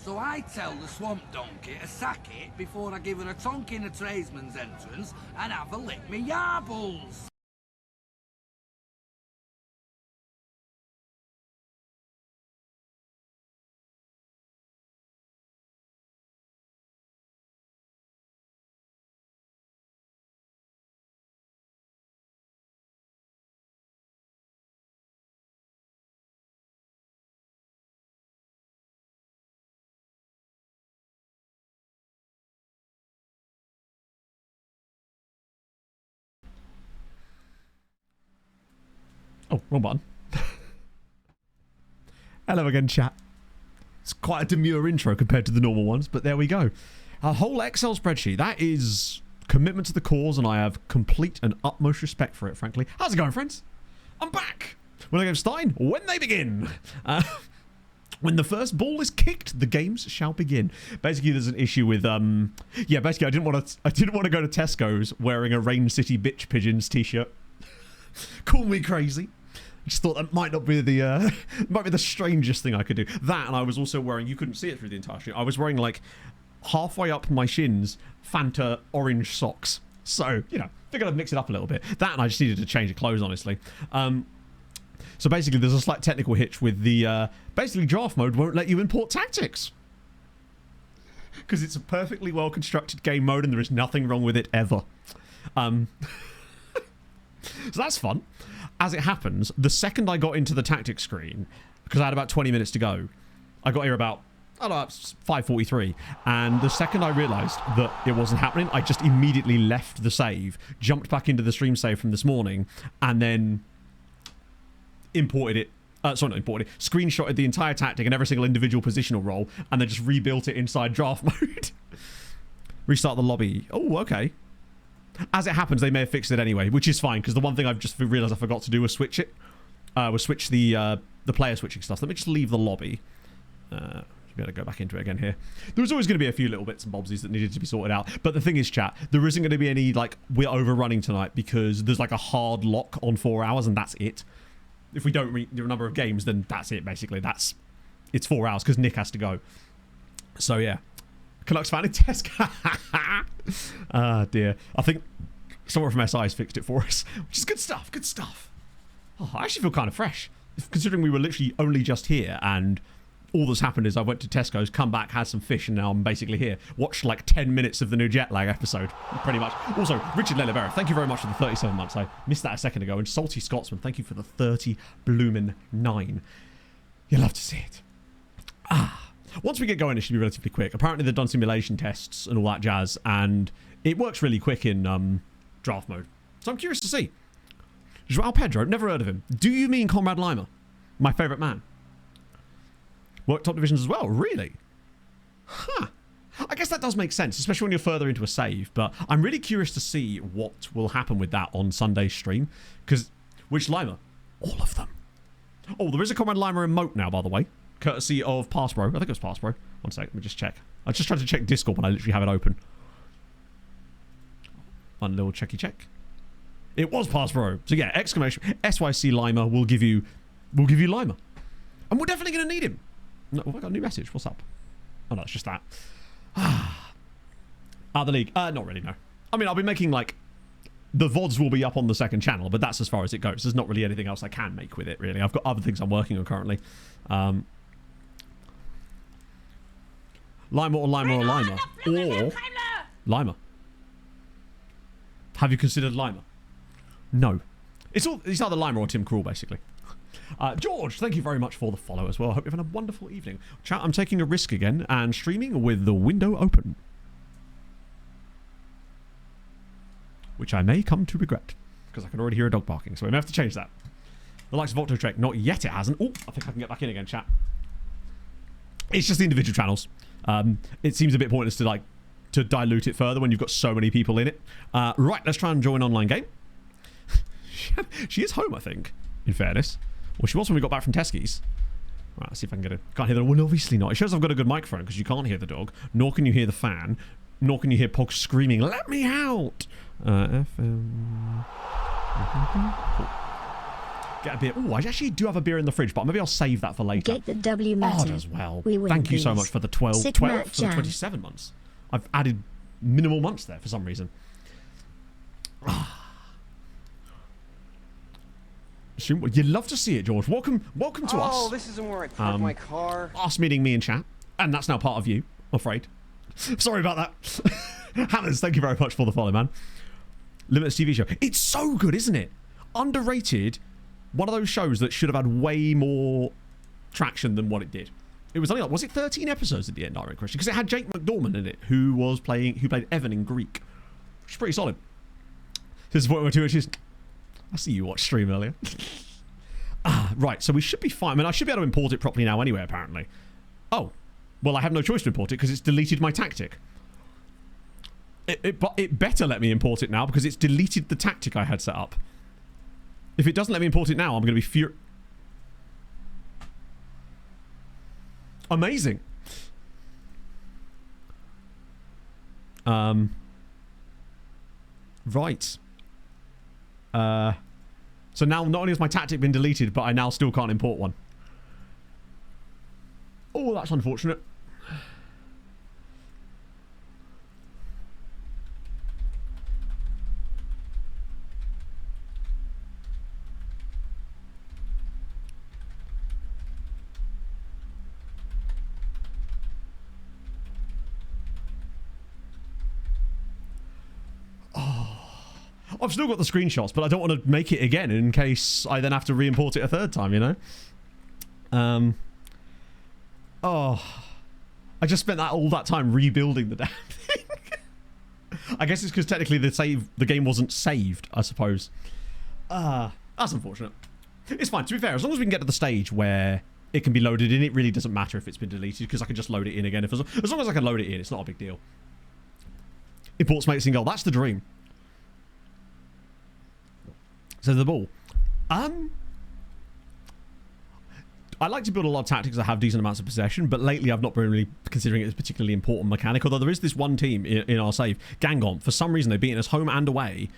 So I tell the swamp donkey to sack it before I give her a tonk in a tradesman's entrance and have a lick me yarbles. Oh, wrong button. Hello again, chat. It's quite a demure intro compared to the normal ones, but there we go. A whole Excel spreadsheet. That is commitment to the cause, and I have complete and utmost respect for it, frankly. How's it going, friends? I'm back. When the games start, when they begin. When the first ball is kicked, the games shall begin. Basically, there's an issue with yeah. Basically, I didn't want to go to Tesco's wearing a Rain City Bitch Pigeons t-shirt. Call me crazy. I just thought that might not be the might be the strangest thing I could do. That, and I was also wearing, you couldn't see it through the entire stream, I was wearing like halfway up my shins Fanta orange socks. So, you know, figured I'd mix it up a little bit. That, and I just needed to change of clothes, honestly. So basically there's a slight technical hitch with the basically draft mode won't let you import tactics. Because it's a perfectly well constructed game mode and there is nothing wrong with it ever. So that's fun. As it happens, the second I got into the tactics screen, because I had about 20 minutes to go, I got here about, I don't know, 5:43, and the second I realised that it wasn't happening, I just immediately left the save, jumped back into the stream save from this morning, and then imported it. Screenshotted the entire tactic and every single individual positional role, and then just rebuilt it inside draft mode. Restart the lobby. Oh, okay. As it happens, they may have fixed it anyway, which is fine, because the one thing I've just realised I forgot to do was switch it. Was switch the player switching stuff. Let me just leave the lobby. Should be able to go back into it again here. There was always going to be a few little bits and bobsies that needed to be sorted out. But the thing is, chat, there isn't going to be any, like, we're overrunning tonight because there's, like, a hard lock on 4 hours, and that's it. If we don't reach the number of games, then that's it, basically. It's 4 hours, because Nick has to go. So, yeah. Canucks fan in Tesco. Ah, dear. I think someone from SI has fixed it for us, which is good stuff. Good stuff. Oh, I actually feel kind of fresh, considering we were literally only just here, and all that's happened is I went to Tesco's, come back, had some fish, and now I'm basically here. Watched like 10 minutes of the new jet lag episode, pretty much. Also, Richard Lelibera, thank you very much for the 37 months. I missed that a second ago. And Salty Scotsman, thank you for the 30 bloomin' 9. You love to see it. Ah. Once we get going, it should be relatively quick. Apparently, they've done simulation tests and all that jazz, and it works really quick in draft mode. So I'm curious to see. Joao Pedro, never heard of him. Do you mean Conrad Lima? My favourite man. Worked top divisions as well, really? Huh. I guess that does make sense, especially when you're further into a save, but I'm really curious to see what will happen with that on Sunday's stream. Because, which Lima? All of them. Oh, there is a Conrad Lima emote now, by the way. Courtesy of Passbro. I think it was Passbro. One sec, let me just check. I just tried to check Discord when I literally have it open. One little checky check. It was Passbro. So yeah, exclamation SYC Lima will give you Lima. And we're definitely gonna need him. No, oh, I got a new message. What's up? Oh no, it's just that. Out of the league. Not really, no. I mean, I'll be making like the VODs will be up on the second channel, but that's as far as it goes. There's not really anything else I can make with it, really. I've got other things I'm working on currently. Lima or Lima or Lima. Or Lima. Have you considered Lima? No. It's either Lima or Tim Krul, basically. George, thank you very much for the follow as well. I hope you're having a wonderful evening. Chat, I'm taking a risk again and streaming with the window open. Which I may come to regret. Because I can already hear a dog barking, so we may have to change that. The likes of Octotrek, not yet it hasn't. Oh, I think I can get back in again, chat. It's just the individual channels. It seems a bit pointless to dilute it further when you've got so many people in it. Right, let's try and join an online game. She is home, I think, in fairness. Well, she was when we got back from Teskies. Right, let's see if I can get it. Can't hear the... Well, obviously not. It shows I've got a good microphone because you can't hear the dog, nor can you hear the fan, nor can you hear Pog screaming, "Let me out!" FM... Cool. Get a beer. Oh, I actually do have a beer in the fridge, but maybe I'll save that for later. Get the W matter. Odd as well. We win, Thank you so please. much for the 12 Sick for Matt the Jam. 27 months. I've added minimal months there for some reason. You'd love to see it, George. Welcome to us. Oh, this isn't where I parked my car. Us meeting me in chat, and that's now part of you, I'm afraid. Sorry about that. Hammers, thank you very much for the follow, man. Limitless TV show. It's so good, isn't it? Underrated. One of those shows that should have had way more traction than what it did. It was only like, was it 13 episodes at the end, I reckon, because it had Jake McDormand in it, who played Evan in Greek. Which is pretty solid. This is what we're doing, which is, I see you watched stream earlier. Right, so we should be fine. I mean, I should be able to import it properly now anyway, apparently. Oh, well, I have no choice to import it because it's deleted my tactic. It better let me import it now because it's deleted the tactic I had set up. If it doesn't let me import it now, I'm going to be furious. Amazing. Right. So now not only has my tactic been deleted, but I now still can't import one. Oh, that's unfortunate. I've still got the screenshots, but I don't want to make it again in case I then have to re-import it a third time, you know? I just spent all that time rebuilding the damn thing. I guess it's because technically the game wasn't saved, I suppose. That's unfortunate. It's fine, to be fair, as long as we can get to the stage where it can be loaded in, it really doesn't matter if it's been deleted, because I can just load it in again. As long as I can load it in, it's not a big deal. Imports mates in goal, that's the dream. So the ball. I like to build a lot of tactics that have decent amounts of possession, but lately I've not been really considering it as a particularly important mechanic, although there is this one team in our save, Gangon. For some reason, they've beaten us home and away,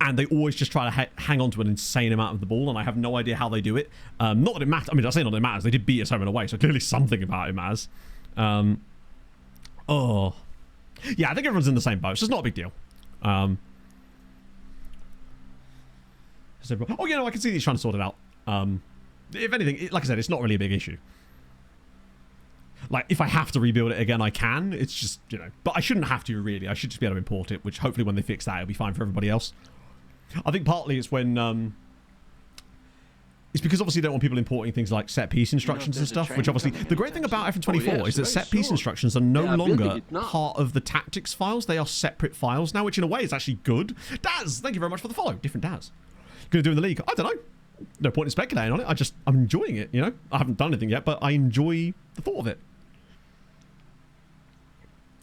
and they always just try to hang on to an insane amount of the ball, and I have no idea how they do it. Not that it matters. I mean, I say not that it matters. They did beat us home and away, so clearly something about it matters. Yeah, I think everyone's in the same boat, so it's not a big deal. Oh, yeah, no, I can see that he's trying to sort it out. If anything, like I said, it's not really a big issue. Like, if I have to rebuild it again, I can. It's just, you know. But I shouldn't have to, really. I should just be able to import it, which hopefully when they fix that, it'll be fine for everybody else. I think partly it's when... it's because obviously they don't want people importing things like set-piece instructions and stuff, which obviously... The great thing about FN24 is that set-piece instructions are no longer part of the tactics files. They are separate files now, which in a way is actually good. Daz, thank you very much for the follow. Different Daz. Going to do in the league? I don't know. No point in speculating on it. I'm enjoying it, you know? I haven't done anything yet, but I enjoy the thought of it.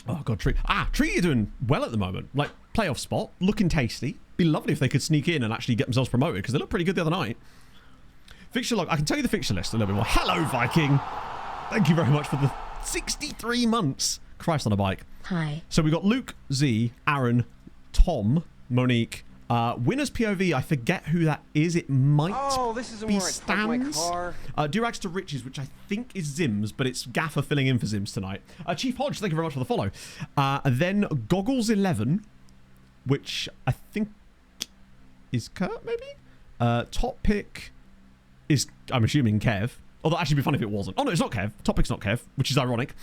Oh, God, Tree. Tree are doing well at the moment. Like, playoff spot, looking tasty. Be lovely if they could sneak in and actually get themselves promoted, because they looked pretty good the other night. Fixture log. I can tell you the fixture list a little bit more. Hello, Viking. Thank you very much for the 63 months. Christ on a bike. Hi. So we got Luke, Z, Aaron, Tom, Monique, winner's POV, I forget who that is. It might be Stans. Durags to Riches, which I think is Zims, but it's Gaffer filling in for Zims tonight. Chief Hodge, thank you very much for the follow. Then Goggles 11, which I think is Kurt, maybe? Top pick is, I'm assuming, Kev. Although, actually, it'd be funny if it wasn't. Oh, no, it's not Kev. Top pick's not Kev, which is ironic.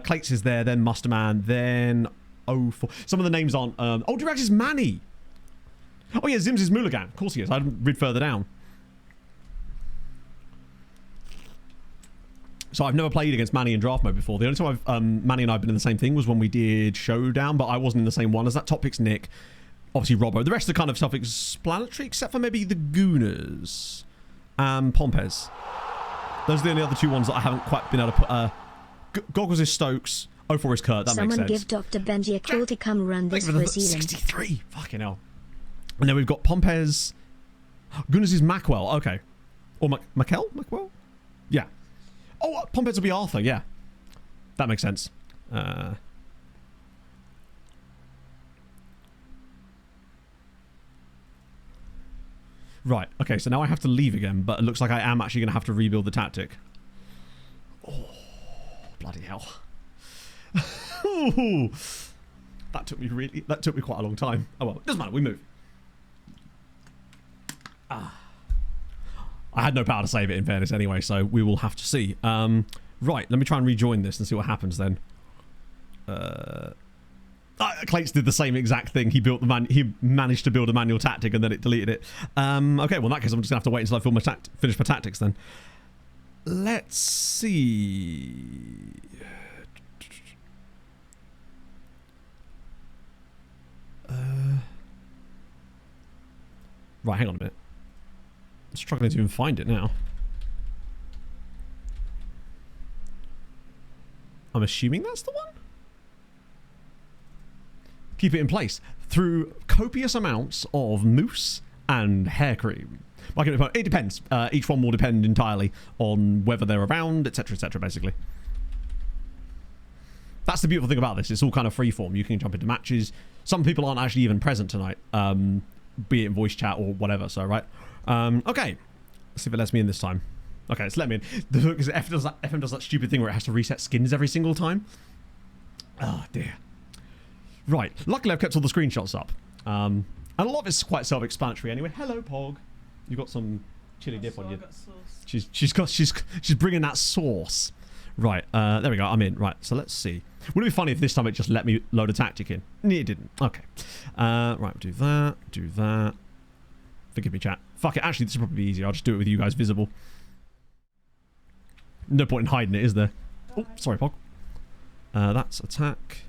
Clates is there, then Musterman, then... Some of the names aren't... Durags is Manny. Oh yeah, Zims is Mulligan. Of course he is. I'd read further down. So I've never played against Manny in draft mode before. The only time Manny and I have been in the same thing was when we did Showdown, but I wasn't in the same one as that. Top pick's Nick. Obviously Robbo. The rest are kind of self-explanatory, except for maybe the Gooners. Pompez. Those are the only other two ones that I haven't quite been able to put... Goggles is Stokes. 04 is Kurt. That makes sense. Someone give Dr. Benji a call to come run this for Zealand. 63. Fucking hell. And then we've got Pompez. Goodness is Mackwell. Okay. Or Mackwell? Yeah. Oh, Pompez will be Arthur. Yeah. That makes sense. Right, okay, so now I have to leave again, but it looks like I am actually going to have to rebuild the tactic. Oh, bloody hell. Ooh, that took me quite a long time. Oh well, it doesn't matter, we move. I had no power to save it in fairness anyway, so we will have to see. Right, let me try and rejoin this and see what happens then. Clates did the same exact thing. He managed to build a manual tactic and then it deleted it. Okay, well in that case I'm just gonna have to wait until I finish my tactics then. Let's see. Right, hang on a minute. I'm struggling to even find it now. I'm assuming that's the one? Keep it in place through copious amounts of mousse and hair cream. It depends. Each one will depend entirely on whether they're around, etc., basically. That's the beautiful thing about this. It's all kind of freeform. You can jump into matches. Some people aren't actually even present tonight, be it in voice chat or whatever, so, right? Okay. Let's see if it lets me in this time. Okay, let's let me in. Because FM does that stupid thing where it has to reset skins every single time. Oh, dear. Right. Luckily, I've kept all the screenshots up. And a lot of it's quite self-explanatory anyway. Hello, Pog. You've got some chili dip on you. She's bringing that sauce. Right. There we go. I'm in. Right. So let's see. Would it be funny if this time it just let me load a tactic in? It didn't. Okay. Right. Do that. Do that. Forgive me, chat. Fuck it. Actually, this would probably be easier. I'll just do it with you guys visible. No point in hiding it, is there? Oh, sorry, Pog. That's attack.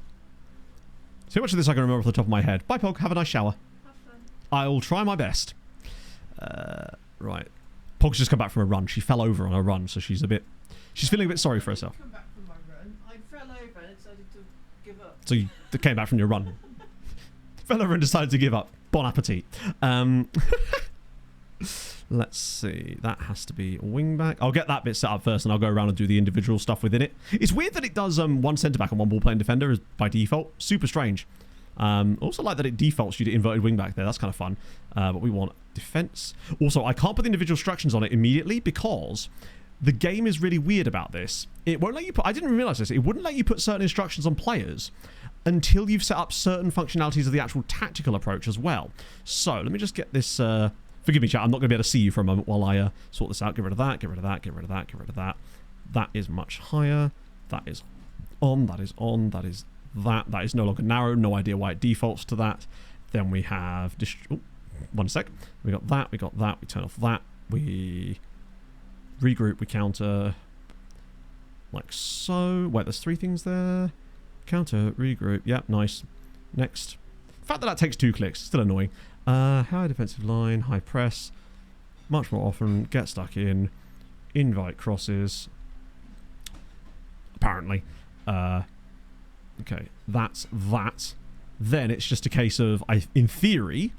See how much of this I can remember off the top of my head. Bye, Pog. Have a nice shower. Have fun. I'll try my best. Right. Pog's just come back from a run. She fell over on a run, so she's feeling a bit sorry for herself. Come back from my run. I fell over and decided to give up. So you came back from your run. Fell over and decided to give up. Bon appetit. Let's see. That has to be wingback. I'll get that bit set up first and I'll go around and do the individual stuff within it. It's weird that it does one centre back and one ball playing defender by default. Super strange. Also like that it defaults you to inverted wingback there. That's kind of fun. But we want defence. Also, I can't put the individual instructions on it immediately because the game is really weird about this. It won't let you put... I didn't realise this. It wouldn't let you put certain instructions on players until you've set up certain functionalities of the actual tactical approach as well. So, let me just get this... forgive me, chat. I'm not going to be able to see you for a moment while I sort this out. Get rid of that, get rid of that, get rid of that, get rid of that. That is much higher. That is on, that is on, that is that. That is no longer narrow. No idea why it defaults to that. Then we have... one sec. We got that, we got that. We turn off that. We regroup, we counter... like so. Wait, there's 3 things there. Counter, regroup. Yep, nice. Next. The fact that that takes 2 clicks, still annoying. High defensive line, high press, much more often, get stuck in, invite crosses, apparently. Okay, that's that. Then it's just a case of, in theory,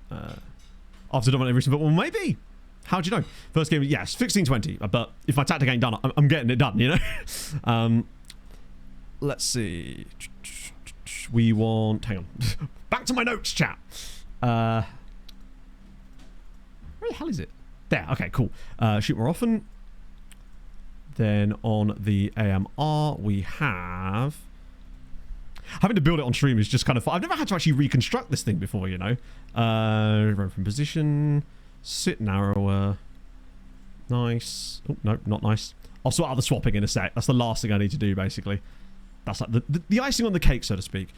after dominant every single, well, maybe. How do you know? First game, yes, 16-20, but if my tactic ain't done, I'm getting it done, you know? Let's see. We want... hang on. Back to my notes, chat. Where the hell is it? There. Okay, cool. Shoot more often. Then on the AMR, we have... having to build it on stream is just kind of fun. I've never had to actually reconstruct this thing before, you know. Run from position. Sit narrower. Nice. Oh, no, not nice. I'll sort out the swapping in a sec. That's the last thing I need to do, basically. That's like the icing on the cake, so to speak.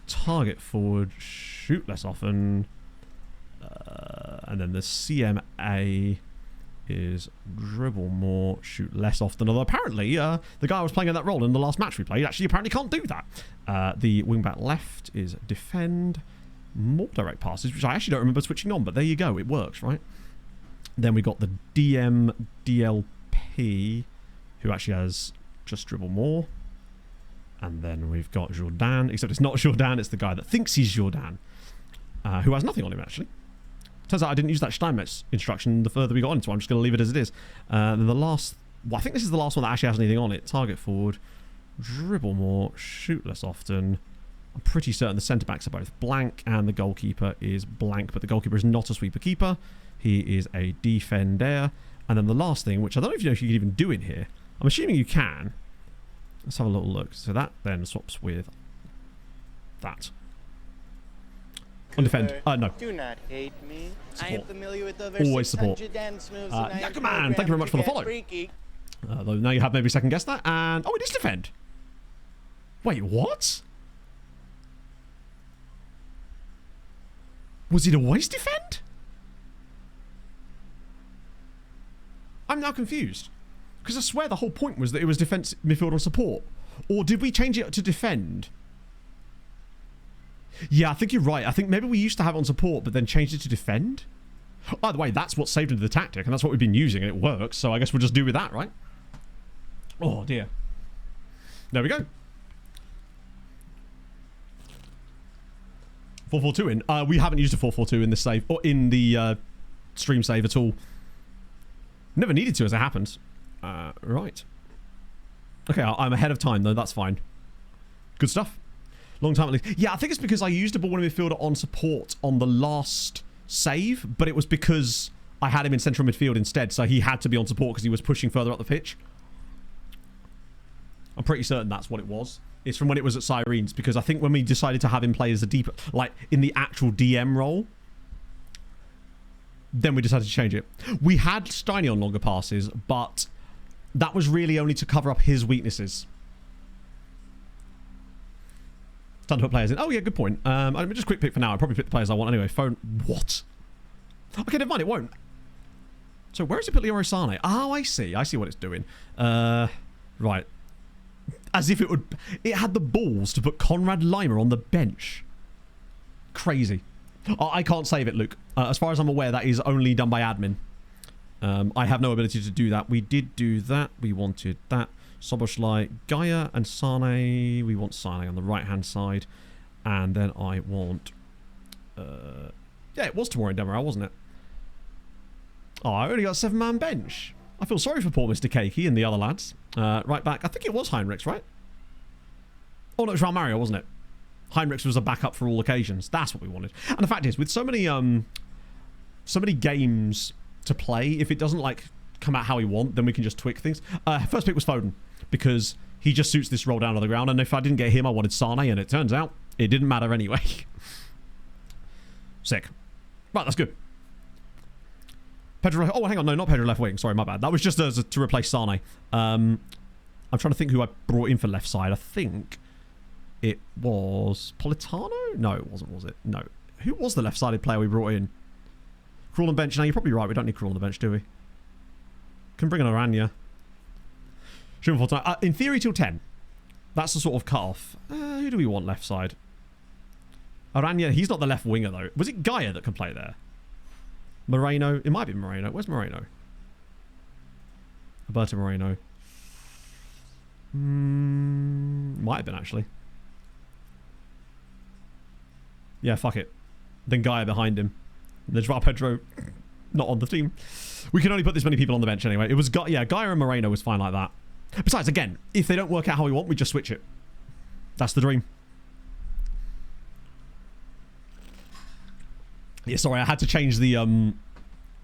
Target forward, shoot less often. And then the CMA is dribble more, shoot less often. Although apparently the guy I was playing in that role in the last match we played actually apparently can't do that. The wingback left is defend, more direct passes, which I actually don't remember switching on, but there you go, it works, right? Then we got the DLP, who actually has just dribble more. And then we've got Jourdan, except it's not Jourdan, it's the guy that thinks he's Jourdan, who has nothing on him, actually. Turns out I didn't use that Steinmetz instruction the further we got into, so I'm just going to leave it as it is. Then the last... well, I think this is the last one that actually has anything on it. Target forward, dribble more, shoot less often, I'm pretty certain the centre-backs are both blank and the goalkeeper is blank, but the goalkeeper is not a sweeper-keeper. He is a defender. And then the last thing, which I don't know if you can even do in here. I'm assuming you can. Let's have a little look. So that then swaps with that. On defend. No. Do not hate me. Support. I am familiar with over Always support. 600 dance moves. Yakuman, thank you very much for the follow. Though now you have maybe second guessed that. And oh, it is defend. Wait, what? Was it always defend? I'm now confused. Because I swear the whole point was that it was defense, midfield, or support. Or did we change it to defend? Yeah, I think you're right. I think maybe we used to have it on support, but then changed it to defend. By the way, that's what saved into the tactic, and that's what we've been using, and it works. So I guess we'll just do with that, right? Oh, dear. There we go. 4-4-2 in. We haven't used a 4-4-2 in this save, or in the stream save at all. Never needed to, as it happens. Right. Okay, I'm ahead of time, though. That's fine. Good stuff. Long time at least. Yeah, I think it's because I used a ball midfielder on support on the last save, but it was because I had him in central midfield instead, so he had to be on support because he was pushing further up the pitch. I'm pretty certain that's what it was. It's from when it was at Sirens, because I think when we decided to have him play as a deep, like in the actual DM role, then we decided to change it. We had Steiny on longer passes, but that was really only to cover up his weaknesses. Time to put players in. Oh, yeah, good point. I'm just quick pick for now. I'll probably pick the players I want anyway. Phone. What? Okay, never mind. It won't. So where is it put Leroy Sane? Oh, I see. I see what it's doing. Right. As if it would... It had the balls to put Conrad Limer on the bench. Crazy. I can't save it, Luke. As far as I'm aware, that is only done by admin. I have no ability to do that. We did do that. We wanted that. Soboslai, Gaia, and Sane. We want Sane on the right-hand side. And then I want... yeah, it was tomorrow in Demerara, wasn't it? Oh, I only got a 7-man bench. I feel sorry for poor Mr. Cakey and the other lads. Right back. I think it was Heinrichs, right? Oh, no, it was Raul Mario, wasn't it? Heinrichs was a backup for all occasions. That's what we wanted. And the fact is, with so many games to play, if it doesn't, like, come out how we want, then we can just tweak things. First pick was Foden, because he just suits this roll down to the ground, and if I didn't get him, I wanted Sane, and it turns out it didn't matter anyway. Sick. Right, that's good. Pedro... Oh, hang on. No, not Pedro left wing. Sorry, my bad. That was just to replace Sane. I'm trying to think who I brought in for left side. I think it was Politano? No, it wasn't, was it? No. Who was the left-sided player we brought in? Crawl on bench. No, you're probably right. We don't need Crawl on the bench, do we? Can bring in Aranya. In theory, till 10. That's the sort of cut-off. Who do we want left side? Aranya. He's not the left winger, though. Was it Gaia that can play there? Moreno. It might be Moreno. Where's Moreno? Alberto Moreno. Might have been, actually. Yeah, fuck it. Then Gaia behind him. There's Joao Pedro not on the team. We can only put this many people on the bench anyway. It was yeah, Gaia and Moreno was fine like that. Besides, again, if they don't work out how we want, we just switch it. That's the dream. Yeah, sorry, I had to change the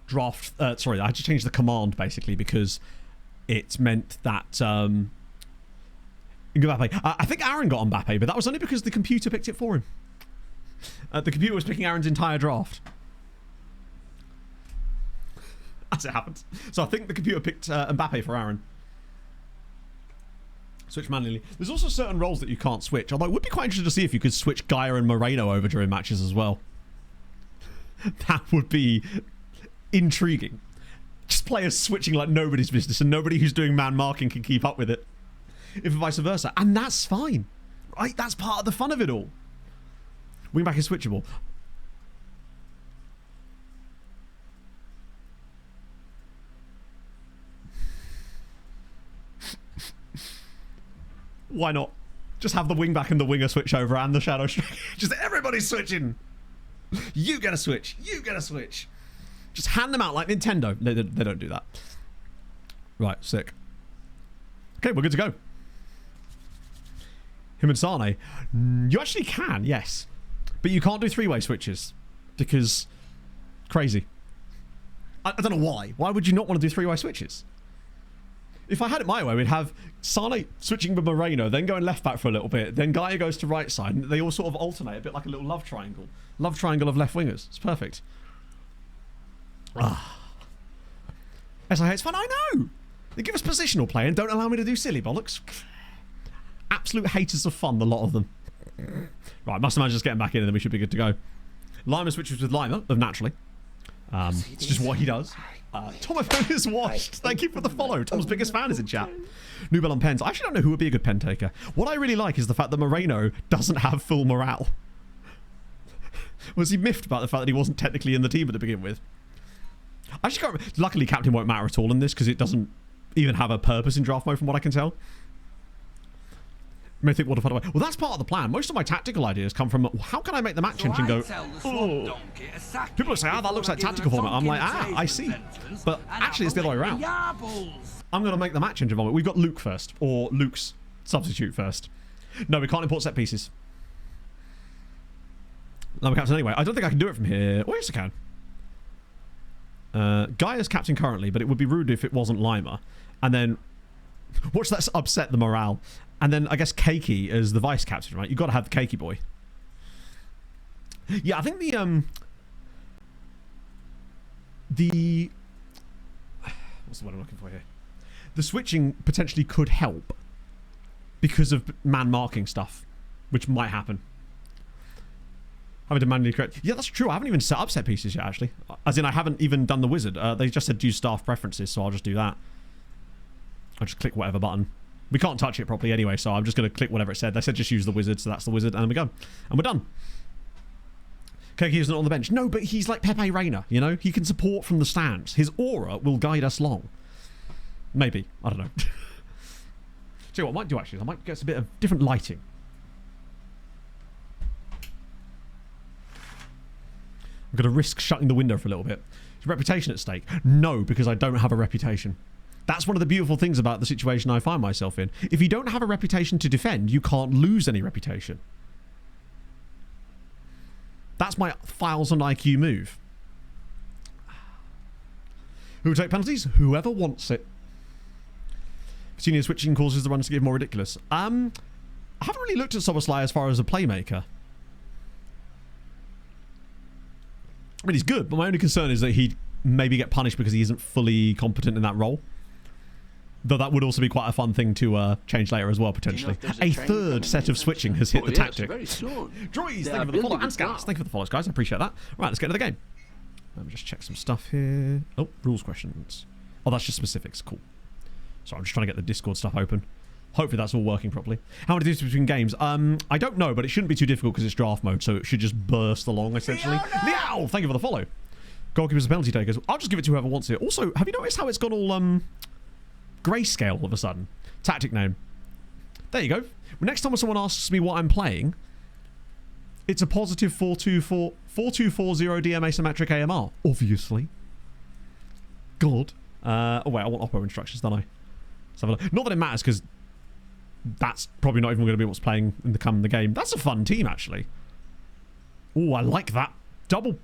draft. Sorry, I had to change the command basically because it meant that Mbappe. I think Aaron got Mbappe, but that was only because the computer picked it for him. The computer was picking Aaron's entire draft. As it happens. So I think the computer picked Mbappe for Aaron. Switch manually. There's also certain roles that you can't switch. Although it would be quite interesting to see if you could switch Gaia and Moreno over during matches as well. That would be intriguing. Just players switching like nobody's business and nobody who's doing man marking can keep up with it. If vice versa. And that's fine. Right? That's part of the fun of it all. Wingback is switchable. Why not? Just have the wingback and the winger switch over and the shadow striker. Just everybody's switching. You get a switch. You get a switch. Just hand them out like Nintendo. They don't do that. Right, sick. Okay, we're good to go. Him and Sane. You actually can, yes. But you can't do three-way switches. Because... Crazy. I don't know why. Why would you not want to do three-way switches? If I had it my way, we'd have Sane switching with Moreno, then going left back for a little bit, then Gaia goes to right side, and they all sort of alternate, a bit like a little love triangle. Love triangle of left wingers. It's perfect. SIH, it's fun, I know! They give us positional play and don't allow me to do silly bollocks. Absolute haters of fun, the lot of them. Right, must imagine just getting back in and then we should be good to go. Lima switches with Lima, naturally. It's just what he does. Tom is washed. Thank you for the follow. Tom's biggest fan is in chat. Nubel on pens. I actually don't know who would be a good pen taker. What I really like is the fact that Moreno doesn't have full morale. Was he miffed about the fact that he wasn't technically in the team to begin with? I actually can't remember. Luckily, captain won't matter at all in this because it doesn't even have a purpose in draft mode from what I can tell. You may think, what a fun way. Well, that's part of the plan. Most of my tactical ideas come from how can I make the match engine go, oh. People say, that looks like tactical format. I'm like, I see. But actually, it's the other way around. I'm going to make the match engine vomit. We've got Luke first, or Luke's substitute first. No, we can't import set pieces. No, captain anyway. I don't think I can do it from here. Oh, yes, I can. Guy is captain currently, but it would be rude if it wasn't Lima. And then, watch that upset the morale. And then I guess Keiki as the vice captain, right? You've got to have the Keiki boy. Yeah, I think the what's the word I'm looking for here? The switching potentially could help because of man marking stuff, which might happen. Having to manually correct. Yeah, that's true. I haven't even set up set pieces yet, actually. As in, I haven't even done the wizard. They just said use staff preferences, so I'll just do that. I'll just click whatever button. We can't touch it properly anyway, so I'm just going to click whatever it said. They said just use the wizard, so that's the wizard, and then we go. And we're done. Keiki isn't on the bench. No, but he's like Pepe Reina, you know? He can support from the stands. His aura will guide us long. Maybe. I don't know. See what I might do, actually. I might get a bit of different lighting. I'm going to risk shutting the window for a little bit. Is reputation at stake? No, because I don't have a reputation. That's one of the beautiful things about the situation I find myself in. If you don't have a reputation to defend, you can't lose any reputation. That's my files on IQ move. Who will take penalties? Whoever wants it. Senior switching causes the runs to get more ridiculous. I haven't really looked at Soboslai as far as a playmaker. I mean, he's good, but my only concern is that he'd maybe get punished because he isn't fully competent in that role. Though that would also be quite a fun thing to change later as well, potentially. A third set of switching has hit the tactic. Droids, thank you for the follow. And Scouts, thank you for the follows, guys. I appreciate that. Right, let's get into the game. Let me just check some stuff here. Oh, rules questions. Oh, that's just specifics. Cool. Sorry, I'm just trying to get the Discord stuff open. Hopefully that's all working properly. How many differences between games? I don't know, but it shouldn't be too difficult because it's draft mode, so it should just burst along, essentially. Meow! Thank you for the follow. Goalkeepers and penalty takers. I'll just give it to whoever wants it. Also, have you noticed how it's gone all, grayscale all of a sudden? Tactic name. There you go. Next time when someone asks me what I'm playing, it's a positive 4240 DM asymmetric AMR. Obviously. God. Oh wait, I want Oppo instructions, don't I? Not that it matters, because that's probably not even going to be what's playing in the game. That's a fun team, actually. Oh, I like that. Treble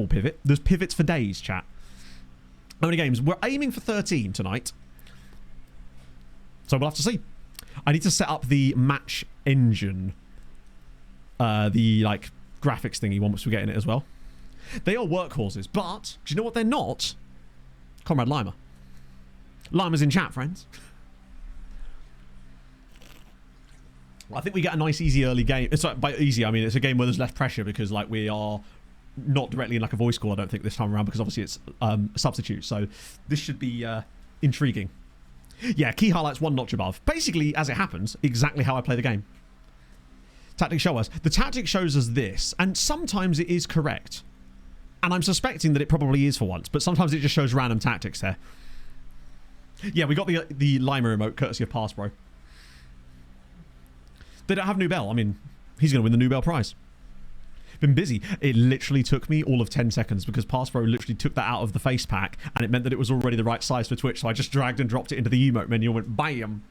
pivot. There's pivots for days, chat. How many games? We're aiming for 13 tonight. So we'll have to see. I need to set up the match engine. The, like, graphics thingy once we get in it as well. They are workhorses, but do you know what they're not? Comrade Lima. Lima's in chat, friends. I think we get a nice, easy early game. It's like, by easy, I mean it's a game where there's less pressure because, like, we are not directly in like a voice call, I don't think, this time around, because obviously it's a substitute. So this should be intriguing. Yeah, key highlights one notch above. Basically, as it happens, exactly how I play the game. Tactics show us. The tactic shows us this, and sometimes it is correct. And I'm suspecting that it probably is for once, but sometimes it just shows random tactics there. Yeah, we got the Lima remote courtesy of Pass Bro. They don't have Nubel. I mean, he's going to win the Nubel prize. Been busy. It literally took me all of 10 seconds because Pass Bro literally took that out of the face pack and it meant that it was already the right size for Twitch, so I just dragged and dropped it into the emote menu and went BAM!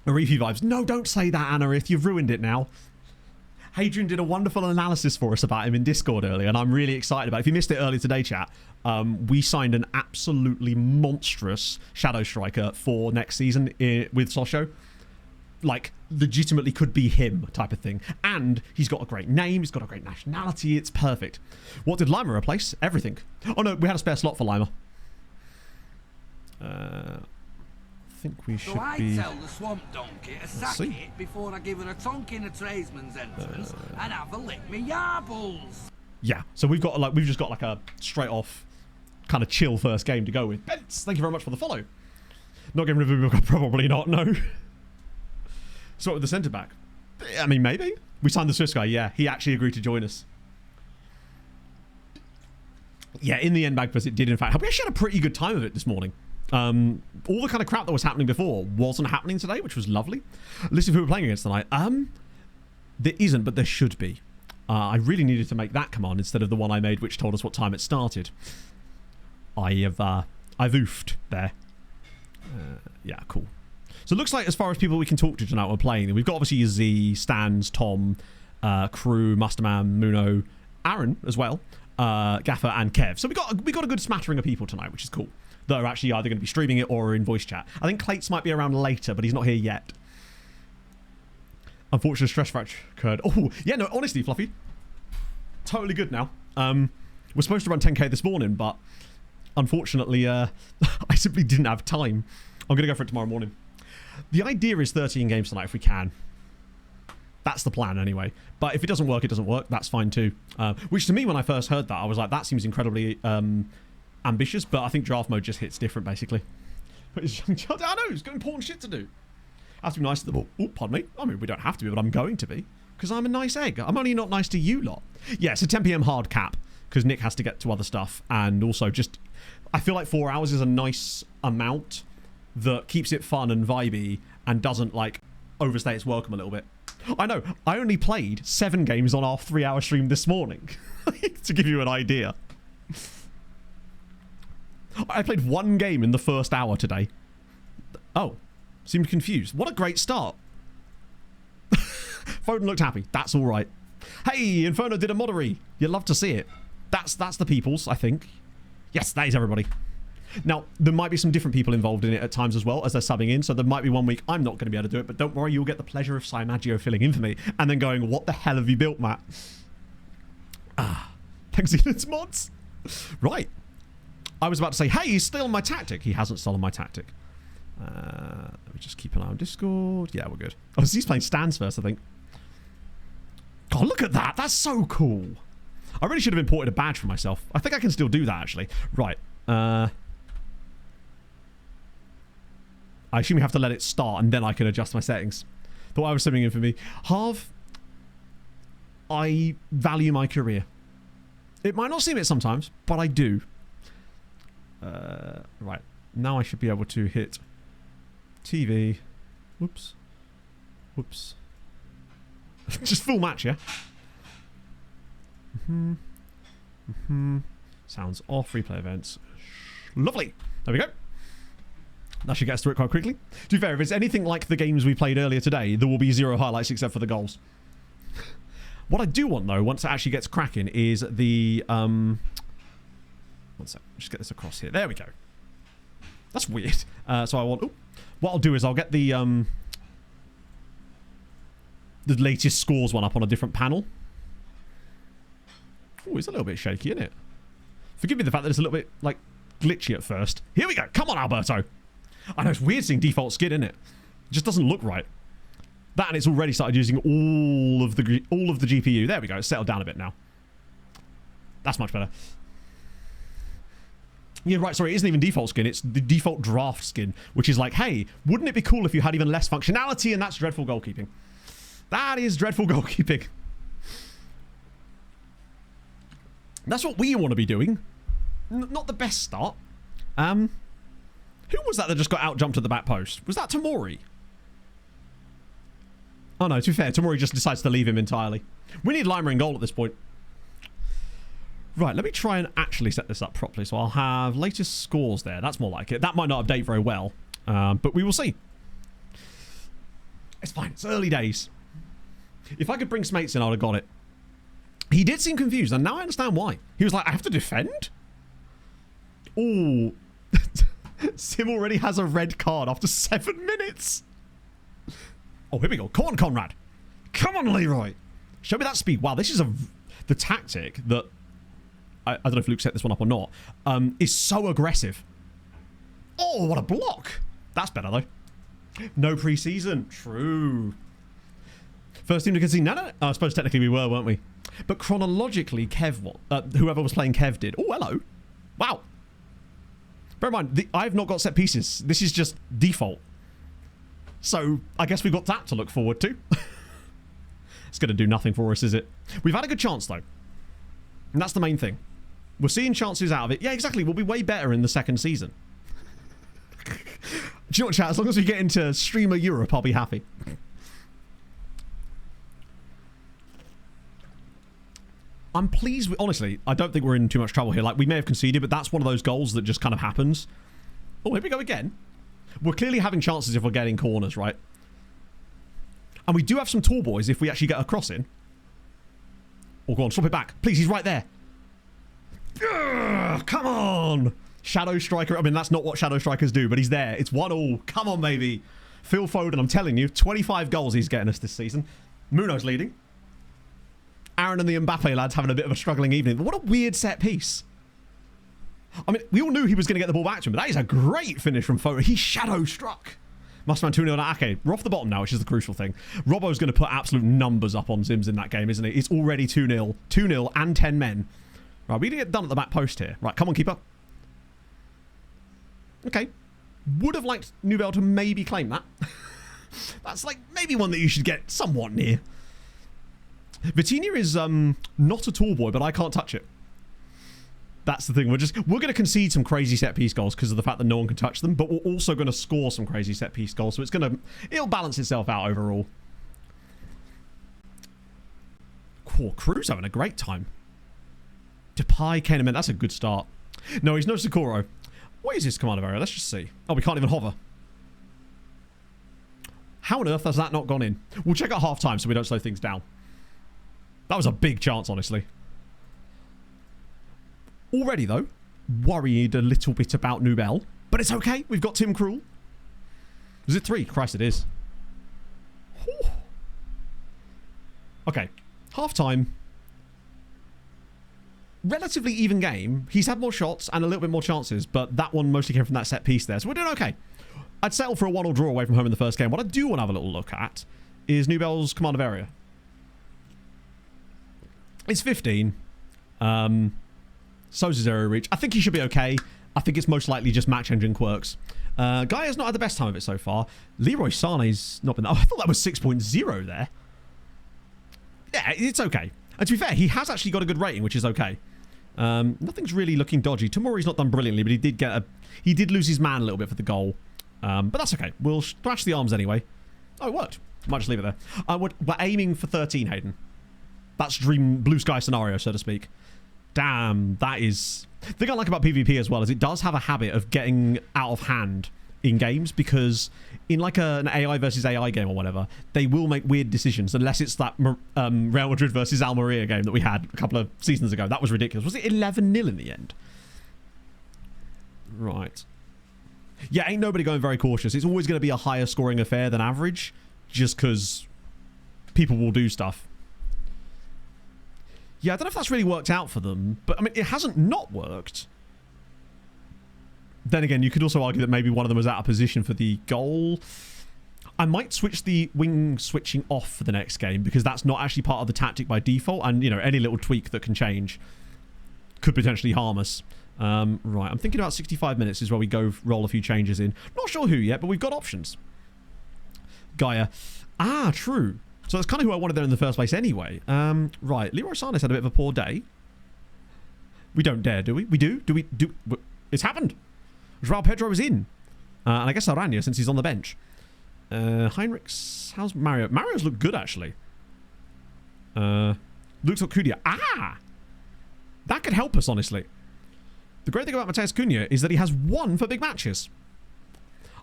Arifi vibes. No, don't say that, Anarith. You've ruined it now. Hadrian did a wonderful analysis for us about him in Discord earlier, and I'm really excited about it. If you missed it earlier today, chat, we signed an absolutely monstrous Shadow Striker for next season with Sosho. Like, legitimately could be him type of thing. And he's got a great name, he's got a great nationality, it's perfect. What did Lima replace? Everything. Oh no, we had a spare slot for Lima. I think we should so I be... tell the swamp donkey to sack it before I give her a tonk in a tradesman's entrance and have a lick me yarbles. Yeah, so we've just got like a straight off kind of chill first game to go with. Bents, thank you very much for the follow. Not getting rid of him, probably not, no. Sort with the centre back. I mean, maybe. We signed the Swiss guy, yeah. He actually agreed to join us. Yeah, in the end, Bagpuss, it did in fact help. We actually had a pretty good time of it this morning. All the kind of crap that was happening before wasn't happening today, which was lovely. List of who we're playing against tonight. There isn't, but there should be. I really needed to make that command instead of the one I made, which told us what time it started. I've oofed there. Yeah, cool. So it looks like as far as people we can talk to tonight we're playing, we've got obviously Z, Stans, Tom, Crew, Masterman, Muno, Aaron as well, Gaffer and Kev. So we got a good smattering of people tonight, which is cool. That are actually either going to be streaming it or in voice chat. I think Clates might be around later, but he's not here yet. Unfortunate stress fracture occurred. Oh, yeah, no, honestly, Fluffy. Totally good now. We're supposed to run 10k this morning, but unfortunately, I simply didn't have time. I'm going to go for it tomorrow morning. The idea is 13 games tonight if we can. That's the plan anyway. But if it doesn't work, it doesn't work. That's fine too. Which to me, when I first heard that, I was like, that seems incredibly... ambitious, but I think draft mode just hits different, basically. But it's young child. I know, he's got important shit to do. I have to be nice to the ball. Oh, pardon me. I mean, we don't have to be, but I'm going to be. Because I'm a nice egg. I'm only not nice to you lot. Yeah, it's a 10 p.m. hard cap. Because Nick has to get to other stuff. And also just... I feel like 4 hours is a nice amount that keeps it fun and vibey and doesn't, like, overstay its welcome a little bit. I know. I only played 7 games on our 3-hour stream this morning. To give you an idea. I played 1 game in the first hour today. Oh, seemed confused. What a great start. Foden looked happy. That's all right. Hey, Inferno did a moddery. You'd love to see it. That's the peoples, I think. Yes, that is everybody. Now, there might be some different people involved in it at times as well as they're subbing in. So there might be one week I'm not going to be able to do it, but don't worry, you'll get the pleasure of Symaggio filling in for me and then going, what the hell have you built, Matt? Ah, thanks, Elon's mods. Right. I was about to say, hey, he's stolen my tactic. He hasn't stolen my tactic. Let me just keep an eye on Discord. Yeah, we're good. Oh, he's playing stands first, I think. God, look at that. That's so cool. I really should have imported a badge for myself. I think I can still do that, actually. Right. I assume you have to let it start, and then I can adjust my settings. Thought I was subbing in for me. Harv, I value my career. It might not seem it sometimes, but I do. Right. Now I should be able to hit TV. Whoops. Whoops. Just full match, yeah? Sounds off. Replay events. Lovely. There we go. That should get us through it quite quickly. To be fair, if it's anything like the games we played earlier today, there will be 0 highlights except for the goals. What I do want, though, once it actually gets cracking, is the... One sec. Just get this across here. There we go. That's weird. So I want... Ooh, what I'll do is I'll get the latest scores one up on a different panel. Oh, it's a little bit shaky, isn't it? Forgive me the fact that it's a little bit, like, glitchy at first. Here we go. Come on, Alberto. I know, it's weird seeing default skid, isn't it? It just doesn't look right. That, and it's already started using all of the GPU. There we go. It's settled down a bit now. That's much better. Yeah, right. Sorry, it isn't even default skin. It's the default draft skin, which is like, hey, wouldn't it be cool if you had even less functionality? And that's dreadful goalkeeping. That is dreadful goalkeeping. That's what we want to be doing. Not the best start. Who was that just got out jumped at the back post? Was that Tamori? Oh no, to be fair, Tamori just decides to leave him entirely. We need Lima in goal at this point. Right, let me try and actually set this up properly. So I'll have latest scores there. That's more like it. That might not update very well, but we will see. It's fine. It's early days. If I could bring Smates in, I would have got it. He did seem confused, and now I understand why. He was like, I have to defend? Ooh. Sim already has a red card after 7 minutes. Oh, here we go. Come on, Conrad. Come on, Leroy. Show me that speed. Wow, this is the tactic that... I don't know if Luke set this one up or not. Is so aggressive. Oh, what a block. That's better, though. No preseason. True. First team to concede. No. I suppose technically we were, weren't we? But chronologically, whoever was playing Kev did. Oh, hello. Wow. Bear in mind, I've not got set pieces. This is just default. So, I guess we've got that to look forward to. It's going to do nothing for us, is it? We've had a good chance, though. And that's the main thing. We're seeing chances out of it. Yeah, exactly. We'll be way better in the second season. Do you know what, chat? As long as we get into Streamer Europe, I'll be happy. I'm pleased with... Honestly, I don't think we're in too much trouble here. Like, we may have conceded, but that's one of those goals that just kind of happens. Oh, here we go again. We're clearly having chances if we're getting corners, right? And we do have some tall boys if we actually get a cross in. Oh, go on, swap it back. Please, he's right there. Ugh, come on. Shadow Striker. I mean, that's not what Shadow Strikers do, but he's there. It's 1-1. Come on, baby. Phil Foden, I'm telling you, 25 goals he's getting us this season. Muno's leading. Aaron and the Mbappe lads having a bit of a struggling evening. But what a weird set piece. I mean, we all knew he was going to get the ball back to him, but that is a great finish from Foden. He shadow struck. Mustman 2-0. Okay, we're off the bottom now, which is the crucial thing. Robbo's going to put absolute numbers up on Zims in that game, isn't he? It's already 2-0. 2-0 and 10 men. Right, we need to get done at the back post here. Right, come on, keeper. Okay. Would have liked Nubel to maybe claim that. That's like maybe one that you should get somewhat near. Vitinha is not a tall boy, but I can't touch it. That's the thing. We're going to concede some crazy set piece goals because of the fact that no one can touch them, but we're also going to score some crazy set piece goals. So it'll balance itself out overall. Cool. Cruz having a great time. Depay, Kahneman, that's a good start. No, he's no Socorro. What is his command of area? Let's just see. Oh, we can't even hover. How on earth has that not gone in? We'll check at half time so we don't slow things down. That was a big chance, honestly. Already, though, worried a little bit about Nubel. But it's okay. We've got Tim Krul. Is it 3? Christ, it is. Whew. Okay. Half time. Relatively even game. He's had more shots and a little bit more chances, but that one mostly came from that set piece there. So we're doing okay. I'd settle for a 1-1 draw away from home in the first game. What I do want to have a little look at is Nubel's command of area. It's 15. So's his area reach. I think he should be okay. I think it's most likely just match engine quirks. Gaia's not had the best time of it so far. Leroy Sané's not been... Oh, I thought that was 6.0 there. Yeah, it's okay. And to be fair, he has actually got a good rating, which is okay. Nothing's really looking dodgy. Tomori's not done brilliantly, but he did lose his man a little bit for the goal. But that's okay. We'll thrash the arms anyway. Oh, it worked. Might just leave it there. We're aiming for 13, Hayden. That's dream blue sky scenario, so to speak. Damn, that is... The thing I like about PvP as well is it does have a habit of getting out of hand in games, because in like an AI versus AI game or whatever, they will make weird decisions unless it's that Real Madrid versus Almeria game that we had a couple of seasons ago. That was ridiculous. Was it 11-0 in the end? Right. Yeah, ain't nobody going very cautious. It's always going to be a higher scoring affair than average, just because people will do stuff. Yeah, I don't know if that's really worked out for them, but I mean, it hasn't not worked. Then again, you could also argue that maybe one of them was out of position for the goal. I might switch the wing switching off for the next game, because that's not actually part of the tactic by default, and, you know, any little tweak that can change could potentially harm us. Right, I'm thinking about 65 minutes is where we go roll a few changes in. Not sure who yet, but we've got options. Gaia. Ah, true. So that's kind of who I wanted there in the first place anyway. Right, Leroy Sané's had a bit of a poor day. We don't dare, do we? We do? Do we? Do? It's happened. João Pedro is in. And I guess Aranya, since he's on the bench. Heinrichs. How's Mario? Mario's looked good, actually. Looks like Cunha. Ah! That could help us, honestly. The great thing about Mateus Cunha is that he has 1 for big matches.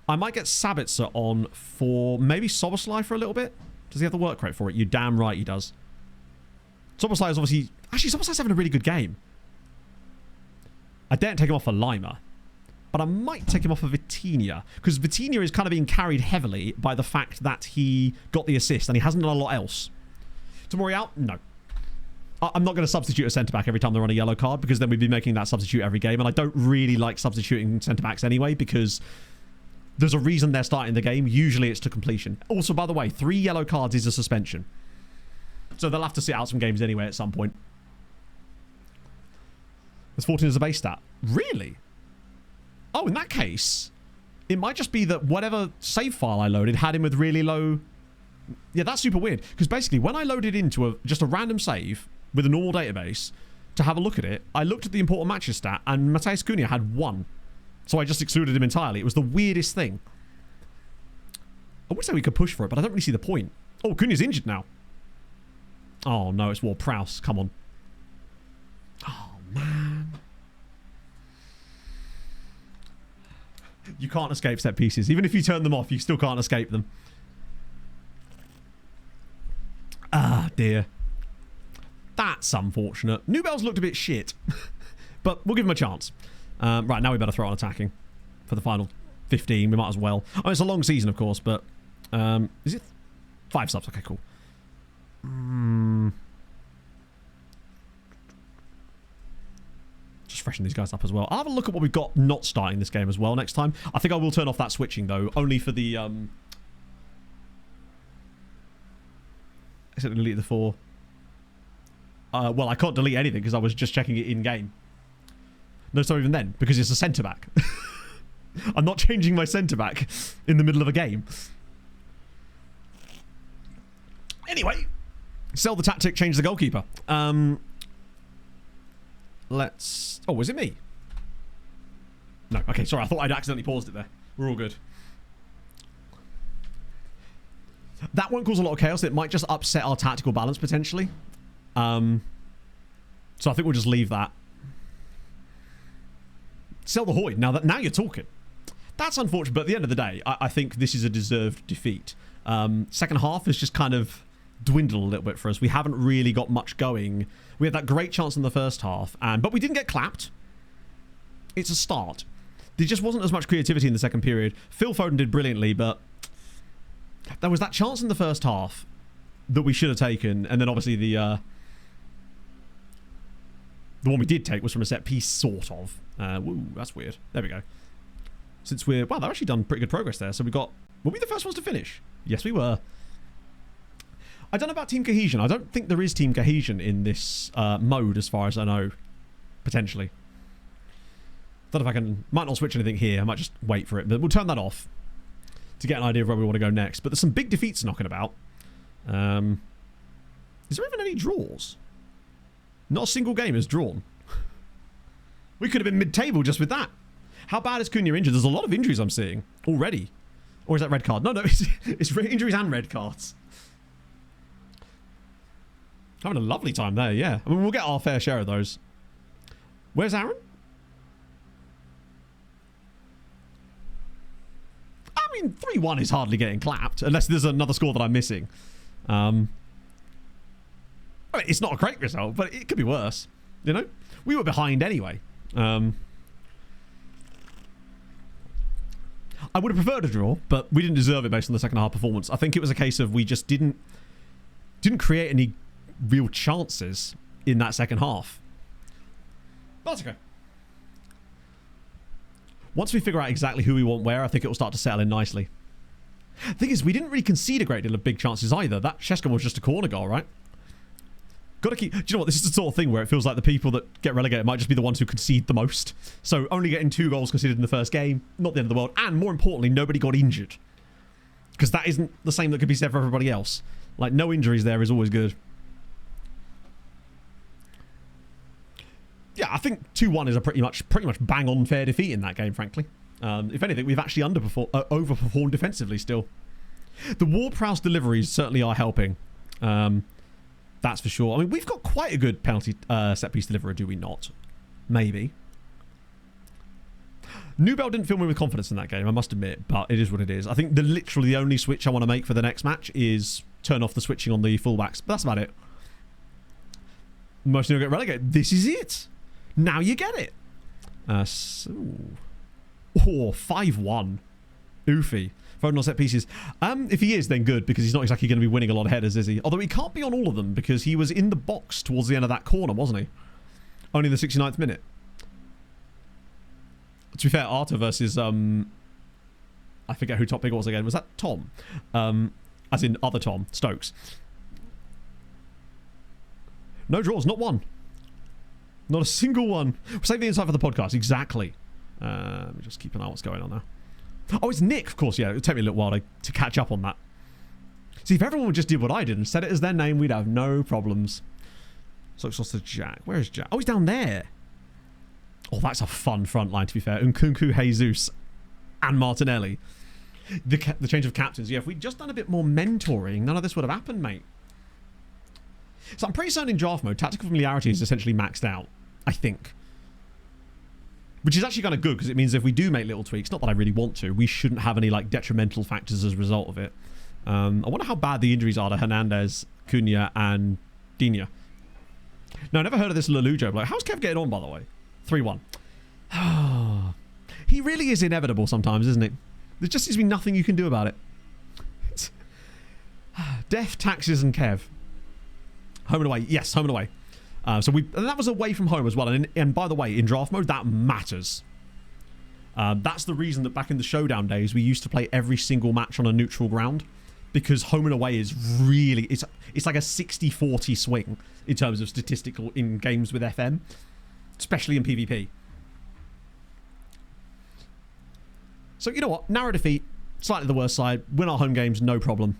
I might get Sabitzer on for maybe Soboslai for a little bit. Does he have the work rate for it? You damn right he does. Soboslai is obviously... Actually, Soboslai's having a really good game. I daren't take him off for Lima. But I might take him off for Vitinha. Because Vitinha is kind of being carried heavily by the fact that he got the assist and he hasn't done a lot else. Tomori out? No. I'm not going to substitute a centre-back every time they're on a yellow card because then we'd be making that substitute every game. And I don't really like substituting centre-backs anyway because there's a reason they're starting the game. Usually it's to completion. Also, by the way, 3 yellow cards is a suspension. So they'll have to sit out some games anyway at some point. There's 14 as a base stat. Really? Oh, in that case, it might just be that whatever save file I loaded had him with really low... Yeah, that's super weird. Because basically, when I loaded into just a random save with a normal database to have a look at it, I looked at the important matches stat and Mateus Cunha had 1. So I just excluded him entirely. It was the weirdest thing. I would say we could push for it, but I don't really see the point. Oh, Cunha's injured now. Oh, no, it's Ward-Prowse. Come on. Oh, man. You can't escape set pieces. Even if you turn them off, you still can't escape them. Ah, dear. That's unfortunate. Nubel's looked a bit shit. But we'll give him a chance. Right, now we better throw on attacking. For the final 15, we might as well. Oh, it's a long season, of course, but... is it 5 subs? Okay, cool. Just freshen these guys up as well. I'll have a look at what we've got not starting this game as well next time. I think I will turn off that switching, though. Only for the... Except delete the 4. Well, I can't delete anything because I was just checking it in-game. No, sorry, even then, because it's a centre-back. I'm not changing my centre-back in the middle of a game. Anyway, sell the tactic, change the goalkeeper. Let's... Oh, was it me? No, okay, sorry, I thought I'd accidentally paused it there. We're all good. That won't cause a lot of chaos. It might just upset our tactical balance, potentially. So I think we'll just leave that. Sell the Hoyd. Now you're talking. That's unfortunate, but at the end of the day, I think this is a deserved defeat. Second half has just kind of dwindled a little bit for us. We haven't really got much going. We had that great chance in the first half, but we didn't get clapped. It's a start. There just wasn't as much creativity in the second period. Phil Foden did brilliantly, but there was that chance in the first half that we should have taken, and then obviously the one we did take was from a set piece, sort of. Woo, that's weird. There we go. Since we're... Wow, they've actually done pretty good progress there. So we got... Were we the first ones to finish? Yes, we were. I don't know about team cohesion. I don't think there is team cohesion in this mode, as far as I know. Potentially. Don't know if I can... Might not switch anything here. I might just wait for it. But we'll turn that off to get an idea of where we want to go next. But there's some big defeats knocking about. Is there even any draws? Not a single game is drawn. We could have been mid-table just with that. How bad is Cunha injured? There's a lot of injuries I'm seeing already. Or is that red card? No, it's injuries and red cards. Having a lovely time there, yeah. I mean, we'll get our fair share of those. Where's Aaron? I mean, 3-1 is hardly getting clapped, unless there's another score that I'm missing. I mean, it's not a great result, but it could be worse. You know? We were behind anyway. I would have preferred a draw, but we didn't deserve it based on the second half performance. I think it was a case of we just didn't create any real chances in that second half. But that's okay. Once we figure out exactly who we want where, I think it will start to settle in nicely. The thing is, we didn't really concede a great deal of big chances either. That Sheska was just a corner goal, right? Got to keep... Do you know what? This is the sort of thing where it feels like the people that get relegated might just be the ones who concede the most. So only getting 2 goals conceded in the first game, not the end of the world. And more importantly, nobody got injured. Because that isn't the same that could be said for everybody else. Like, no injuries there is always good. Yeah, I think 2-1 is a pretty much bang on fair defeat in that game, frankly. If anything, we've actually overperformed defensively still. The Ward-Prowse deliveries certainly are helping. That's for sure. I mean, we've got quite a good penalty set-piece deliverer, do we not? Maybe. Nubel didn't fill me with confidence in that game, I must admit, but it is what it is. I think literally the only switch I want to make for the next match is turn off the switching on the fullbacks. But that's about it. Most of them get relegated. This is it. Now you get it. 5-1. Oofy. Foden on set pieces. If he is, then good, because he's not exactly going to be winning a lot of headers, is he? Although he can't be on all of them, because he was in the box towards the end of that corner, wasn't he? Only in the 69th minute. To be fair, Arta versus, I forget who top big was again. Was that Tom? As in other Tom, Stokes. No draws, not one. Not a single one. We'll save the insight for the podcast, exactly. Let me just keep an eye on what's going on now. Oh, it's Nick, of course, yeah. It'll take me a little while to catch up on that. See, if everyone would just do what I did and set it as their name, we'd have no problems. So it's also Jack. Where is Jack? Oh, he's down there. Oh, that's a fun front line, to be fair. Nkunku, Jesus, and Martinelli. The change of captains. Yeah, if we'd just done a bit more mentoring, none of this would have happened, mate. So I'm pretty certain in draft mode, tactical familiarity is essentially maxed out, I think. Which is actually kind of good, because it means if we do make little tweaks, not that I really want to, we shouldn't have any like detrimental factors as a result of it. I wonder how bad the injuries are to Hernandez, Cunha, and Dina. No, I never heard of this Lelujo. Like, how's Kev getting on, by the way? 3-1. He really is inevitable sometimes, isn't it? There just seems to be nothing you can do about it. Death, taxes, and Kev. Home and away. Yes, home and away. And that was away from home as well. And by the way, in draft mode, that matters. That's the reason that back in the showdown days, we used to play every single match on a neutral ground. Because home and away is really... It's like a 60-40 swing in terms of statistical in games with FM. Especially in PvP. So, you know what? Narrow defeat. Slightly the worst side. Win our home games, no problem.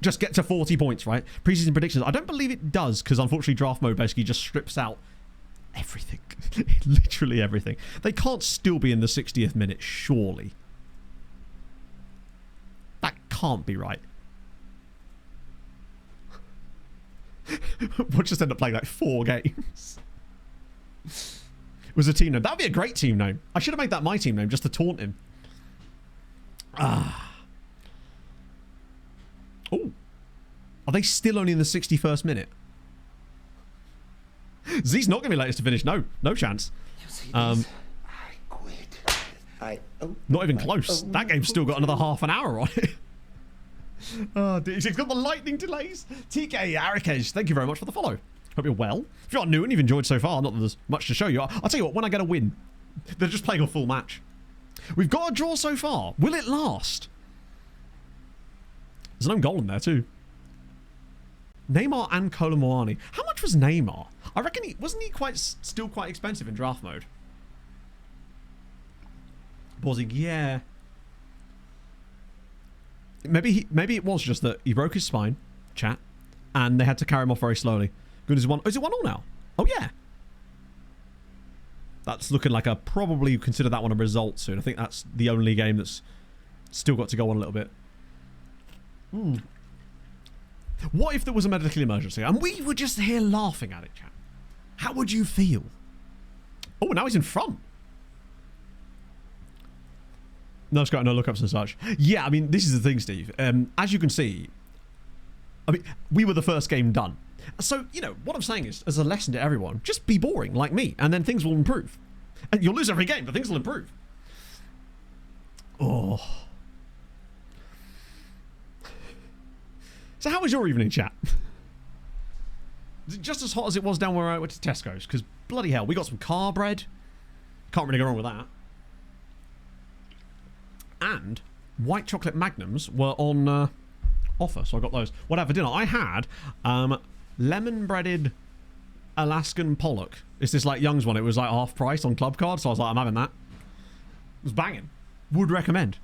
Just get to 40 points, right? Preseason predictions. I don't believe it does, because unfortunately draft mode basically just strips out everything. Literally everything. They can't still be in the 60th minute, surely. That can't be right. We'll just end up playing like 4 games. It was a team name. That would be a great team name. I should have made that my team name just to taunt him. Oh. Are they still only in the 61st minute? Z's not going to be latest to finish. No. No chance. I quit. Not even close. That game's still got another half an hour on it. Oh, it's got the lightning delays. TK Arikesh, thank you very much for the follow. Hope you're well. If you're new and you've enjoyed so far, not that there's much to show you. I'll tell you what, when I get a win, they're just playing a full match. We've got a draw so far. Will it last? There's an own goal in there too. Neymar and Kolo Muani. How much was Neymar? I reckon wasn't he still quite expensive in draft mode? Pausing, yeah. Maybe it was just that he broke his spine, chat, and they had to carry him off very slowly. Good as one. Oh, is it 1-1 now? Oh yeah. That's looking like probably consider that one a result soon. I think that's the only game that's still got to go on a little bit. What if there was a medical emergency and we were just here laughing at it, chat? How would you feel? Oh, now he's in front. No scout, no lookups and such. Yeah, I mean, this is the thing, Steve. As you can see, I mean, we were the first game done. So, you know, what I'm saying is, as a lesson to everyone, just be boring like me, and then things will improve. And you'll lose every game, but things will improve. Oh. So how was your evening, chat? Is it just as hot as it was down where I went to Tesco's? Because, bloody hell, we got some car bread. Can't really go wrong with that. And white chocolate magnums were on offer, so I got those. What I had for dinner? I had lemon breaded Alaskan pollock. It's this like Young's one. It was like half price on Club Card, so I was like, I'm having that. It was banging. Would recommend.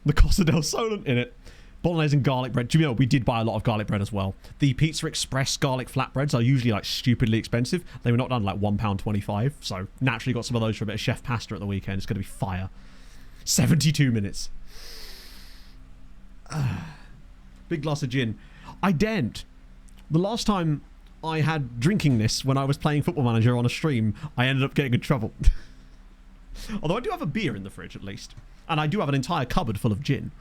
The Costa del Solent in it. Bolognese and garlic bread. Do you know, we did buy a lot of garlic bread as well. The Pizza Express garlic flatbreads are usually like stupidly expensive. They were not done like £1.25, so naturally got some of those for a bit of chef pasta at the weekend. It's going to be fire. 72 minutes. Big glass of gin. I daren't. The last time I had drinking this when I was playing Football Manager on a stream, I ended up getting in trouble. Although I do have a beer in the fridge, at least. And I do have an entire cupboard full of gin.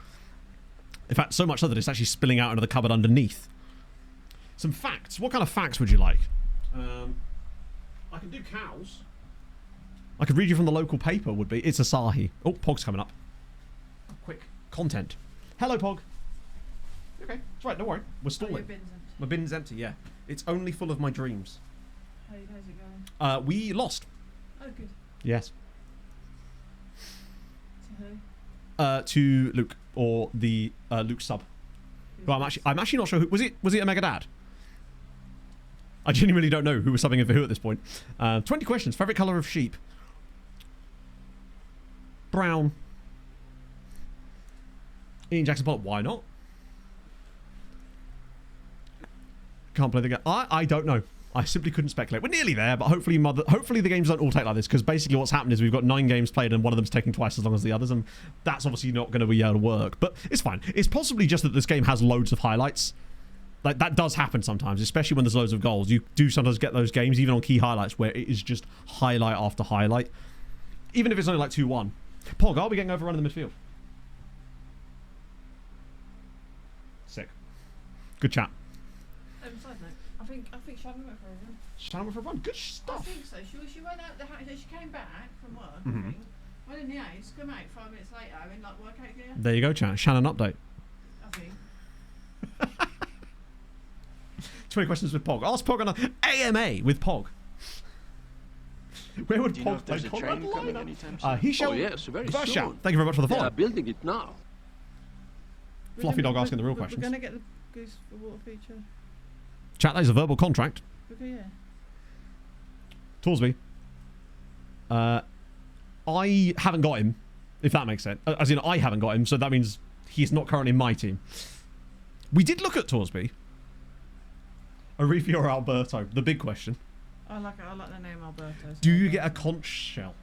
In fact, so much so that it's actually spilling out into the cupboard underneath. Some facts. What kind of facts would you like? I can do cows. I could read you from the local paper, would be. It's Asahi. Oh, Pog's coming up. Quick. Content. Hello, Pog. Okay, it's right, don't worry. We're stalling. Your bin's empty. My bin's empty, yeah. It's only full of my dreams. How's it going? We lost. Oh, good. Yes. To who? To Luke, or the Luke sub. Well, I'm actually not sure who was it a Mega Dad? I genuinely don't know who was subbing in for who at this point. 20 questions. Favorite color of sheep? Brown. Ian Jackson Pollock. Why not? Can't play the game. I don't know. I simply couldn't speculate. We're nearly there, but hopefully the games don't all take like this, because basically what's happened is we've got 9 games played and one of them's taking twice as long as the others, and that's obviously not going to be able to work. But it's fine. It's possibly just that this game has loads of highlights. Like, that does happen sometimes, especially when there's loads of goals. You do sometimes get those games, even on key highlights, where it is just highlight after highlight. Even if it's only like 2-1. Pog, are we getting overrun in the midfield? Sick. Good chat. Side note, I think Shannon went for a run. Shannon for a run. Good I stuff. think so. She went out the house. She came back from work. Mhm. I think. Went in the house. Come out 5 minutes later and like workout gear. There you go, chat. Shannon update. I think. 20 questions with Pog. Ask Pog on an AMA with Pog. Where would Do you know Pog if there's play a Conrad train coming lineup? anytime soon? He shall. Oh, yes, very Verse soon. shout. Thank you very much for the They follow. are building it now. Fluffy dog asking the real questions. We're gonna get the goose for water feature. Chat, that is a verbal contract. Okay, yeah. Torsby. I haven't got him, if that makes sense. As in, I haven't got him, so that means he's not currently in my team. We did look at Torsby. Arifi or Alberto? The big question. I like the name Alberto. So Do you get a conch shell?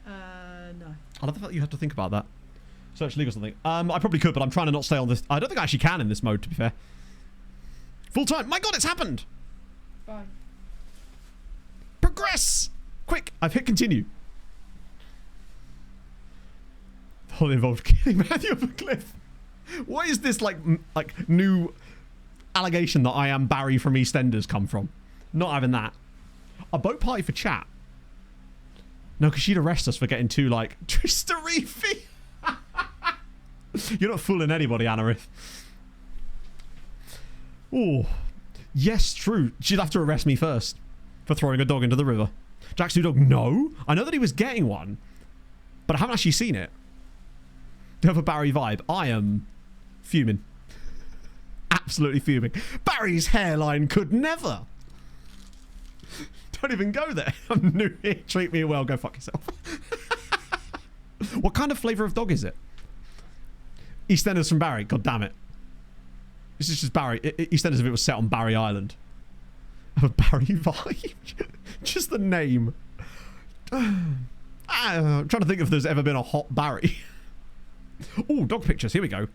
No. I love the fact that you have to think about that. Search league or something. I probably could, but I'm trying to not stay on this. I don't think I actually can in this mode, to be fair. Full time. My god, it's happened! Bye. Progress! Quick, I've hit continue. The whole involved killing Matthew off a cliff. What is this, like new allegation that I am Barry from EastEnders come from? Not having that. A boat party for chat? No, because she'd arrest us for getting too, like, Tristarifi. You're not fooling anybody, Anarith. Oh, yes, true. She'd have to arrest me first for throwing a dog into the river. Jack's new dog, no. I know that he was getting one, but I haven't actually seen it. Do you have a Barry vibe? I am fuming. Absolutely fuming. Barry's hairline could never. Don't even go there. I'm new here. Treat me well. Go fuck yourself. What kind of flavour of dog is it? EastEnders from Barry. God damn it. This is just Barry. EastEnders if it was set on Barry Island. I have a Barry vibe. Just the name. I'm trying to think if there's ever been a hot Barry. Oh, dog pictures. Here we go.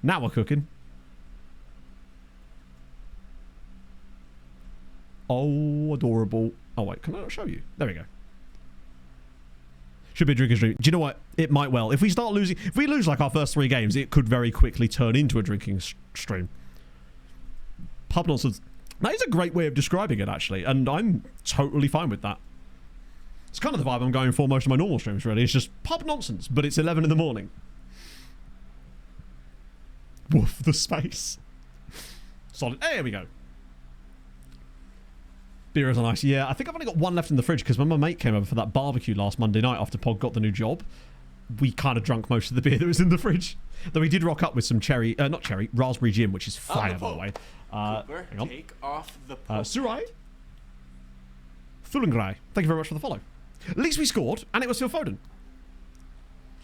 Now we're cooking. Oh, adorable. Oh, wait. Can I not show you? There we go. Should be a drinking stream. Do you know what? It might well. If we start losing... If we lose, like, our first 3 games, it could very quickly turn into a drinking stream. Pub nonsense. That is a great way of describing it, actually. And I'm totally fine with that. It's kind of the vibe I'm going for most of my normal streams, really. It's just pub nonsense, but it's 11 in the morning. Woof, the space. Solid. There we go. Beer is on ice. Yeah, I think I've only got 1 left in the fridge because when my mate came over for that barbecue last Monday night after Pog got the new job, we kind of drunk most of the beer that was in the fridge. Though we did rock up with some raspberry gin, which is fire, by the way. Cooper, hang on. take off the pulp. Surai. Thulengrai. Thank you very much for the follow. At least we scored, and it was Phil Foden.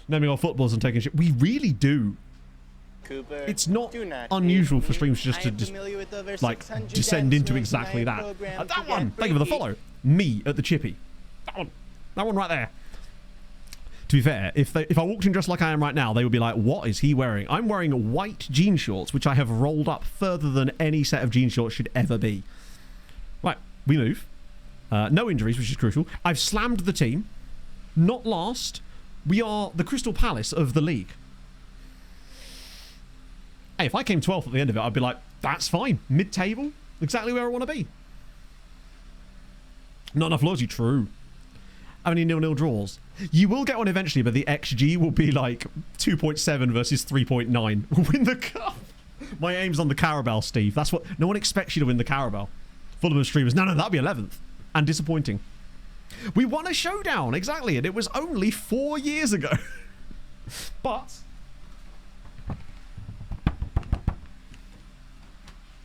Naming our footballs and taking shit. We really do. Cooper, It's not do not unusual hate for me. streams just I to am just familiar with over like 600 descend into dance exactly moves that. and I am programmed That to one. get Thank you for the freaky. follow. Me at the chippy. That one. That one right there. To be fair, if I walked in just like I am right now, they would be like, what is he wearing? I'm wearing white jean shorts, which I have rolled up further than any set of jean shorts should ever be. Right, we move. No injuries, which is crucial. I've slammed the team. Not last. We are the Crystal Palace of the league. Hey, if I came 12th at the end of it, I'd be like, that's fine. Mid-table. Exactly where I want to be. Not enough loyalty. True. How many 0-0 draws? You will get one eventually, but the XG will be like 2.7 versus 3.9. We'll win the cup. My aim's on the Carabao, Steve. That's what... No one expects you to win the Carabao. Fulham streamers. No, that'll be 11th. And disappointing. We won a showdown, exactly, and it was only 4 years ago. But...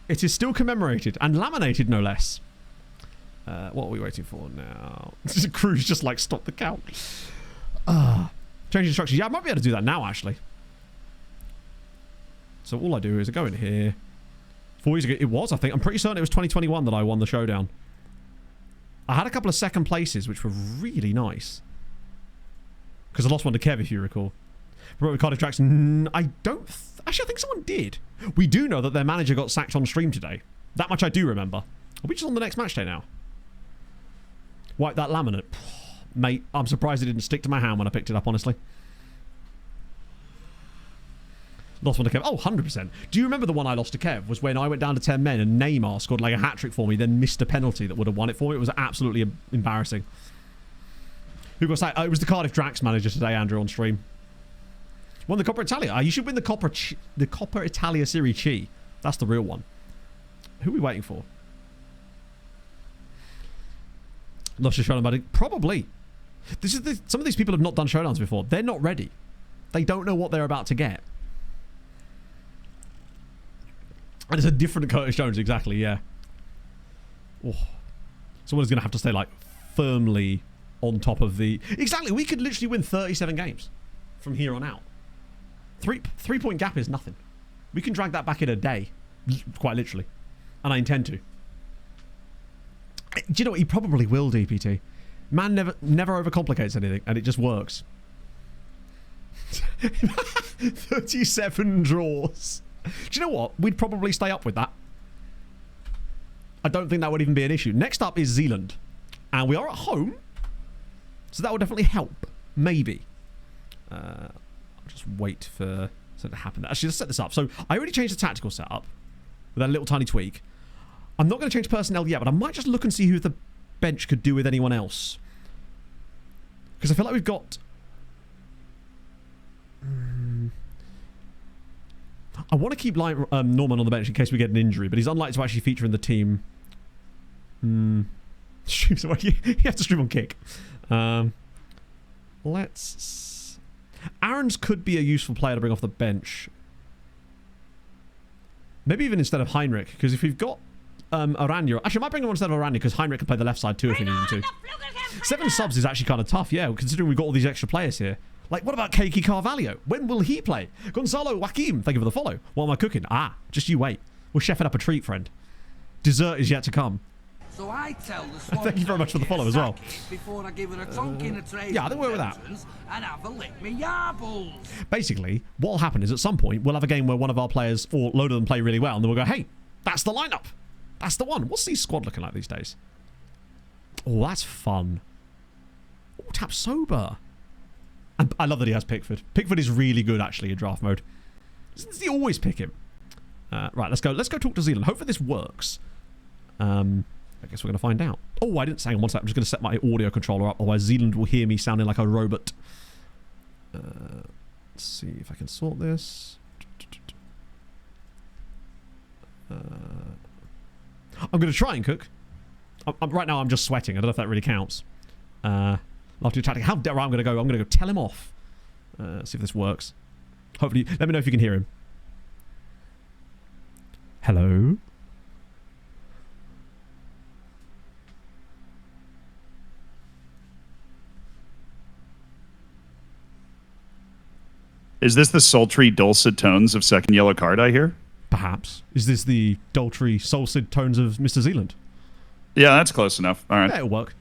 it is still commemorated, and laminated, no less. What are we waiting for now? Crew's just like, stop the count. Change instructions. Yeah, I might be able to do that now, actually. So all I do is I go in here. 4 years ago, it was, I think. I'm pretty certain it was 2021 that I won the showdown. I had a couple of second places, which were really nice. Because I lost one to Kev, if you recall. Promoted Cardiff Tracks. I don't... Actually, I think someone did. We do know that their manager got sacked on stream today. That much I do remember. Are we just on the next match day now? Wipe that laminate. Mate, I'm surprised it didn't stick to my hand when I picked it up, honestly. Lost one to Kev. Oh, 100%. Do you remember the one I lost to Kev? Was when I went down to 10 men and Neymar scored like a hat-trick for me, then missed a penalty that would have won it for me. It was absolutely embarrassing. Who got sacked? It was the Cardiff Drax manager today, Andrew, on stream. Won the Coppa Italia. You should win the Coppa Italia Serie C. That's the real one. Who are we waiting for? Lost your showdown, buddy. Probably. This is some of these people have not done showdowns before. They're not ready. They don't know what they're about to get. And it's a different Curtis Jones, exactly, yeah. Oh. Someone's going to have to stay, like, firmly on top of the... Exactly, we could literally win 37 games from here on out. Three-point gap is nothing. We can drag that back in a day, quite literally. And I intend to. Do you know what? He probably will, DPT. Man never overcomplicates anything, and it just works. 37 draws. Do you know what? We'd probably stay up with that. I don't think that would even be an issue. Next up is Zealand. And we are at home. So that would definitely help. Maybe. I'll just wait for something to happen. Actually, let's set this up. So I already changed the tactical setup with that little tiny tweak. I'm not going to change personnel yet, but I might just look and see who the bench could do with anyone else. Because I feel like we've got... I want to keep Norman on the bench in case we get an injury, but he's unlikely to actually feature in the team. Stream, so you have to stream on Kick. Let's... Aaron's could be a useful player to bring off the bench. Maybe even instead of Heinrich, because if we've got Aranya... Actually, I might bring him on instead of Aranya, because Heinrich can play the left side too if he needed to. 7 subs is actually kind of tough, yeah, considering we've got all these extra players here. Like, what about Keiki Carvalho? When will he play? Gonzalo Joaquim, thank you for the follow. What am I cooking? Just you wait. We're chefing up a treat, friend. Dessert is yet to come. So I tell the swamp thank you very much for the follow as well. Before I give her a tonk in a tray. Yeah, I think we're with that. And have a lick me yarbles. Basically, what will happen is at some point, we'll have a game where one of our players, or a load of them, play really well, and then we'll go, hey, that's the lineup. That's the one. What's the squad looking like these days? Oh, that's fun. Oh, Tap Sober. And I love that he has Pickford. Pickford is really good, actually, in draft mode. Does he always pick him? Right, let's go talk to Zealand. Hopefully this works. I guess we're going to find out. Oh, I didn't say on one sec. I'm just going to set my audio controller up, otherwise Zealand will hear me sounding like a robot. Let's see if I can sort this. I'm going to try and cook. Right now I'm just sweating. I don't know if that really counts. After your tactic, how dare I'm going to go tell him off. See if this works. Hopefully, let me know if you can hear him. Hello? Is this the sultry, dulcet tones of second yellow card I hear? Perhaps. Is this the dulcry, dulcet tones of Mr. Zealand? Yeah, that's close enough. All right. Yeah, it'll work.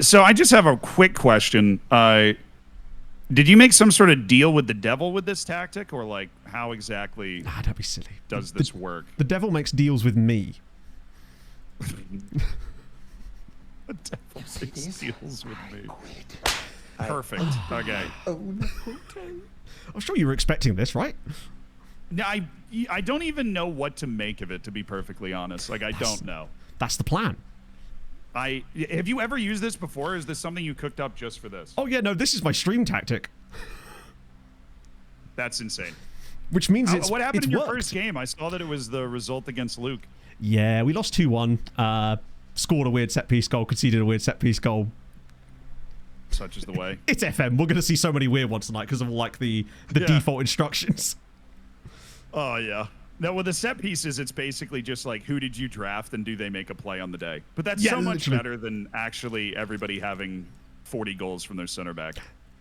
So I just have a quick question. Did you make some sort of deal with the devil with this tactic, or like how exactly don't be silly. Does this work? The devil makes deals with me. The devil makes deals with me. Perfect. Okay. I'm sure you were expecting this, right? Now, I don't even know what to make of it, to be perfectly honest. Like, I don't know. That's the plan. Have you ever used this before? Or is this something you cooked up just for this? Oh, yeah, no, this is my stream tactic. That's insane. Which means it's what happened it's in your worked. first game? I saw that it was the result against Luke. Yeah, we lost 2-1. Scored a weird set-piece goal, conceded a weird set-piece goal. Such is the way. It's FM. We're going to see so many weird ones tonight because of, like, the default instructions. Oh, yeah. No, with the set pieces, it's basically just like, who did you draft and do they make a play on the day? But that's so much better than actually everybody having 40 goals from their center back.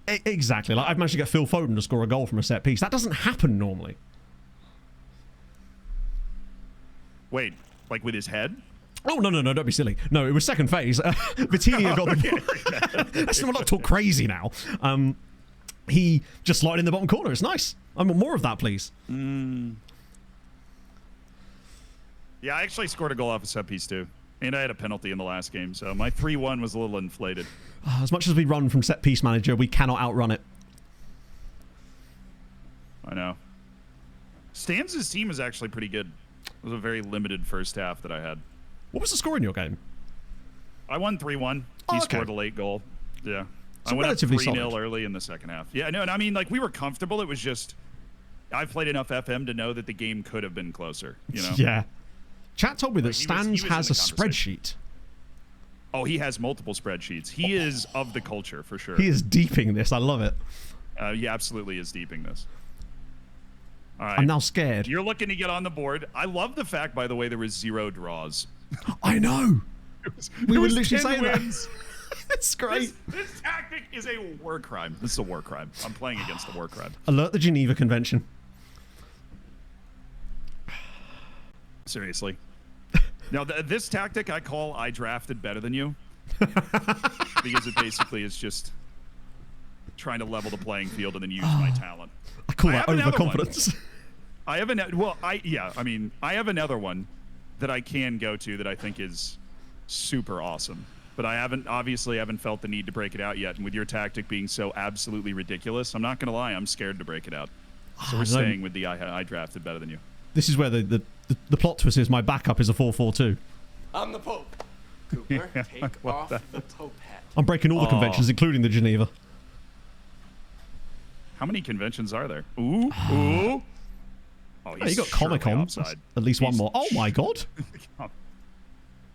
Exactly. Like, I've managed to get Phil Foden to score a goal from a set piece. That doesn't happen normally. Wait, like with his head? Oh, no, don't be silly. No, it was second phase. Vitinha got the ball. Let's not talk crazy now. He just slotted in the bottom corner. It's nice. I want more of that, please. Yeah, I actually scored a goal off a set piece too. And I had a penalty in the last game, so my 3-1 was a little inflated. As much as we run from set piece manager, we cannot outrun it. I know. Stans' team is actually pretty good. It was a very limited first half that I had. What was the score in your game? I won 3-1. He scored a late goal. Yeah. So I went up relatively 3-0 solid. early in the second half. Yeah, no, and I mean, like, we were comfortable. It was just, I've played enough FM to know that the game could have been closer, you know? Yeah. Chat told me that Like, he Stans was in has the a spreadsheet. Oh, he has multiple spreadsheets. He is of the culture, for sure. He is deeping this. I love it. He absolutely is deeping this. All right. I'm now scared. You're looking to get on the board. I love the fact, by the way, there was 0 draws. I know. We were literally 10 saying wins. that. It's great. This tactic is a war crime. This is a war crime. I'm playing against a war crime. Alert the Geneva Convention. Seriously. Now, this tactic I call I drafted better than you. Because it basically is just trying to level the playing field and then use my talent. I call that have another overconfidence. I have I have another one that I can go to that I think is super awesome. But I obviously haven't felt the need to break it out yet. And with your tactic being so absolutely ridiculous, I'm not going to lie, I'm scared to break it out. So we're staying with the I drafted better than you. This is where the plot twist is my backup is a 4-4-2. I'm the Pope. Cooper, take off the Pope hat. I'm breaking all the conventions, including the Geneva. How many conventions are there? Ooh. Oh, You got Comic-Con. Offside. At least one more. Oh my god.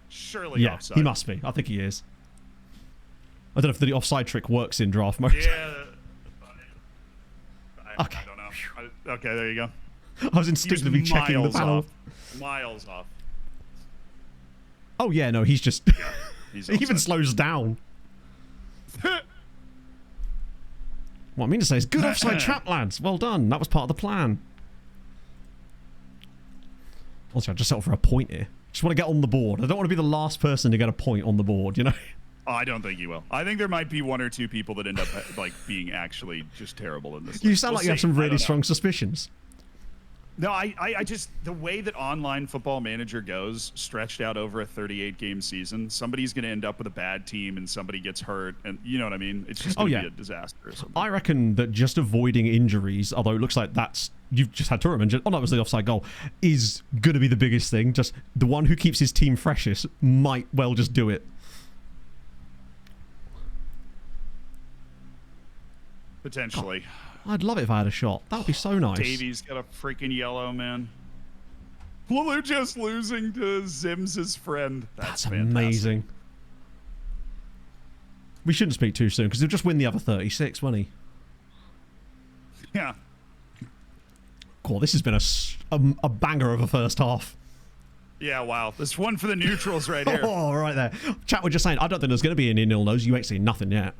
Surely Yeah, offside. he must be. I think he is. I don't know if the offside trick works in draft mode. Yeah. Okay. I don't know. Okay, there you go. I was instinctively checking the miles panel. off. Miles off. Oh yeah, no, he's just... He's he even offside. slows down. What I mean to say is good offside trap, lads. Well done. That was part of the plan. Also, I just settled for a point here. Just want to get on the board. I don't want to be the last person to get a point on the board, you know? Oh, I don't think you will. I think there might be 1 or 2 people that end up like being actually just terrible in this. You league. sound We'll like you have see. some I really don't know. strong suspicions. No, I just, the way that online football manager goes, stretched out over a 38-game season, somebody's going to end up with a bad team and somebody gets hurt. And you know what I mean? It's just going to be a disaster or something. I reckon that just avoiding injuries, although it looks like you've just had Turam injured. Oh, no, it was the offside goal, is going to be the biggest thing. Just the one who keeps his team freshest might well just do it. Potentially. I'd love it if I had a shot. That would be so nice. Davies got a freaking yellow, man. Well, they're just losing to Zim's friend. That's fantastic. amazing. We shouldn't speak too soon because he'll just win the other 36, won't he? Yeah. Cool. This has been a banger of a first half. Yeah, wow. This one for the neutrals right here. Oh, right there. Chat, we're just saying, I don't think there's going to be any nil-nos. You ain't seen nothing yet.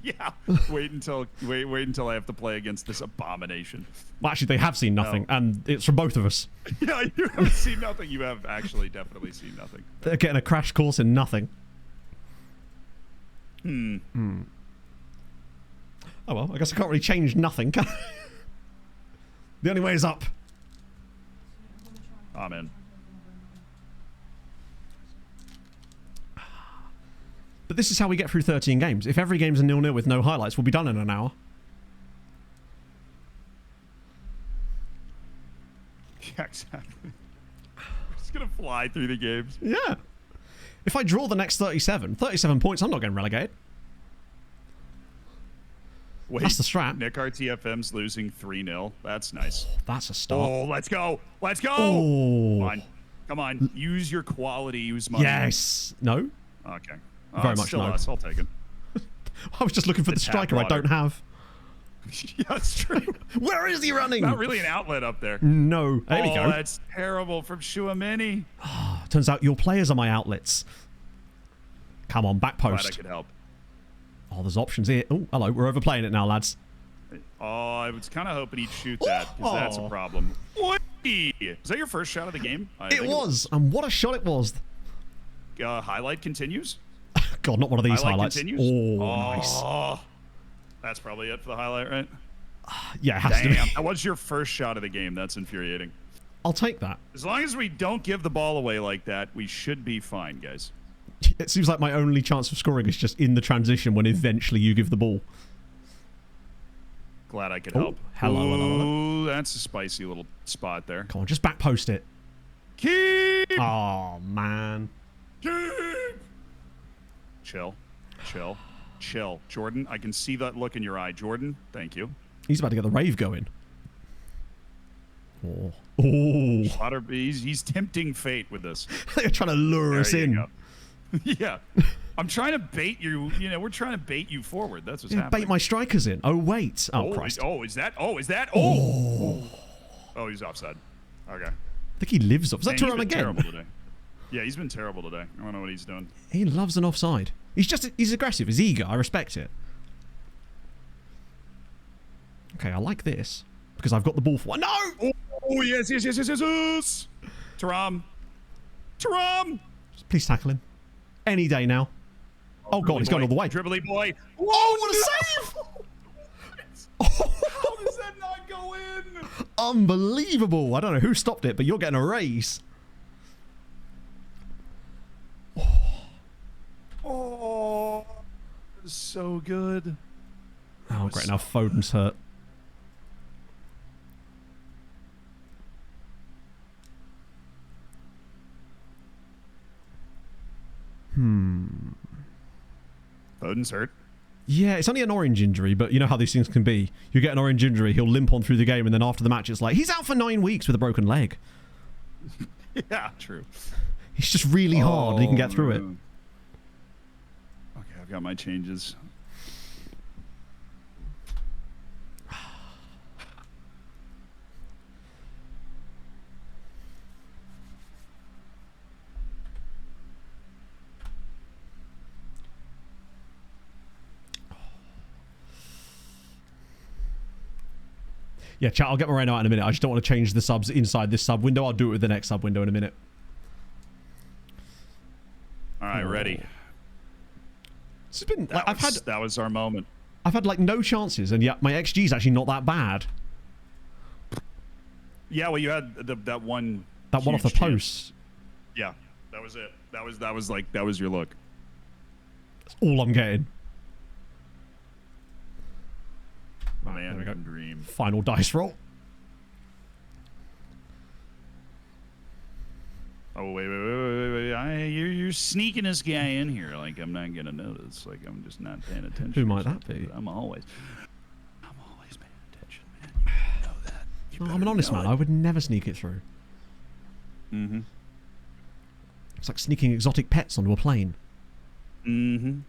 Yeah. Wait until I have to play against this abomination. Well, actually, they have seen nothing, and it's from both of us. Yeah, you have seen nothing. You have actually definitely seen nothing. They're getting a crash course in nothing. Oh, well, I guess I can't really change nothing, can I? The only way is up. Amen. this is how we get through 13 games. If every game's a 0-0 with no highlights, we'll be done in an hour. Yeah, exactly. We're just gonna fly through the games. Yeah. If I draw the next 37 points, I'm not getting relegated. Wait, That's the strat. Nick RTFM's losing 3-0. That's nice. That's a start. Oh, let's go. Let's go. Oh. Come on. Come on. Use your quality. Use money. Yes. No? Okay. Very It's much still no. us. I'll take it. I was just looking for the tap striker I water. don't have. Yeah, that's true. Where is he running? Not really an outlet up there. No. There we Oh, go. that's terrible from Shuamini. Turns out your players are my outlets. Come on, back Glad I post. could help. Oh, there's options here. Oh, hello. We're overplaying it now, lads. Oh, I was kind of hoping he'd shoot that, because that's a problem. What? Is that your first shot of the game? I It think was. And what a shot it was. Highlight continues. God, not one of these Highlight highlights. continues. Oh, nice. Oh, that's probably it for the highlight, right? Yeah, it has to Damn, be. that was your first shot of the game. That's infuriating. I'll take that. As long as we don't give the ball away like that, we should be fine, guys. It seems like my only chance of scoring is just in the transition when eventually you give the ball. Glad I could Oh, help. hello, hello, hello. Ooh, that's a spicy little spot there. Come on, just back post it. Keep! Oh, man. Keep! Chill. Chill. Chill. Jordan, I can see that look in your eye. Jordan, thank you. He's about to get the rave going. Oh. Oh. He's tempting fate with this. They're trying to lure us There you in. go. Yeah. I'm trying to bait you. You know, we're trying to bait you forward. That's what's Yeah, happening. bait my strikers in. Oh, wait. Oh, Christ. Is that? Oh, he's offside. Okay. I think he lives off. Is that Man, he's Turam been again? terrible today. Yeah, he's been terrible today. I don't know what he's doing. He loves an offside. He's aggressive. He's eager. I respect it. Okay, I like this. Because I've got the ball for... No! Oh, yes. Taram. Please tackle him. Any day now. Oh, God, he's going all the way. Dribbly boy. Oh, what a save! How does that not go in? Unbelievable. I don't know who stopped it, but you're getting a raise. Oh, so good. Oh, great. Now Foden's hurt. Foden's hurt. Yeah, it's only an orange injury, but you know how these things can be. You get an orange injury, he'll limp on through the game, and then after the match, it's like, he's out for 9 weeks with a broken leg. Yeah, true. He's just really hard, and he can get through it. Man. Okay, I've got my changes. Yeah, chat, I'll get Moreno out in a minute. I just don't want to change the subs inside this sub window. I'll do it with the next sub window in a minute. All right, ready. This has been... Like, That was our moment. I've had, like, no chances, and yet my XG is actually not that bad. Yeah, well, you had that one. That one off the huge chance. post. Yeah, that was it. That was your look. That's all I'm getting. Oh, Right, man, there we go. dream. Final dice roll. Oh wait! You're sneaking this guy in here like I'm not gonna notice. Like I'm just not paying attention. Who might that be? I'm always paying attention, man. You know that. You No, I'm better an honest know man. it. I would never sneak it through. Mm-hmm. It's like sneaking exotic pets onto a plane. Mm-hmm.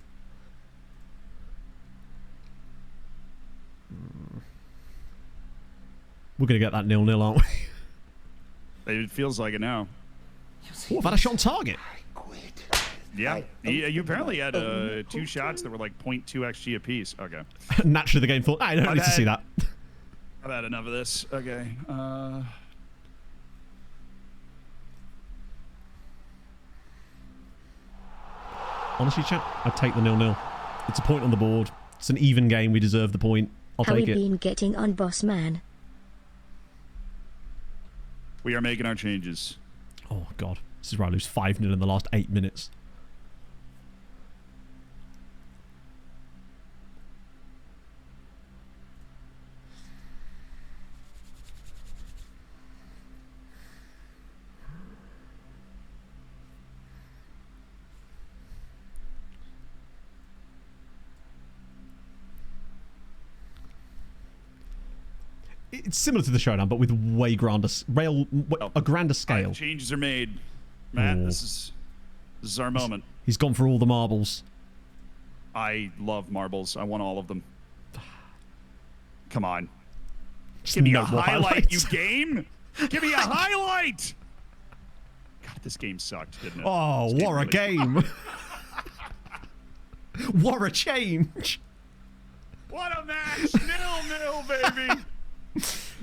We're going to get that 0-0, aren't we? It feels like it now. Oh, I've had a shot on target. Yeah. You apparently had 2 shots that were like 0.2 XG apiece. Okay. Naturally, the game thought, I don't need to see that. I've had enough of this. Okay. Honestly, chat, I'd take the 0-0. It's a point on the board. It's an even game. We deserve the point. I'll How we take it. been getting on, boss man? We are making our changes. Oh, God. This is where I lose 5-0 in the last 8 minutes. It's similar to the showdown, but with way grander, a grander scale. Changes are made. Matt, Ooh. this is our moment. He's gone for all the marbles. I love marbles. I want all of them. Come on. Just Give me a no more highlight, highlights. you game. Give me a highlight. God, this game sucked, didn't it? Oh, This what a really- game. What a change. What a match. 0-0, baby.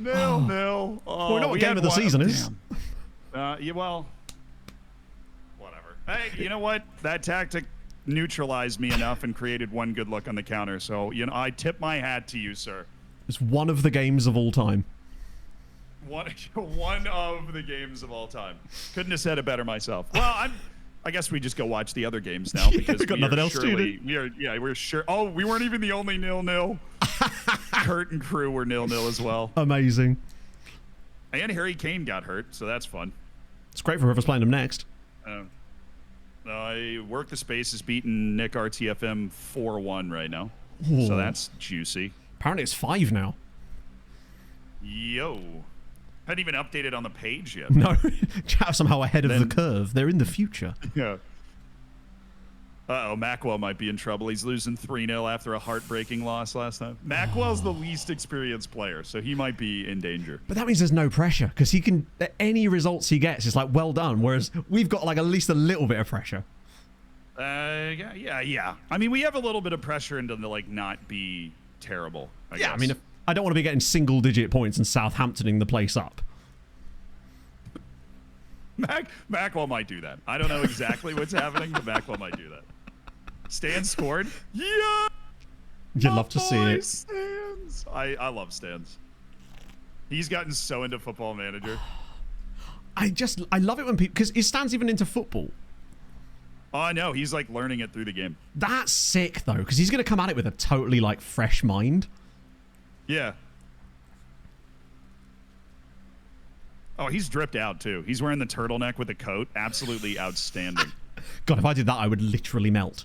0-0. Oh, Well, we know what game of the season is. Yeah, well, whatever. Hey, you know what? That tactic neutralized me enough and created one good look on the counter. So, you know, I tip my hat to you, sir. It's one of the games of all time. One of the games of all time. Couldn't have said it better myself. Well, I guess we just go watch the other games now because we got nothing else to do. We're sure. Oh, we weren't even the only 0-0. Kurt and crew were 0-0 as well. Amazing. And Harry Kane got hurt, so that's fun. It's great for whoever's playing them next. Work the Space is beating Nick RTFM 4-1 right now. Ooh. So that's juicy. Apparently it's 5 now. Yo. Hadn't even updated on the page yet. No. Chat somehow ahead of the curve. They're in the future. Yeah. Uh-oh, Macwell might be in trouble. He's losing 3-0 after a heartbreaking loss last time. Macwell's the least experienced player, so he might be in danger. But that means there's no pressure because he can, any results he gets is like, well done. Whereas we've got like at least a little bit of pressure. Yeah. I mean, we have a little bit of pressure into the, like, not be terrible, I guess. I mean, I don't want to be getting single digit points and Southamptoning the place up. Macwell might do that. I don't know exactly what's happening, but Macwell might do that. Stan scored. Yeah. You'd love to see it. Stans. I love Stans. He's gotten so into Football Manager. I love it when people, because is Stan's even into football? Oh, no, he's like learning it through the game. That's sick though, because he's going to come at it with a totally like fresh mind. Yeah. Oh, he's dripped out too. He's wearing the turtleneck with the coat. Absolutely outstanding. God, if I did that, I would literally melt.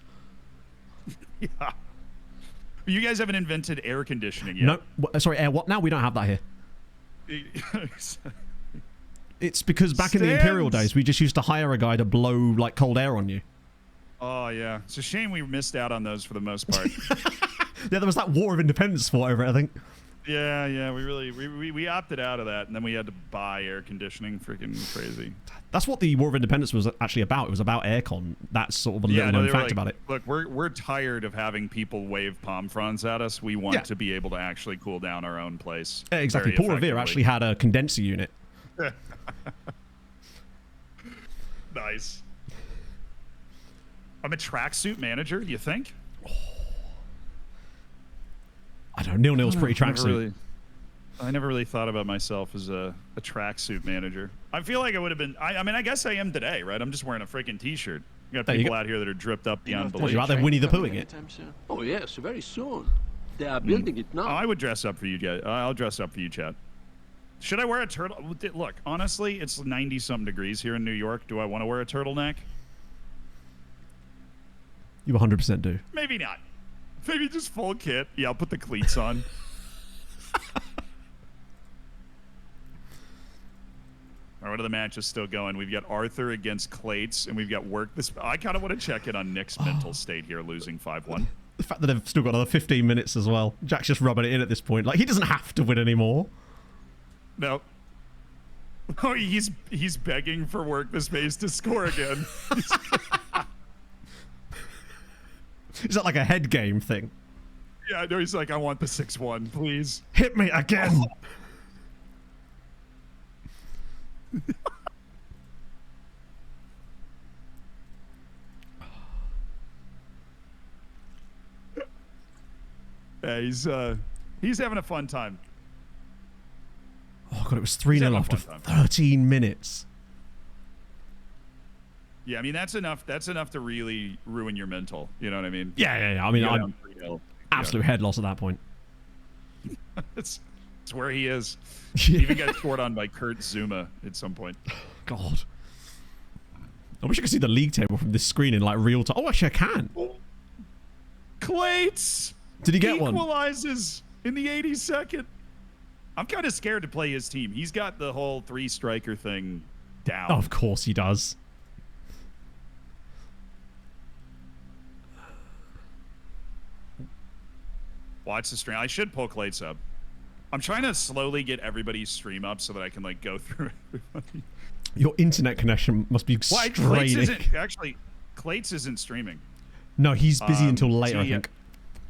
Yeah. You guys haven't invented air conditioning yet. No, sorry, air what now? We don't have that here. It's because back in the Imperial days, we just used to hire a guy to blow like cold air on you. Oh, yeah. It's a shame we missed out on those for the most part. Yeah, there was that War of Independence fought over it, I think. Yeah, we opted out of that, and then we had to buy air conditioning. Freaking crazy. That's what the War of Independence was actually about. It was about aircon. That's sort of a little known fact about it. Look, we're tired of having people wave palm fronds at us. We want to be able to actually cool down our own place. Yeah, exactly. Paul Revere actually had a condenser unit. Nice. I'm a tracksuit manager, you think? I don't know. 0-0's pretty tracksuit. I never really thought about myself as a tracksuit manager. I feel like I would have been. I mean, I guess I am today, right? I'm just wearing a freaking t-shirt. You got people out here that are dripped up beyond belief. What, you're out there Winnie the Poohing it? Oh, yes, very soon. They are building it now. Oh, I would dress up for you guys. I'll dress up for you, Chad. Should I wear a turtle? Look, honestly, it's 90-something degrees here in New York. Do I want to wear a turtleneck? You 100% do. Maybe not. Maybe just full kit. Yeah, I'll put the cleats on. All right, what are the matches still going? We've got Arthur against Clates, and we've got Work this. I kind of want to check in on Nick's mental state here, losing 5-1. The fact that they've still got another 15 minutes as well. Jack's just rubbing it in at this point. Like, he doesn't have to win anymore. No. Oh, he's begging for Work the Space to score again. Is that like a head game thing? Yeah, no, he's like, I want the 6-1, please. Hit me again. Yeah, he's having a fun time. Oh god, it was 3-0 after 13 minutes. Yeah, I mean that's enough to really ruin your mental. You know what I mean? Yeah. I mean, I'm absolute head loss at that point. It's where he is. He even got scored on by Kurt Zuma at some point. God. I wish I could see the league table from this screen in like real time. Oh, actually, I can. Clates! Did he get one? Equalizes in the 82nd. I'm kind of scared to play his team. He's got the whole 3-striker thing down. Of course he does. Watch the stream. I should pull Clates up. I'm trying to slowly get everybody's stream up so that I can like go through everybody. Your internet connection must be straining. Clates isn't streaming. No, he's busy until later, I think.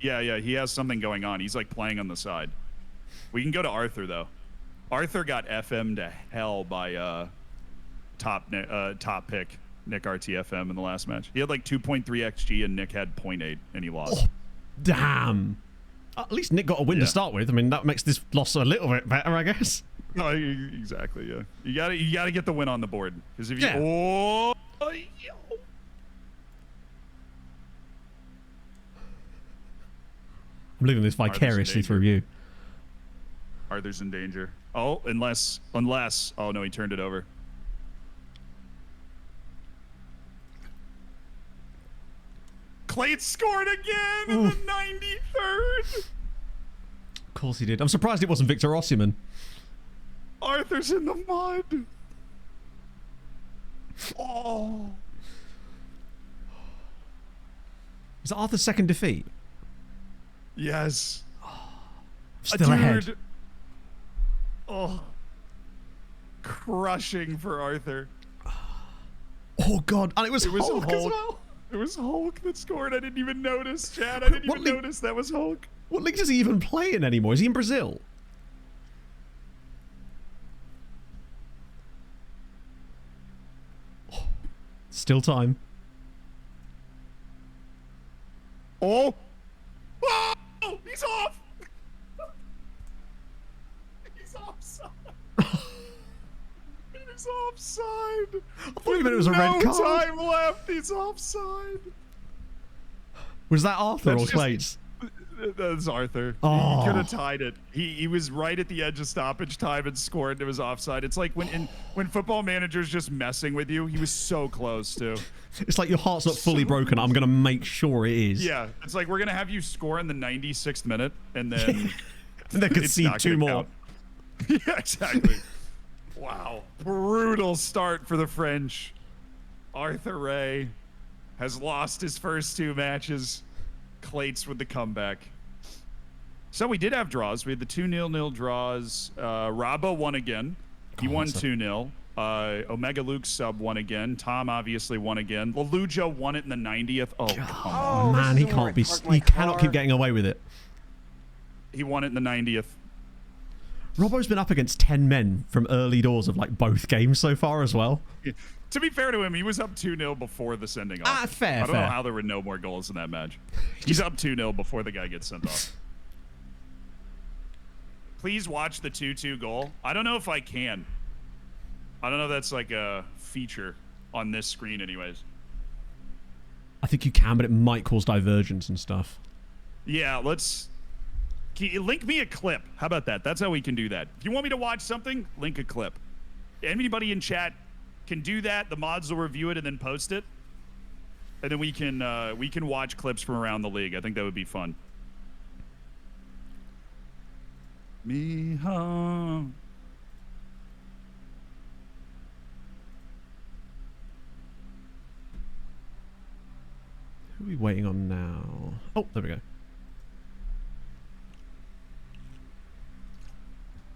Yeah, he has something going on. He's like playing on the side. We can go to Arthur though. Arthur got FM to hell by top pick Nick RTFM in the last match. He had like 2.3 XG and Nick had 0.8 and he lost. Oh, damn. At least Nick got a win to start with. I mean, that makes this loss a little bit better, I guess. No, exactly. Yeah, you gotta get the win on the board because if you I'm living this vicariously through you. Arthur's in danger. Oh, unless oh no, he turned it over. Clates scored again in the 93rd. Of course he did. I'm surprised it wasn't Victor Osimhen. Arthur's in the mud. Oh. Is that Arthur's second defeat? Yes. Still ahead. Oh. Crushing for Arthur. Oh, God. And it was Hulk as well. It was Hulk that scored. I didn't even notice, Chad. I didn't even notice that was Hulk. What league does he even play in anymore? Is he in Brazil? Oh, still time. Oh! Oh! He's off! He's offside. He's offside. I thought you meant it was a red card. No time left. He's offside. Was that Arthur or Clates? That's Arthur. Oh. He could have tied it. He was right at the edge of stoppage time and scored, and it was offside. It's like when football manager's just messing with you. He was so close to. It's like your heart's not fully broken. I'm going to make sure it is. Yeah. It's like we're going to have you score in the 96th minute, and then they could see two more. Yeah, exactly. Wow. Brutal start for the French. Arthur Ray has lost his first 2 matches. Clates with the comeback. So we did have draws. We had the 2-0 draws. Rabo won again. He won 2-0. Omega Luke sub won again. Tom obviously won again. Laluja won it in the 90th. Oh, come on. Man, he can't be. He cannot keep getting away with it. He won it in the 90th. Robbo's been up against 10 men from early doors of like both games so far as well. Yeah. To be fair to him, he was up 2-0 before the sending off. Fair. I don't know how there were no more goals in that match. He's up 2-0 before the guy gets sent off. Please watch the 2-2 goal. I don't know if I can. I don't know if that's like a feature on this screen anyways. I think you can, but it might cause divergence and stuff. Yeah, can you link me a clip? How about that? That's how we can do that. If you want me to watch something, link a clip. Anybody in chat can do that. The mods will review it and then post it. And then we can watch clips from around the league. I think that would be fun. Miha. Who are we waiting on now? Oh, there we go.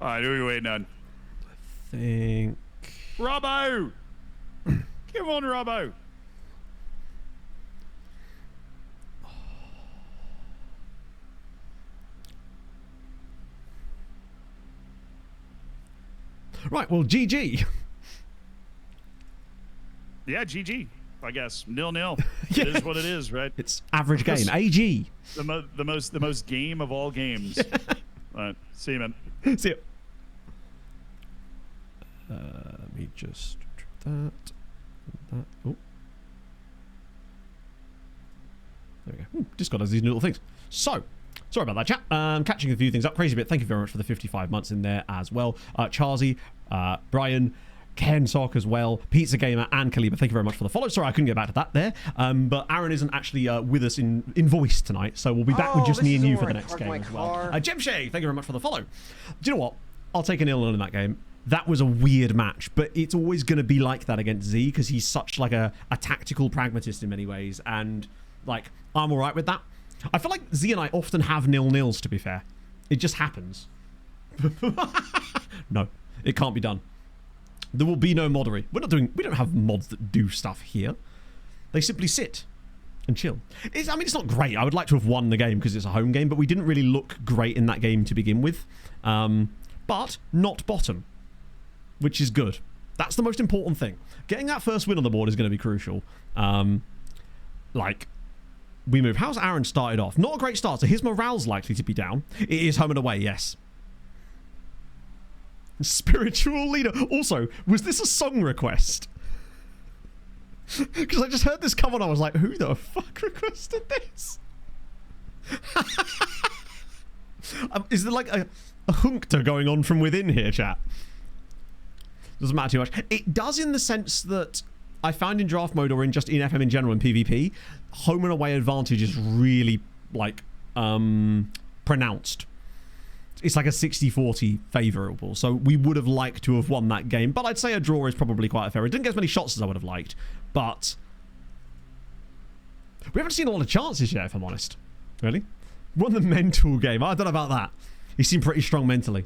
All right, who are we waiting on? I think... Robbo! Come on, Robbo. Right, well, GG. Yeah, GG, I guess. 0-0. Yeah. It is what it is, right? It's average game. AG. The most game of all games. All right, see you, man. See you. Let me just that. Oh. There we go. Discord does these little things. So, sorry about that, chat. Catching a few things up. Crazy bit. Thank you very much for the 55 months in there as well. Charzy, Brian, Ken Sock as well, Pizza Gamer, and Kaliba. Thank you very much for the follow. Sorry, I couldn't get back to that there. But Aaron isn't actually with us in voice tonight, so we'll be back with just me and you for the next game as well. Jemshay, thank you very much for the follow. Do you know what? I'll take an 0-0 in that game. That was a weird match, but it's always going to be like that against Z because he's such like a tactical pragmatist in many ways, and like I'm all right with that. I feel like Z and I often have 0-0s, to be fair. It just happens. No, it can't be done. There will be no moddery. We don't have mods that do stuff here. They simply sit and chill. It's not great. I would like to have won the game because it's a home game, but we didn't really look great in that game to begin with. But not bottom, which is good. That's the most important thing. Getting that first win on the board is going to be crucial. We move. How's Aaron started off? Not a great start, so his morale's likely to be down. It is home and away, yes. Spiritual leader. Also, was this a song request? Because I just heard this come on, I was like, who the fuck requested this? Is there like a hunkter going on from within here, chat? Doesn't matter too much. It does in the sense that I found in draft mode or in just in FM in general in PvP, home and away advantage is really like pronounced. It's like a 60-40 favourable. So we would have liked to have won that game, but I'd say a draw is probably quite fair. It didn't get as many shots as I would have liked, but we haven't seen a lot of chances yet, if I'm honest. Really? Won the mental game. I don't know about that. He seemed pretty strong mentally.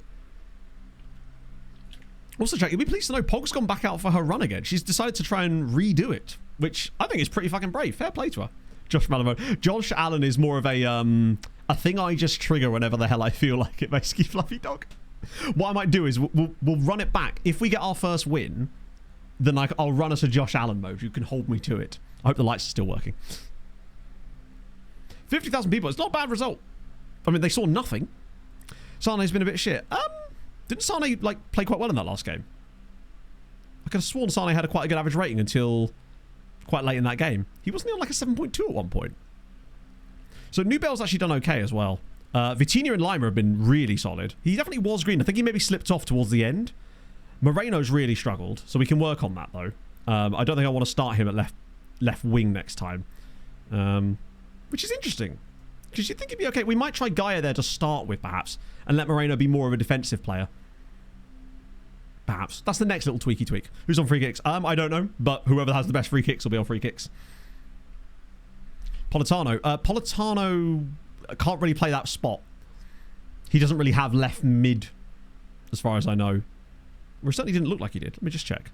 Also, Jack, you'll be pleased to know Pog's gone back out for her run again. She's decided to try and redo it, which I think is pretty fucking brave. Fair play to her. Josh Malamo. Josh Allen is more of a thing I just trigger whenever the hell I feel like it, basically, Fluffy Dog. What I might do is we'll run it back. If we get our first win, then I'll run us a Josh Allen mode. You can hold me to it. I hope the lights are still working. 50,000 people. It's not a bad result. I mean, they saw nothing. Sane's been a bit shit. Didn't Sane play quite well in that last game? I could have sworn Sane had quite a good average rating until quite late in that game. He wasn't on like a 7.2 at one point. So Nubel's actually done okay as well. Vitinha and Lima have been really solid. He definitely was green. I think he maybe slipped off towards the end. Moreno's really struggled, so we can work on that though. I don't think I want to start him at left wing next time, which is interesting. Because you think he'd be okay. We might try Gaia there to start with, perhaps, and let Moreno be more of a defensive player. Perhaps. That's the next little tweaky tweak. Who's on free kicks? I don't know, but whoever has the best free kicks will be on free kicks. Politano. Politano can't really play that spot. He doesn't really have left mid, as far as I know. Or it certainly didn't look like he did. Let me just check.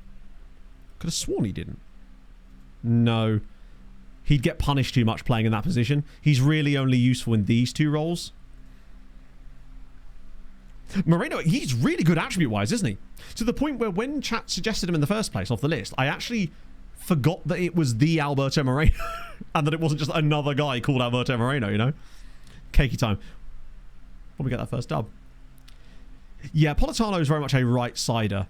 Could have sworn he didn't. No. He'd get punished too much playing in that position. He's really only useful in these two roles. Moreno, he's really good attribute-wise, isn't he? To the point where when chat suggested him in the first place off the list, I actually forgot that it was the Alberto Moreno and that it wasn't just another guy called Alberto Moreno, you know? Cakey time. When we get that first dub. Yeah, Politano is very much a right-sider.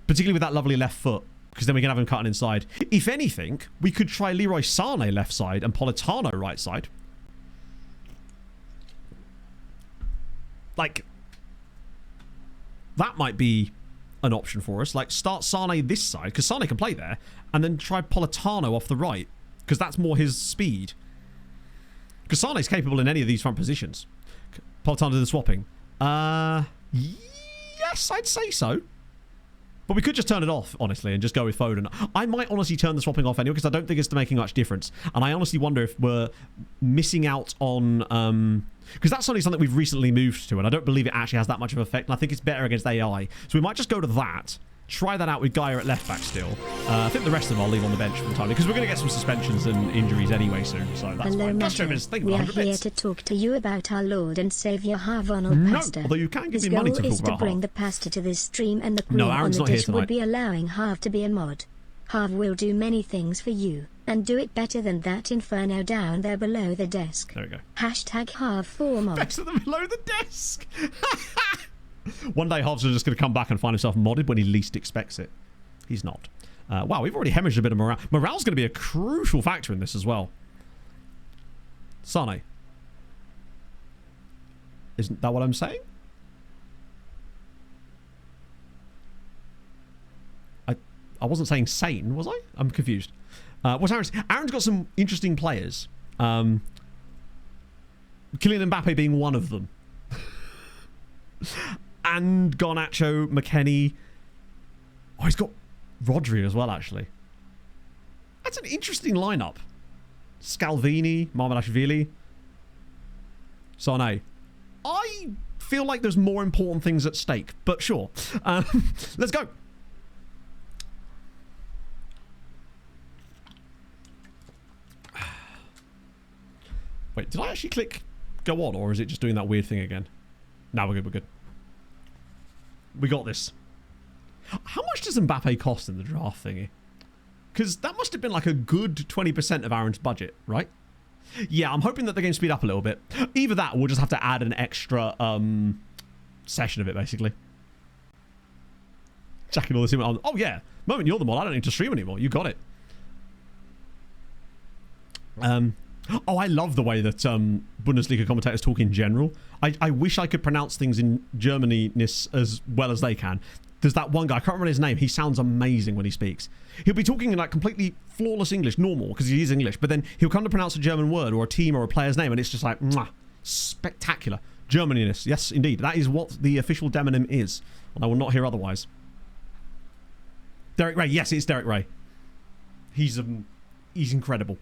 Particularly with that lovely left foot. Because then we can have him cutting inside. If anything, we could try Leroy Sane left side and Politano right side. Like, that might be an option for us. Like, start Sane this side, because Sane can play there, and then try Politano off the right, because that's more his speed. Because Sane's capable in any of these front positions. Politano did the swapping. Yes, I'd say so. But we could just turn it off, honestly, and just go with Foden. I might honestly turn the swapping off anyway, because I don't think it's making much difference. And I honestly wonder if we're missing out on... because that's only something we've recently moved to, and I don't believe it actually has that much of an effect, and I think it's better against AI. So we might just go to that, try that out with Gaia at left back still. I think the rest of them I'll leave on the bench for the time, because we're going to get some suspensions and injuries anyway soon, so that's Hello, fine. Master. We are here to talk to you about our Lord and Saviour Harvonal Pasta. Although you can give His me money to goal talk is to about bring Harv. the pasta to this stream, and the cream No, on Aaron's the not here dish would tonight. be allowing Harv to be a mod. Harv will do many things for you, and do it better than that inferno down there below the desk. There we go. Hashtag Harv for mod. Better than below the desk. One day Harv's just going to come back and find himself modded when he least expects it. He's not. Wow, we've already hemorrhaged a bit of morale. Morale's going to be a crucial factor in this as well. Sane. Isn't that what I'm saying? I wasn't saying sane, was I? I'm confused. What's Aaron's? Aaron's got some interesting players. Kylian Mbappe being one of them. and Garnacho, McKennie. Oh, he's got Rodri as well, actually. That's an interesting lineup. Scalvini, Marmelashvili, Sane. I feel like there's more important things at stake, but sure. Let's go. Wait, did I actually click go on, or is it just doing that weird thing again? No, we're good, we're good. We got this. How much does Mbappe cost in the draft thingy? Because that must have been like a good 20% of Aaron's budget, right? Yeah, I'm hoping that the game speed up a little bit. Either that, or we'll just have to add an extra session of it, basically. Jacking all this in. Oh, yeah. Moment, you're the mod. I don't need to stream anymore. You got it. Oh, I love the way that Bundesliga commentators talk in general. I wish I could pronounce things in Germany-ness as well as they can. There's that one guy, I can't remember his name. He sounds amazing when he speaks. He'll be talking in like completely flawless English, normal, because he is English, but then he'll come to pronounce a German word or a team or a player's name, and it's just like, mwah, spectacular. Germany-ness, yes, indeed. That is what the official demonym is, and I will not hear otherwise. Derek Ray, yes, it's Derek Ray. He's incredible.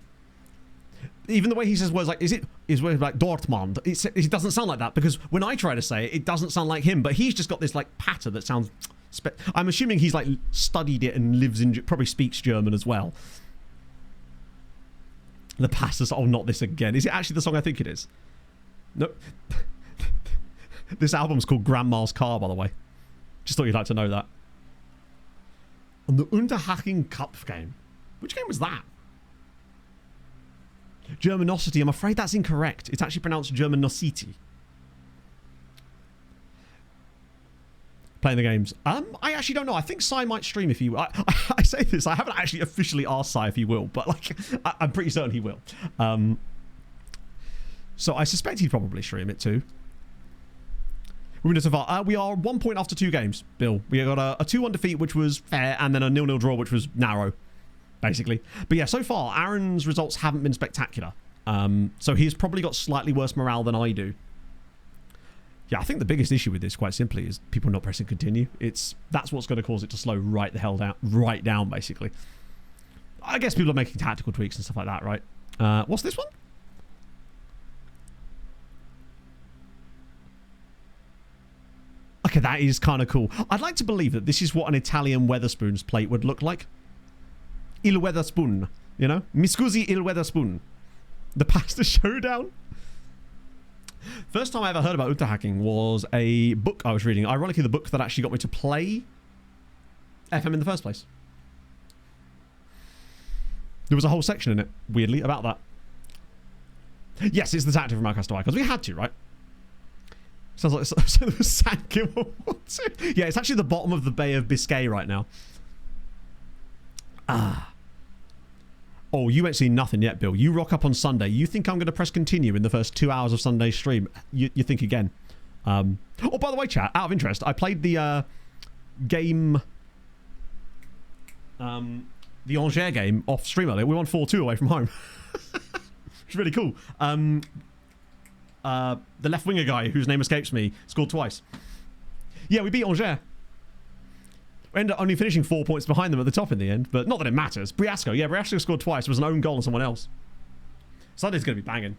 Even the way he says words like, is words like Dortmund, it doesn't sound like that, because when I try to say it, it doesn't sound like him, but he's just got this like patter that sounds... I'm assuming he's like studied it and lives in... probably speaks German as well. The pastor's... Oh, not this again. Is it actually the song I think it is? Nope. This album's called Grandma's Car, by the way. Just thought you'd like to know that. On the Unterhaching Cup game. Which game was that? Germanosity. I'm afraid that's incorrect. It's actually pronounced Germanosity. Playing the games. I actually don't know. I think Sai might stream if he... I say this. I haven't actually officially asked Sai if he will, but like, I'm pretty certain he will. So I suspect he'd probably stream it too. We're so far. We are 1 point after 2 games, Bill. We got a 2-1 defeat, which was fair, and then a 0-0 draw, which was narrow, basically. But yeah, so far, Aaron's results haven't been spectacular. So he's probably got slightly worse morale than I do. Yeah, I think the biggest issue with this, quite simply, is people not pressing continue. That's what's going to cause it to slow right down, basically. I guess people are making tactical tweaks and stuff like that, right? What's this one? Okay, that is kind of cool. I'd like to believe that this is what an Italian Weatherspoon's plate would look like. Il Weatherspoon, you know? Mi scusi il Weatherspoon. The pasta showdown. First time I ever heard about Unterhaching was a book I was reading. Ironically, the book that actually got me to play FM in the first place. There was a whole section in it, weirdly, about that. Yes, it's the tactic from our customer, because we had to, right? Sounds like so there was sank in World War II. Yeah, it's actually the bottom of the Bay of Biscay right now. Ah. Oh, you ain't seen nothing yet, Bill. You rock up on Sunday. You think I'm going to press continue in the first 2 hours of Sunday's stream. You think again. Oh, by the way, chat, out of interest, I played the game... the Angers game off stream earlier. We won 4-2 away from home. It's really cool. The left winger guy, whose name escapes me, scored twice. Yeah, we beat Angers. We ended up only finishing 4 points behind them at the top in the end, but not that it matters. Briasco scored twice. It was an own goal on someone else. Sunday's going to be banging.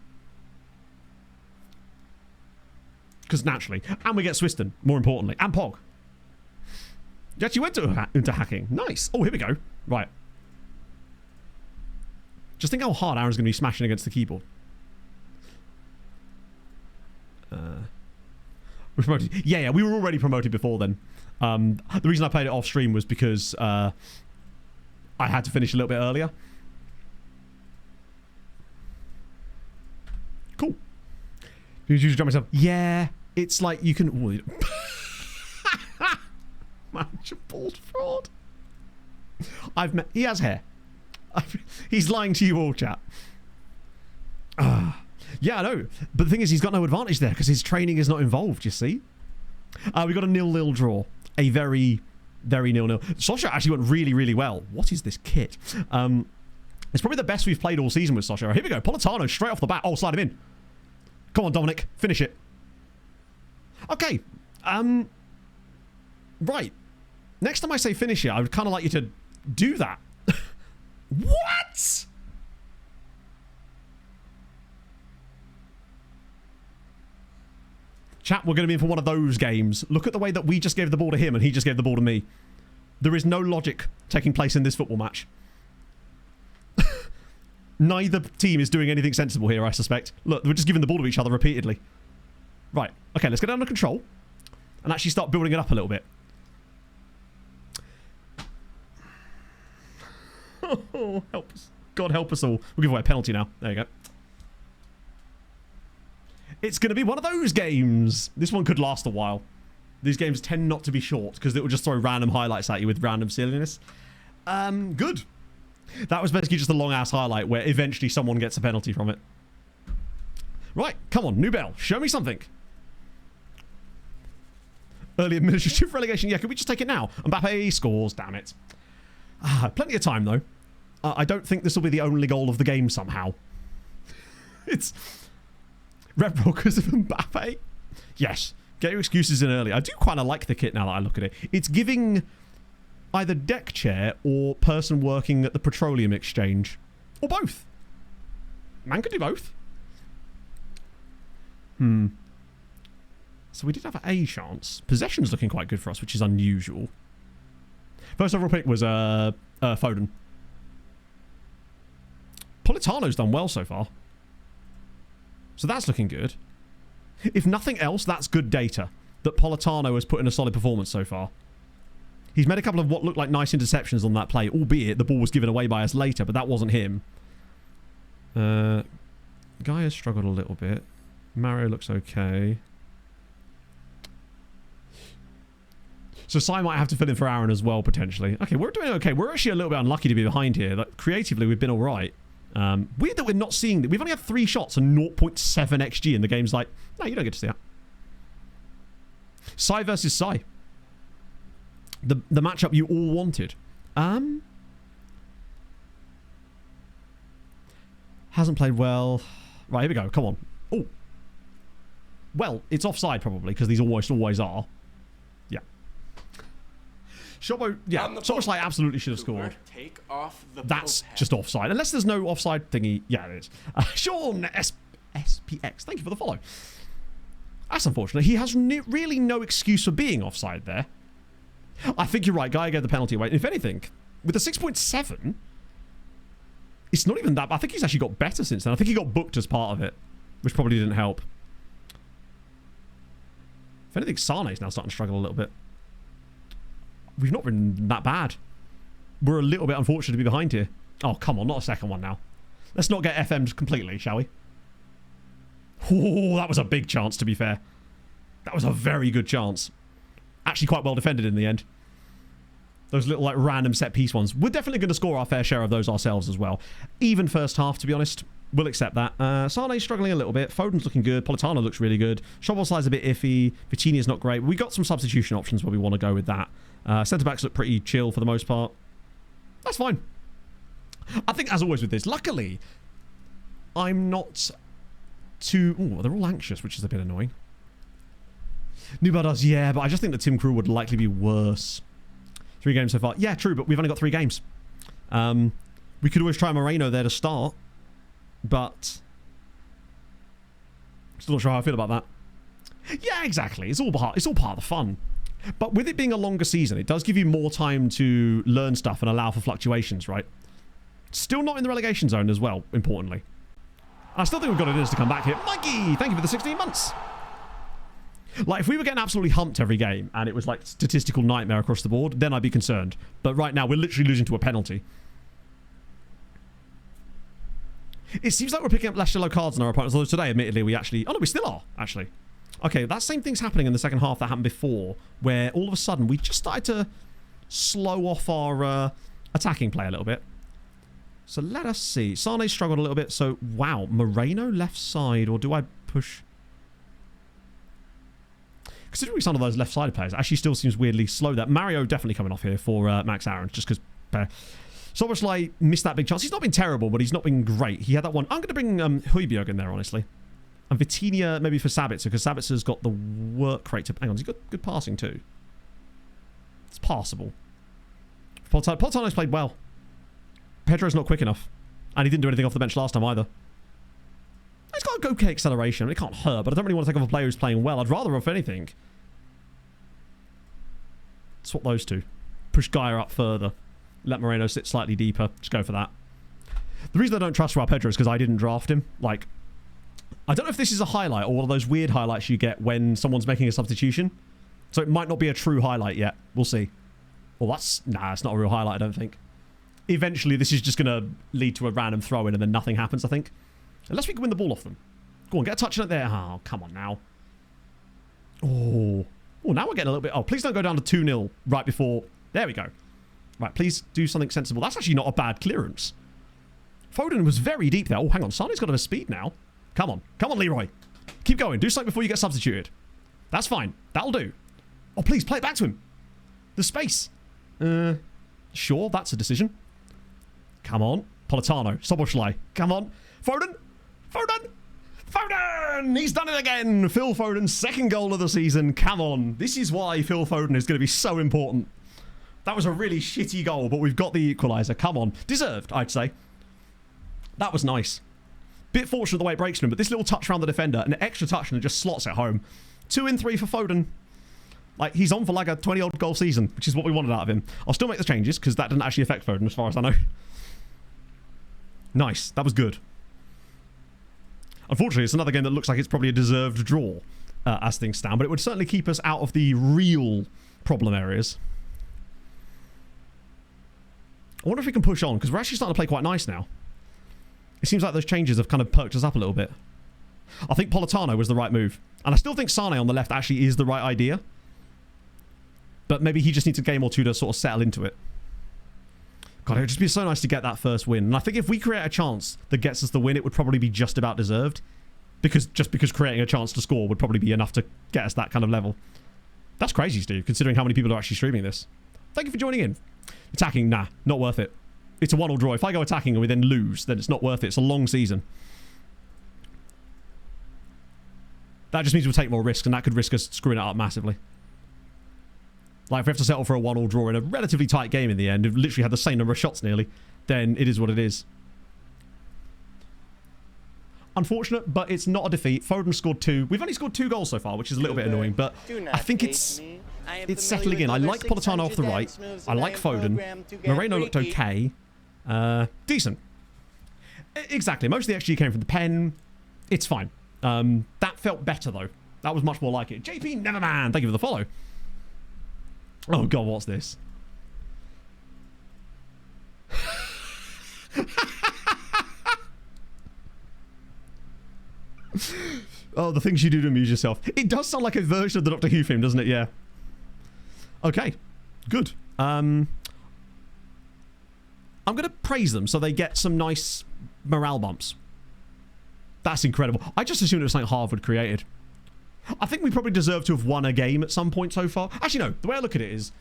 Because naturally. And we get Swiston, more importantly. And Pog. You actually went to Unterhaching. Nice. Oh, here we go. Right. Just think how hard Aaron's going to be smashing against the keyboard. We're promoted. Yeah, we were already promoted before then. The reason I played it off stream was because I had to finish a little bit earlier. Cool. Did you just jump myself? Yeah, it's like you can. Manage a bald fraud. I've met. He has hair. He's lying to you all, chat. Yeah, I know. But the thing is, he's got no advantage there because his training is not involved, you see. We got a 0-0 draw. A very, very 0-0. Sosha actually went really, really well. What is this kit? It's probably the best we've played all season with Sosha. Here we go. Politano straight off the bat. Oh, slide him in. Come on, Dominic. Finish it. Okay. Right. Next time I say finish here, I would kind of like you to do that. What? Chat, we're going to be in for one of those games. Look at the way that we just gave the ball to him and he just gave the ball to me. There is no logic taking place in this football match. Neither team is doing anything sensible here, I suspect. Look, we're just giving the ball to each other repeatedly. Right. Okay, let's get it under control and actually start building it up a little bit. Oh, help us. God help us all. We'll give away a penalty now. There you go. It's going to be one of those games. This one could last a while. These games tend not to be short because it will just throw random highlights at you with random silliness. Good. That was basically just a long-ass highlight where eventually someone gets a penalty from it. Right, come on, new bell. Show me something. Early administrative relegation. Yeah, can we just take it now? Mbappe scores, damn it. Plenty of time, though. I don't think this will be the only goal of the game somehow. It's... Red Roll because of Mbappe? Yes. Get your excuses in early. I do kind of like the kit now that I look at it. It's giving either deck chair or person working at the petroleum exchange. Or both. Man could do both. So we did have a chance. Possession's looking quite good for us, which is unusual. First overall pick was Foden. Politano's done well so far. So that's looking good. If nothing else, that's good data. That Politano has put in a solid performance so far. He's made a couple of what looked like nice interceptions on that play, albeit the ball was given away by us later, but that wasn't him. Guy has struggled a little bit. Mario looks okay. So Sai might have to fill in for Aaron as well, potentially. Okay, we're doing okay. We're actually a little bit unlucky to be behind here. Like, creatively, we've been all right. Weird that we're not seeing that. We've only had 3 shots and 0.7 XG, and the game's like, no, you don't get to see that. Sai versus Sai. The matchup you all wanted. Hasn't played well. Right, here we go. Come on. Oh. Well, it's offside probably, because these almost always are. Yeah. Shobo, yeah. Soboslai absolutely should have scored. Take off the That's just offside. Unless there's no offside thingy. Yeah, it is. Sean SPX, thank you for the follow. That's unfortunate. He has really no excuse for being offside there. I think you're right. Guy gave the penalty away. If anything, with the 6.7, it's not even that. I think he's actually got better since then. I think he got booked as part of it, which probably didn't help. If anything, Sane's now starting to struggle a little bit. We've not been that bad. We're a little bit unfortunate to be behind here. Oh, come on. Not a second one now. Let's not get FM'd completely, shall we? Oh, that was a big chance, to be fair. That was a very good chance. Actually quite well defended in the end. Those little like random set piece ones. We're definitely going to score our fair share of those ourselves as well. Even first half, to be honest. We'll accept that. Sane's struggling a little bit. Foden's looking good. Politano looks really good. Shoboslai's a bit iffy. Vitinha's not great. We got some substitution options where we want to go with that. Centre-backs look pretty chill for the most part. That's fine. I think, as always with this, luckily, I'm not too... Oh, they're all anxious, which is a bit annoying. Newbar does, yeah, but I just think that Tim Krul would likely be worse. 3 games so far. Yeah, true, but we've only got 3 games. We could always try Moreno there to start, but still not sure how I feel about that. Yeah, exactly. It's all part of the fun. But with it being a longer season, it does give you more time to learn stuff and allow for fluctuations, right? Still not in the relegation zone as well, importantly. I still think we've got it in us to come back here. Mikey, thank you for the 16 months. Like, if we were getting absolutely humped every game and it was like statistical nightmare across the board, then I'd be concerned. But right now, we're literally losing to a penalty. It seems like we're picking up less yellow cards in our opponents, although today, admittedly, we actually... Oh, no, we still are, actually. Okay, that same thing's happening in the second half that happened before, where all of a sudden we just started to slow off our attacking play a little bit. So let us see. Sane's struggled a little bit, so wow. Moreno left side, or do I push... Considering some of those left-sided players, actually still seems weirdly slow there. Mario definitely coming off here for Max Aaron, just because Soboslai missed that big chance. He's not been terrible, but he's not been great. He had that one. I'm going to bring Højbjerg in there, honestly. And Vitinha maybe for Sabitzer, because Sabitzer's got the work rate to... Hang on, he's got good passing too. It's passable. Politano's played well. Pedro's not quick enough. And he didn't do anything off the bench last time either. He's got a okay acceleration. It can't hurt, but I don't really want to take off a player who's playing well. I'd rather off anything. Swap those two. Push Gaia up further. Let Moreno sit slightly deeper. Just go for that. The reason I don't trust Raul Pedro is because I didn't draft him. Like, I don't know if this is a highlight or one of those weird highlights you get when someone's making a substitution. So it might not be a true highlight yet. We'll see. Well, it's not a real highlight, I don't think. Eventually, this is just going to lead to a random throw-in and then nothing happens, I think. Unless we can win the ball off them. Go on, get a touch on it there. Oh, come on now. Oh, now we're getting a little bit... Oh, please don't go down to 2-0 right before... There we go. Right, please do something sensible. That's actually not a bad clearance. Foden was very deep there. Oh, hang on. Sane's got a speed now. Come on. Come on, Leroy. Keep going. Do something before you get substituted. That's fine. That'll do. Oh, please, play it back to him. The space. Sure, that's a decision. Come on. Politano. Soboslai. Come on. Foden. Foden. Foden! He's done it again. Phil Foden's second goal of the season. Come on. This is why Phil Foden is going to be so important. That was a really shitty goal, but we've got the equaliser. Come on. Deserved, I'd say. That was nice. Bit fortunate the way it breaks him, but this little touch around the defender, an extra touch and it just slots it home. 2 in 3 for Foden. Like, he's on for like a 20-odd goal season, which is what we wanted out of him. I'll still make the changes, because that didn't actually affect Foden, as far as I know. Nice. That was good. Unfortunately, it's another game that looks like it's probably a deserved draw, as things stand, but it would certainly keep us out of the real problem areas. I wonder if we can push on, because we're actually starting to play quite nice now. It seems like those changes have kind of perked us up a little bit. I think Politano was the right move. And I still think Sane on the left actually is the right idea. But maybe he just needs a game or two to sort of settle into it. God, it would just be so nice to get that first win. And I think if we create a chance that gets us the win, it would probably be just about deserved. Because creating a chance to score would probably be enough to get us that kind of level. That's crazy, Steve, considering how many people are actually streaming this. Thank you for joining in. Attacking, nah, not worth it. It's a 1-1 draw. If I go attacking and we then lose, then it's not worth it. It's a long season. That just means we'll take more risks, and that could risk us screwing it up massively. Like, if we have to settle for a 1-1 draw in a relatively tight game in the end, we've literally had the same number of shots nearly, then it is what it is. Unfortunate, but it's not a defeat. Foden scored 2. We've only scored 2 goals so far, which is a little bit annoying, but I think it's settling in. I like Politano off the right. I like Foden. Moreno looked okay. Decent. Exactly. Most of the XG came from the pen. It's fine. That felt better, though. That was much more like it. JP Neverman, thank you for the follow. Oh, God, what's this? Oh, the things you do to amuse yourself. It does sound like a version of the Doctor Who film, doesn't it? Yeah. Okay. Good. I'm going to praise them so they get some nice morale bumps. That's incredible. I just assumed it was something Harvard created. I think we probably deserve to have won a game at some point so far. Actually, no. The way I look at it is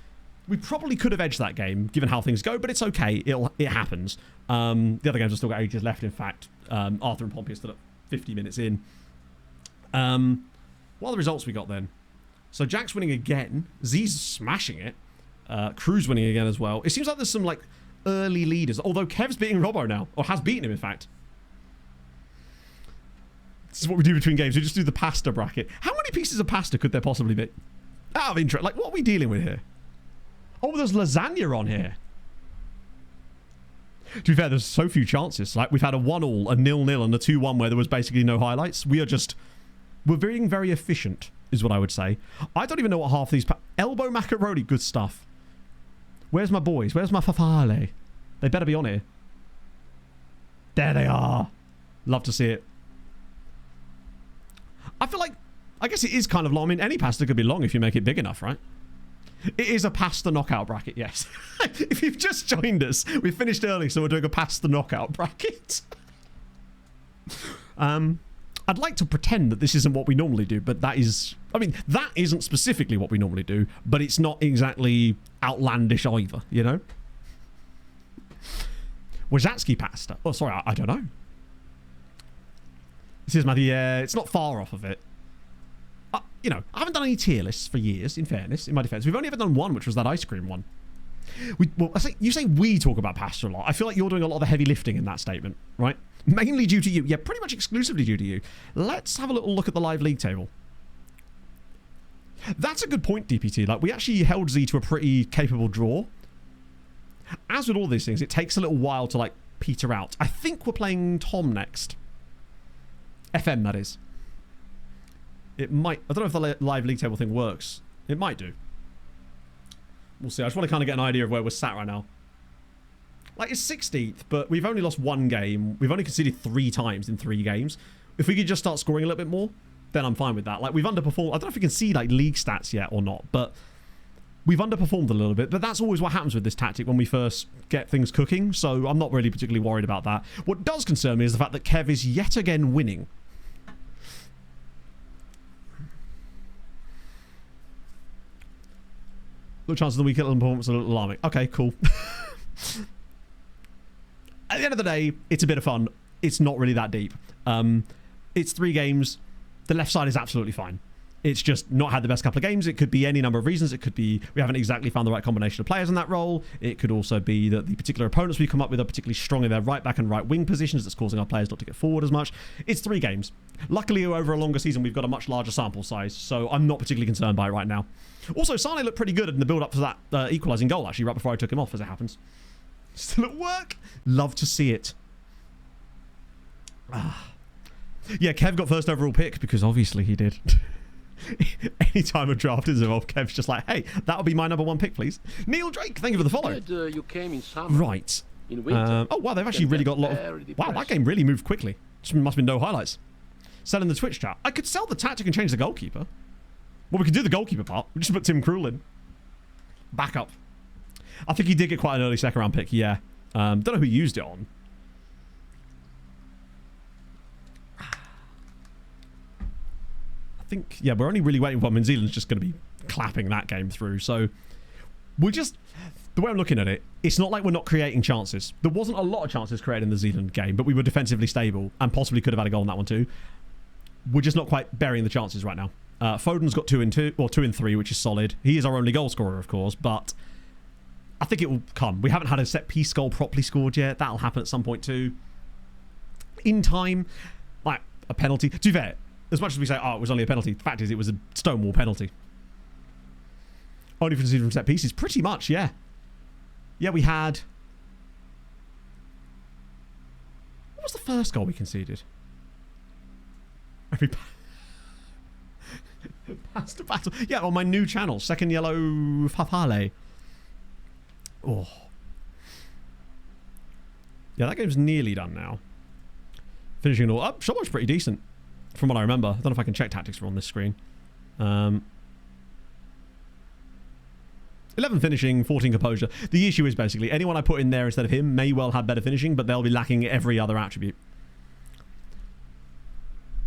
we probably could have edged that game, given how things go, but it's okay. It happens. The other games have still got ages left, in fact. Arthur and Pompey are still at 50 minutes in. What are the results we got then? So Jack's winning again. Z's smashing it. Crew's winning again as well. It seems like there's some, like, early leaders. Although Kev's beating Robbo now. Or has beaten him, in fact. This is what we do between games. We just do the pasta bracket. How many pieces of pasta could there possibly be? Out of interest. Like, what are we dealing with here? Oh, there's lasagna on here. To be fair, there's so few chances. Like, we've had a 1-1, a 0-0, and a 2-1 where there was basically no highlights. We're being very efficient, is what I would say. I don't even know what half these... Elbow macaroni, good stuff. Where's my boys? Where's my fafale? They better be on here. There they are. Love to see it. I feel like... I guess it is kind of long. I mean, any pasta could be long if you make it big enough, right? It is a pasta knockout bracket, yes. If you've just joined us, we finished early, so we're doing a pasta knockout bracket. I'd like to pretend that this isn't what we normally do, but that is... I mean, that isn't specifically what we normally do, but it's not exactly outlandish either, you know? Wojacki pasta. Oh, sorry, I don't know. This is Matthew. Yeah, it's not far off of it. you know, I haven't done any tier lists for years, in fairness, in my defense. We've only ever done one, which was that ice cream one. You say we talk about pasta a lot. I feel like you're doing a lot of the heavy lifting in that statement, right? Mainly due to you. Yeah, pretty much exclusively due to you. Let's have a little look at the live league table. That's a good point, DPT. Like, we actually held Z to a pretty capable draw. As with all these things, it takes a little while to, like, peter out. I think we're playing Tom next. FM, that is. It might... I don't know if the live league table thing works. It might do. We'll see. I just want to kind of get an idea of where we're sat right now. Like, it's 16th, but we've only lost one game. We've only conceded 3 times in 3 games. If we could just start scoring a little bit more, then I'm fine with that. Like, we've underperformed. I don't know if you can see, like, league stats yet or not, but we've underperformed a little bit. But that's always what happens with this tactic when we first get things cooking, so I'm not really particularly worried about that. What does concern me is the fact that Kev is yet again winning. No chance of the week performance a little alarming. Okay, cool. At the end of the day, it's a bit of fun. It's not really that deep. It's 3 games. The left side is absolutely fine. It's just not had the best couple of games. It could be any number of reasons. It could be we haven't exactly found the right combination of players in that role. It could also be that the particular opponents we come up with are particularly strong in their right back and right wing positions that's causing our players not to get forward as much. It's 3 games. Luckily, over a longer season, we've got a much larger sample size, so I'm not particularly concerned by it right now. Also, Sane looked pretty good in the build-up to that equalising goal, actually, right before I took him off, as it happens. Still at work. Love to see it. Yeah, Kev got first overall pick because obviously he did. Anytime a draft is involved, Kev's just like, hey, that'll be my #1 pick, please. Neil Drake, thank you for the follow. You came in summer. Right. In winter. Oh, wow, they've actually really got a lot of... Wow, that game really moved quickly. Just must have been no highlights. Selling the Twitch chat. I could sell the tactic and change the goalkeeper. Well, we could do the goalkeeper part. We just put Tim Krul in. Backup. I think he did get quite an early second round pick, yeah. Don't know who used it on. I think, yeah, we're only really waiting for New Zealand's just going to be clapping that game through. So we're just, the way I'm looking at it, it's not like we're not creating chances. There wasn't a lot of chances created in the Zealand game, but we were defensively stable and possibly could have had a goal in that one too. We're just not quite burying the chances right now. Foden's got 2 in 2, or 2 in 3, which is solid. He is our only goal scorer, of course, but I think it will come. We haven't had a set piece goal properly scored yet. That'll happen at some point too. In time, like a penalty. To be fair, as much as we say, oh, it was only a penalty, the fact is it was a stonewall penalty. Only conceded from set pieces. Pretty much, yeah. Yeah, we had... What was the first goal we conceded? Past the battle. Yeah, on my new channel, Second Yellow Papale. Oh. Yeah, that game's nearly done now. Finishing it all up. Shotwell's pretty decent, from what I remember. I don't know if I can check tactics from on this screen. 11 finishing, 14 composure. The issue is basically anyone I put in there instead of him may well have better finishing, but they'll be lacking every other attribute.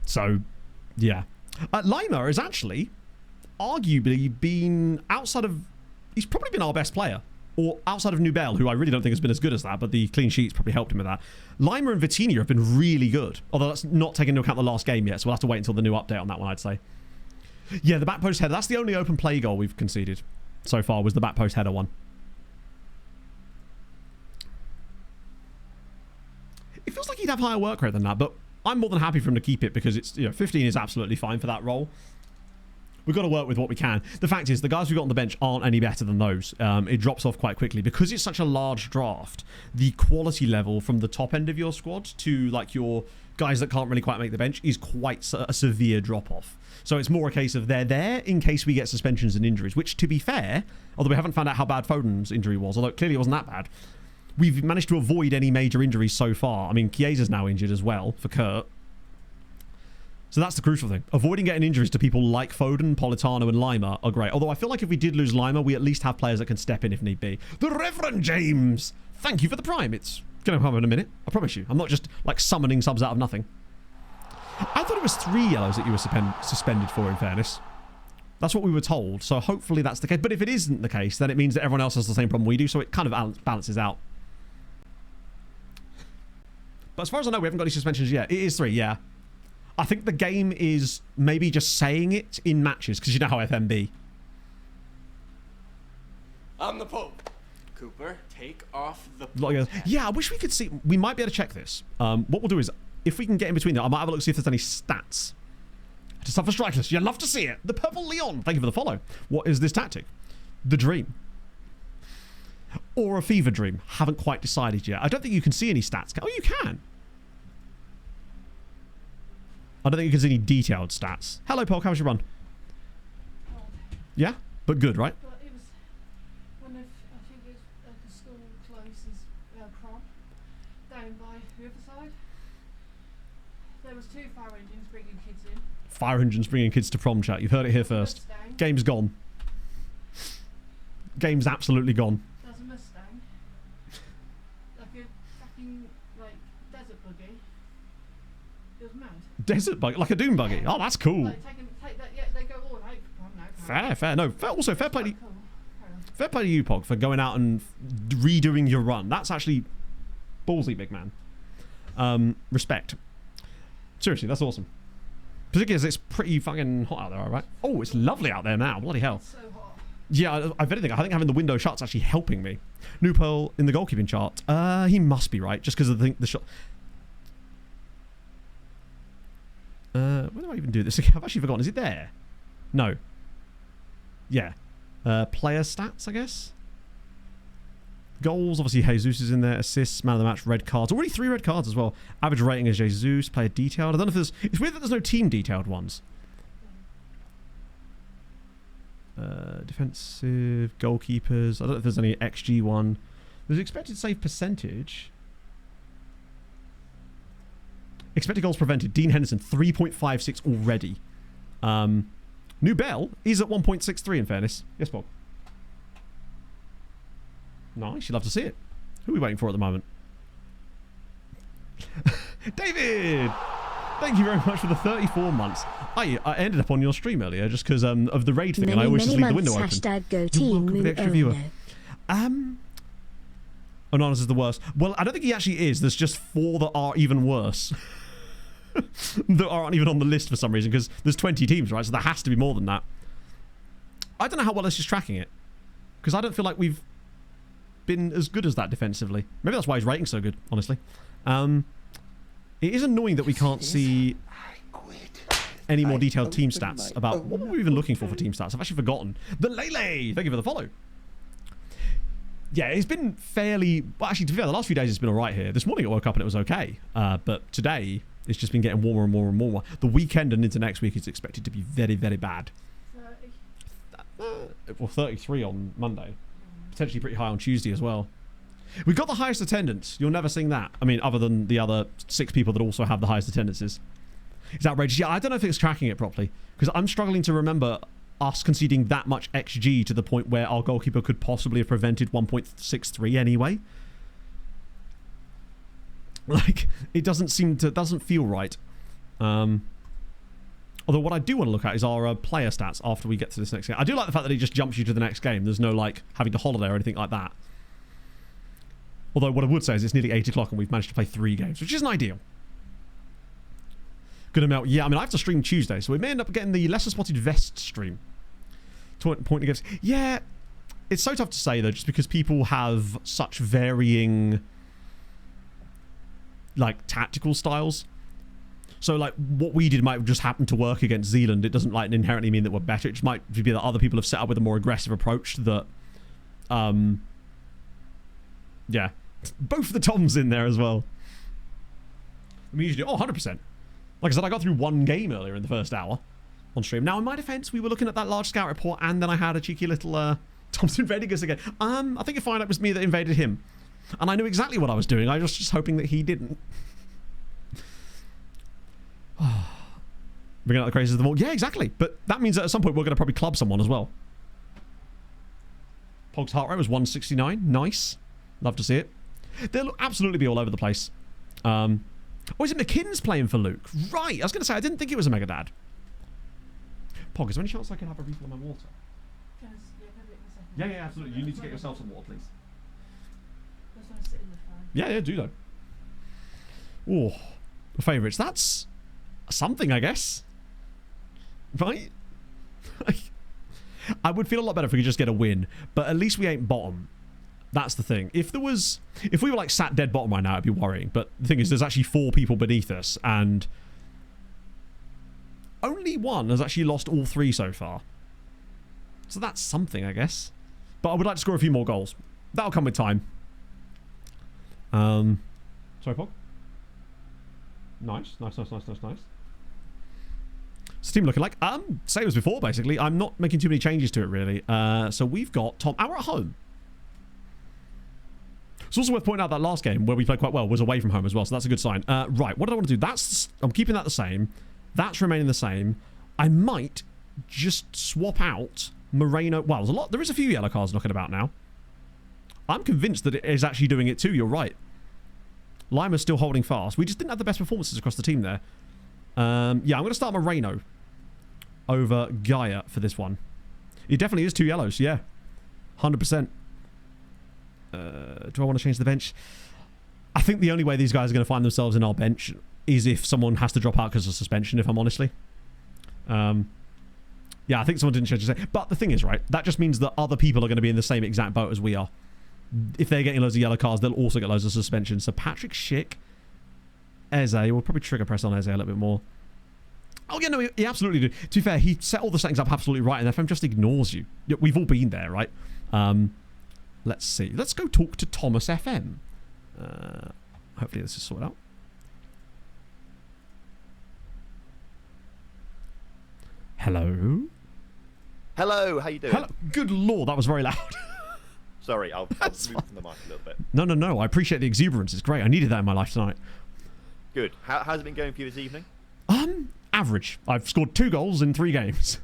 So, yeah. Lima has actually arguably been outside of... He's probably been our best player. Or outside of Nubel, who I really don't think has been as good as that, but the clean sheets probably helped him with that. Lima and Vitinha have been really good. Although that's not taking into account the last game yet, so we'll have to wait until the new update on that one, I'd say. Yeah, the back post header. That's the only open play goal we've conceded so far, was the back post header one. It feels like he'd have higher work rate than that, but I'm more than happy for him to keep it because it's, 15 is absolutely fine for that role. We've got to work with what we can. The fact is, the guys we've got on the bench aren't any better than those. It drops off quite quickly. Because it's such a large draft, the quality level from the top end of your squad to, like, your guys that can't really quite make the bench is quite a severe drop-off. So it's more a case of they're there in case we get suspensions and injuries, which, to be fair, although we haven't found out how bad Foden's injury was, although clearly it wasn't that bad, we've managed to avoid any major injuries so far. I mean, Chiesa's now injured as well for Kurt. So that's the crucial thing. Avoiding getting injuries to people like Foden, Politano, and Lima are great. Although I feel like if we did lose Lima, we at least have players that can step in if need be. The Reverend James! Thank you for the prime. It's going to come in a minute. I promise you. I'm not just, like, summoning subs out of nothing. I thought it was 3 yellows that you were suspended for, in fairness. That's what we were told. So hopefully that's the case. But if it isn't the case, then it means that everyone else has the same problem we do. So it kind of balances out. But as far as I know, we haven't got any suspensions yet. It is 3, yeah. I think the game is maybe just saying it in matches, because you know how FM be. I'm the Pope. Cooper, take off the Lot of Pope goes, hat. yeah, I wish we could see. We might be able to check this. What we'll do is, if we can get in between there, I might have a look, see if there's any stats. To suffer strike list. You'd love to see it. The Purple Leon. Thank you for the follow. What is this tactic? The Dream. Or a Fever Dream. Haven't quite decided yet. I don't think you can see any stats. Oh, you can. I don't think you can see any detailed stats. Hello, Polk. How's your run? Yeah? But good, right? But it was one of, I think it was the school closes prom down by Riverside. There was 2 fire engines bringing kids in. Fire engines bringing kids to prom, chat. You've heard it here first. Mustang. Game's gone. Game's absolutely gone. There's a Mustang. Like a fucking, like, desert buggy. It was mad. Desert buggy. Like a Doom buggy. Oh, that's cool. Like, take that, yeah, they go all out for prom now. Fair. No, also fair play to Cool. Fair play to you, Pog, for going out and redoing your run. That's actually ballsy, big man. Respect. Seriously, that's awesome. Particularly as it's pretty fucking hot out there, alright? Oh, it's lovely out there now. Bloody hell. So hot. Yeah, if anything, I think having the window shut's actually helping me. New Pearl in the goalkeeping chart. He must be right, just because of the shot. Where do I even do this? I've actually forgotten. Is it there? No. Yeah. Player stats, I guess? Goals, obviously Jesus is in there. Assists, man of the match, red cards. Already 3 red cards as well. Average rating is Jesus. Player detailed. I don't know if there's... It's weird that there's no team detailed ones. Defensive, goalkeepers. I don't know if there's any XG one. There's expected save percentage. Expected goals prevented. Dean Henderson, 3.56 already. New Bell is at 1.63 in fairness. Yes, Bob. Nice, you'd love to see it. Who are we waiting for at the moment? David! Thank you very much for the 34 months. I ended up on your stream earlier just because of the raid thing, and I always just leave the window open. Hashtag go You're team welcome for the extra Moon viewer. Ono. Anonymous is the worst. Well, I don't think he actually is. There's just 4 that are even worse. That aren't even on the list for some reason, because there's 20 teams, right? So there has to be more than that. I don't know how well it's just tracking it, because I don't feel like we've been as good as that defensively. Maybe that's why his rating's so good, honestly. It is annoying that we can't see any more detailed team stats about what were we even looking for team stats. I've actually forgotten. The Lele! Thank you for the follow. Yeah, it's been fairly... Well, actually, to be fair, the last few days it's been alright here. This morning I woke up and it was okay. But today, it's just been getting warmer and warmer and warmer. The weekend and into next week is expected to be very, very bad. 30. Well, 33 on Monday. Potentially pretty high on Tuesday as well. We got the highest attendance. You'll never sing that. I mean, other than the other 6 people that also have the highest attendances. It's outrageous. Yeah, I don't know if it's tracking it properly, because I'm struggling to remember us conceding that much XG to the point where our goalkeeper could possibly have prevented 1.63 anyway. Like, it doesn't feel right. Although what I do want to look at is our player stats after we get to this next game. I do like the fact that it just jumps you to the next game. There's no, like, having to holiday or anything like that. Although what I would say is it's nearly 8 o'clock and we've managed to play 3 games, which isn't ideal. Gonna melt. Yeah, I mean, I have to stream Tuesday, so we may end up getting the lesser spotted vest stream. Point against. Yeah, it's so tough to say, though, just because people have such varying, like, tactical styles. So, like, what we did might just happen to work against Zealand. It doesn't, like, inherently mean that we're better. It just might be that other people have set up with a more aggressive approach that, yeah. Both the Toms in there as well. I mean, usually, 100%. Like I said, I got through 1 game earlier in the first hour on stream. Now, in my defense, we were looking at that large scout report, and then I had a cheeky little Thompson invading us again. I think you'll find it was me that invaded him. And I knew exactly what I was doing. I was just hoping that he didn't. Bringing out the crazies of them all. Yeah, exactly. But that means that at some point we're going to probably club someone as well. Pog's heart rate was 169. Nice. Love to see it. They'll absolutely be all over the place. Oh, is it McKinn's playing for Luke? Right. I was going to say, I didn't think it was a Mega Dad. Pog, is there any chance I can have a refill of my water? Yeah, absolutely. You need to get yourself some water, please. I just want to sit in the fan. Yeah, do though. Oh, favourites. That's... something, I guess. Right? I would feel a lot better if we could just get a win, but at least we ain't bottom. That's the thing. If we were like sat dead bottom right now, it'd be worrying. But the thing is, there's actually 4 people beneath us, and only one has actually lost all 3 so far. So that's something, I guess. But I would like to score a few more goals. That'll come with time. Sorry, Pog. Nice. What's the team looking like? Same as before, basically. I'm not making too many changes to it, really. So we've got Tom. And we're at home. It's also worth pointing out that last game, where we played quite well, was away from home as well. So that's a good sign. Right, what do I want to do? I'm keeping that the same. That's remaining the same. I might just swap out Moreno. Well, there is a few yellow cards knocking about now. I'm convinced that it is actually doing it too. You're right. Lima's still holding fast. We just didn't have the best performances across the team there. Yeah, I'm going to start Moreno over Gaia for this one. It definitely is 2 yellows. Yeah, 100%. Do I want to change the bench? I think the only way these guys are going to find themselves in our bench is if someone has to drop out because of suspension, if I'm honestly. Yeah, I think someone didn't change the same. But the thing is, right, that just means that other people are going to be in the same exact boat as we are. If they're getting loads of yellow cards, they'll also get loads of suspension. So Patrick Schick, Eze, we'll probably trigger press on Eze a little bit more. Oh, yeah, no, he absolutely did. To be fair, he set all the settings up absolutely right, and FM just ignores you. We've all been there, right? Let's see. Let's go talk to Thomas FM. Hopefully this is sorted out. Hello? Hello, how you doing? Hello. Good lord, that was very loud. Sorry, I'll move from the mic a little bit. No, I appreciate the exuberance. It's great. I needed that in my life tonight. Good. How's it been going for you this evening? Average. I've scored 2 goals in 3 games.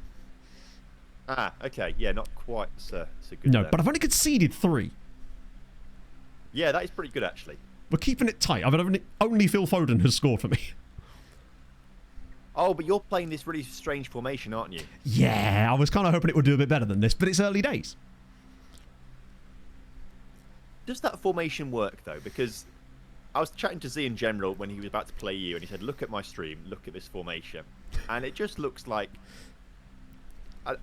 Ah, okay. Yeah, not quite so good. No, then. but I've only conceded 3. Yeah, that is pretty good, actually. We're keeping it tight. Only Phil Foden has scored for me. Oh, but you're playing this really strange formation, aren't you? Yeah, I was kind of hoping it would do a bit better than this, but it's early days. Does that formation work, though? Because I was chatting to Z in general when he was about to play you, and he said, look at my stream, look at this formation. And it just looks like... I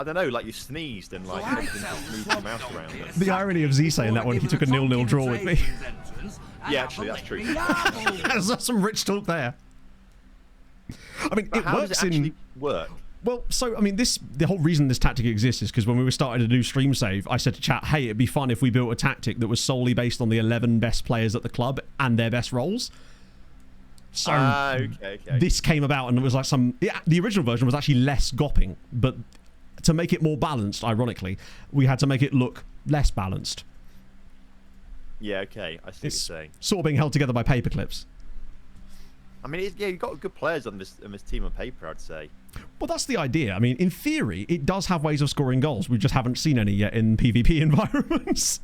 don't know, like you sneezed and like moved your mouse around. The irony of Z saying that one, he took a 0-0 draw with me. Yeah, actually, that's true. There's some rich talk there. I mean, it how works does it actually work? Well, so, I mean, the whole reason this tactic exists is because when we were starting to do stream save, I said to chat, hey, it'd be fun if we built a tactic that was solely based on the 11 best players at the club and their best roles. So okay. This came about and it was like the original version was actually less gopping, but to make it more balanced, ironically, we had to make it look less balanced. Yeah, okay, I see what you're saying. Sort of being held together by paper clips. I mean, yeah, you've got good players on this team on paper, I'd say. Well, that's the idea. I mean, in theory, it does have ways of scoring goals. We just haven't seen any yet in PvP environments.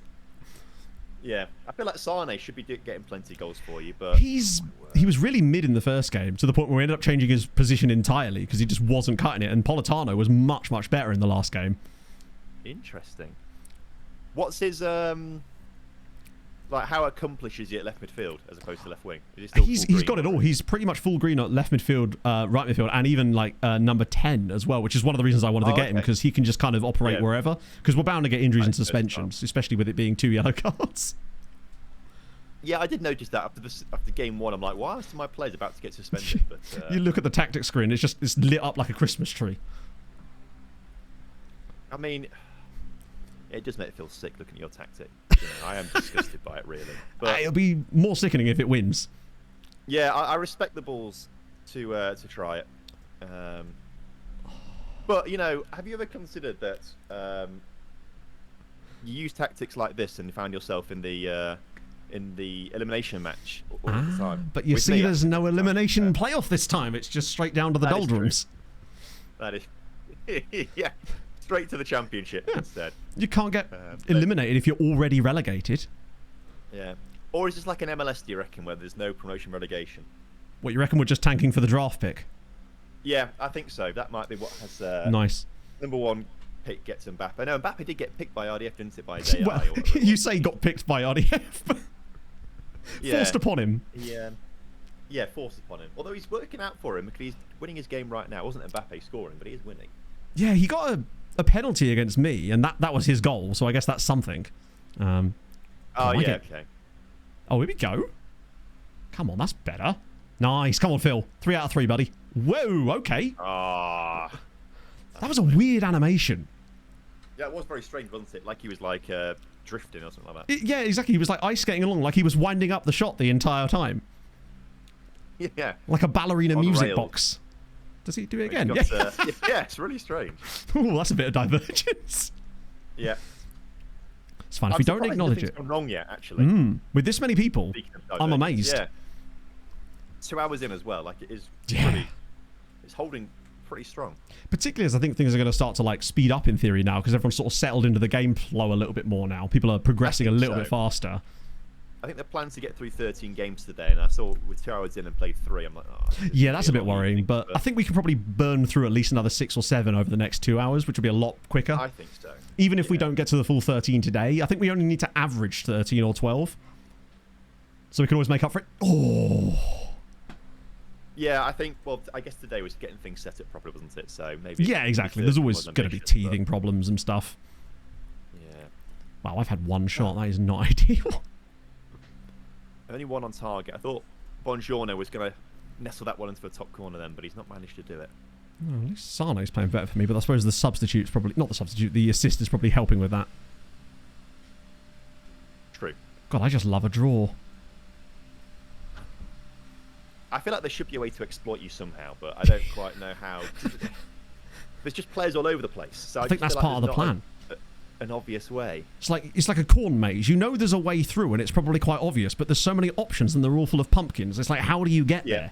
Yeah, I feel like Sane should be getting plenty of goals for you, but he was really mid in the first game to the point where we ended up changing his position entirely because he just wasn't cutting it. And Politano was much better in the last game. Interesting. What's his like? How accomplished is he at left midfield as opposed to left wing? Is he still he's got it all. He's pretty much full green at left midfield, right midfield, and even like number 10 as well, which is one of the reasons I wanted to get him because he can just kind of operate wherever. Because we're bound to get injuries and suspensions, especially with it being 2 yellow cards. Yeah, I did notice that after game 1. I'm like, why are some of my players about to get suspended? But you look at the tactics screen; it's lit up like a Christmas tree. I mean, it does make it feel sick looking at your tactic. You know, I am disgusted by it, really. But it'll be more sickening if it wins. Yeah, I respect the balls to try it. But you know, have you ever considered that you use tactics like this and you found yourself in the elimination match all the time? But you see, there's no elimination playoff this time. It's just straight down to the doldrums. That is, yeah. Straight to the championship instead. You can't get eliminated if you're already relegated. Yeah. Or is this like an MLS, do you reckon, where there's no promotion relegation? What, you reckon we're just tanking for the draft pick? Yeah, I think so. That might be what has... nice. Number 1 pick gets Mbappe. No, Mbappe did get picked by RDF, didn't it, by his AI? Well, you say he got picked by RDF. Yeah. Forced upon him. Yeah. forced upon him. Although he's working out for him because he's winning his game right now. It wasn't Mbappe scoring, but he is winning. Yeah, he got a penalty against me, and that was his goal, so I guess that's something. Oh, yeah, okay. Oh, here we go. Come on, that's better. Nice. Come on, Phil. 3 out of 3, buddy. Whoa, okay. Ah. That was a weird animation. Yeah, it was very strange, wasn't it? Like he was like drifting or something like that. Yeah, exactly. He was like ice skating along, like he was winding up the shot the entire time. Yeah. Like a ballerina On music rails. box. Does he do it again? Got, Yeah. yeah, it's really strange. Ooh, that's a bit of divergence. Yeah. It's fine. If we don't acknowledge it. Gone wrong yet, actually. With this many people, I'm amazed. Yeah. 2 hours in as well. Like it is it's holding pretty strong. Particularly as I think things are going to start to like speed up in theory now because everyone's sort of settled into the game flow a little bit more now. People are progressing a little bit faster. I think they're planning to get through 13 games today, and I saw with 2 hours in and played 3, I'm like, oh. Yeah, that's a bit worrying, but I think we can probably burn through at least another 6 or 7 over the next 2 hours, which will be a lot quicker. I think so. Even if we don't get to the full 13 today, I think we only need to average 13 or 12. So we can always make up for it. Oh. Yeah, I think, well, I guess today was getting things set up properly, wasn't it? So maybe... Yeah, exactly. There's always going to be teething problems and stuff. Yeah. Wow, I've had one shot. That is not ideal. Only one on target. I thought Bongiorno was going to nestle that one into the top corner then, but he's not managed to do it. Well, at least Sane's playing better for me, but I suppose the substitute's probably... Not the substitute, the assist is probably helping with that. True. God, I just love a draw. I feel like there should be a way to exploit you somehow, but I don't quite know how. There's just players all over the place. So I think that's feel part of the there's plan. not an obvious way. It's like a corn maze. You know there's a way through, and it's probably quite obvious, but there's so many options, and they're all full of pumpkins. It's like, how do you get there?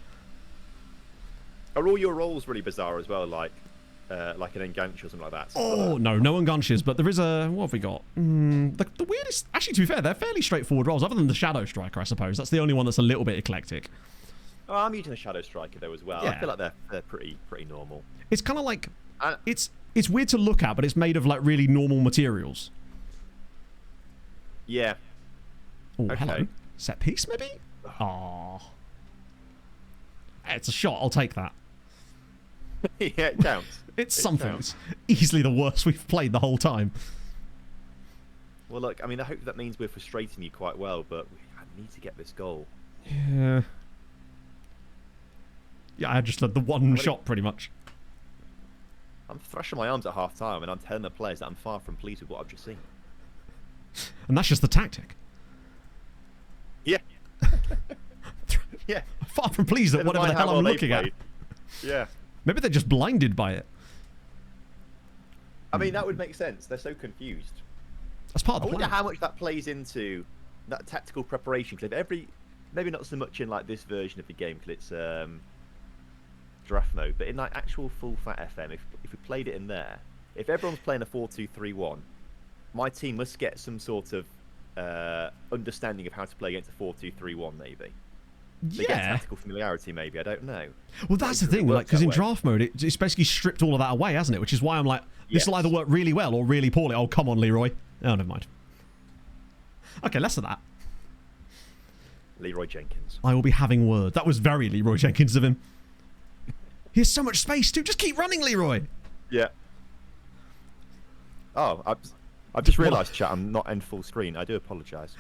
Are all your roles really bizarre as well, like an enganche or something like that? Oh, no enganches, but there is a... What have we got? The weirdest... Actually, to be fair, they're fairly straightforward roles, other than the Shadow Striker, I suppose. That's the only one that's a little bit eclectic. Oh, I'm using a Shadow Striker, though, as well. Yeah. I feel like they're pretty normal. It's kind of like... It's weird to look at, but it's made of, like, really normal materials. Yeah. Oh, Okay. hello. Set piece, maybe? Aww. It's a shot. I'll take that. Yeah, it counts. It's It something. counts. It's easily the worst we've played the whole time. Well, look, I mean, I hope that means we're frustrating you quite well, but we need to get this goal. Yeah. Yeah, I just had the one shot, pretty much. I'm thrashing my arms at half-time, and I'm telling the players that I'm far from pleased with what I've just seen. And that's just the tactic. Yeah. Yeah. Far from pleased at whatever the hell I'm looking at. Yeah. Maybe they're just blinded by it. I mean, that would make sense. They're so confused. That's part of I the wonder plan. how much that plays into that tactical preparation. Because maybe not so much in like this version of the game, because it's draft mode, but in like actual full fat FM, if we played it in there, if everyone's playing a 4-2-3-1, my team must get some sort of understanding of how to play against a 4-2-3-1, maybe. They get tactical familiarity, maybe. I don't know. Well, that's the thing, like, because in draft mode, it's basically stripped all of that away, hasn't it? Which is why I'm like, this will either work really well or really poorly. Oh, come on, Leroy. Oh, never mind. Okay, less of that. Leroy Jenkins. I will be having word. That was very Leroy Jenkins of him. He has so much space, too. Just keep running, Leroy. Yeah. Oh, I've just realised, chat, I'm not end full screen. I do apologise.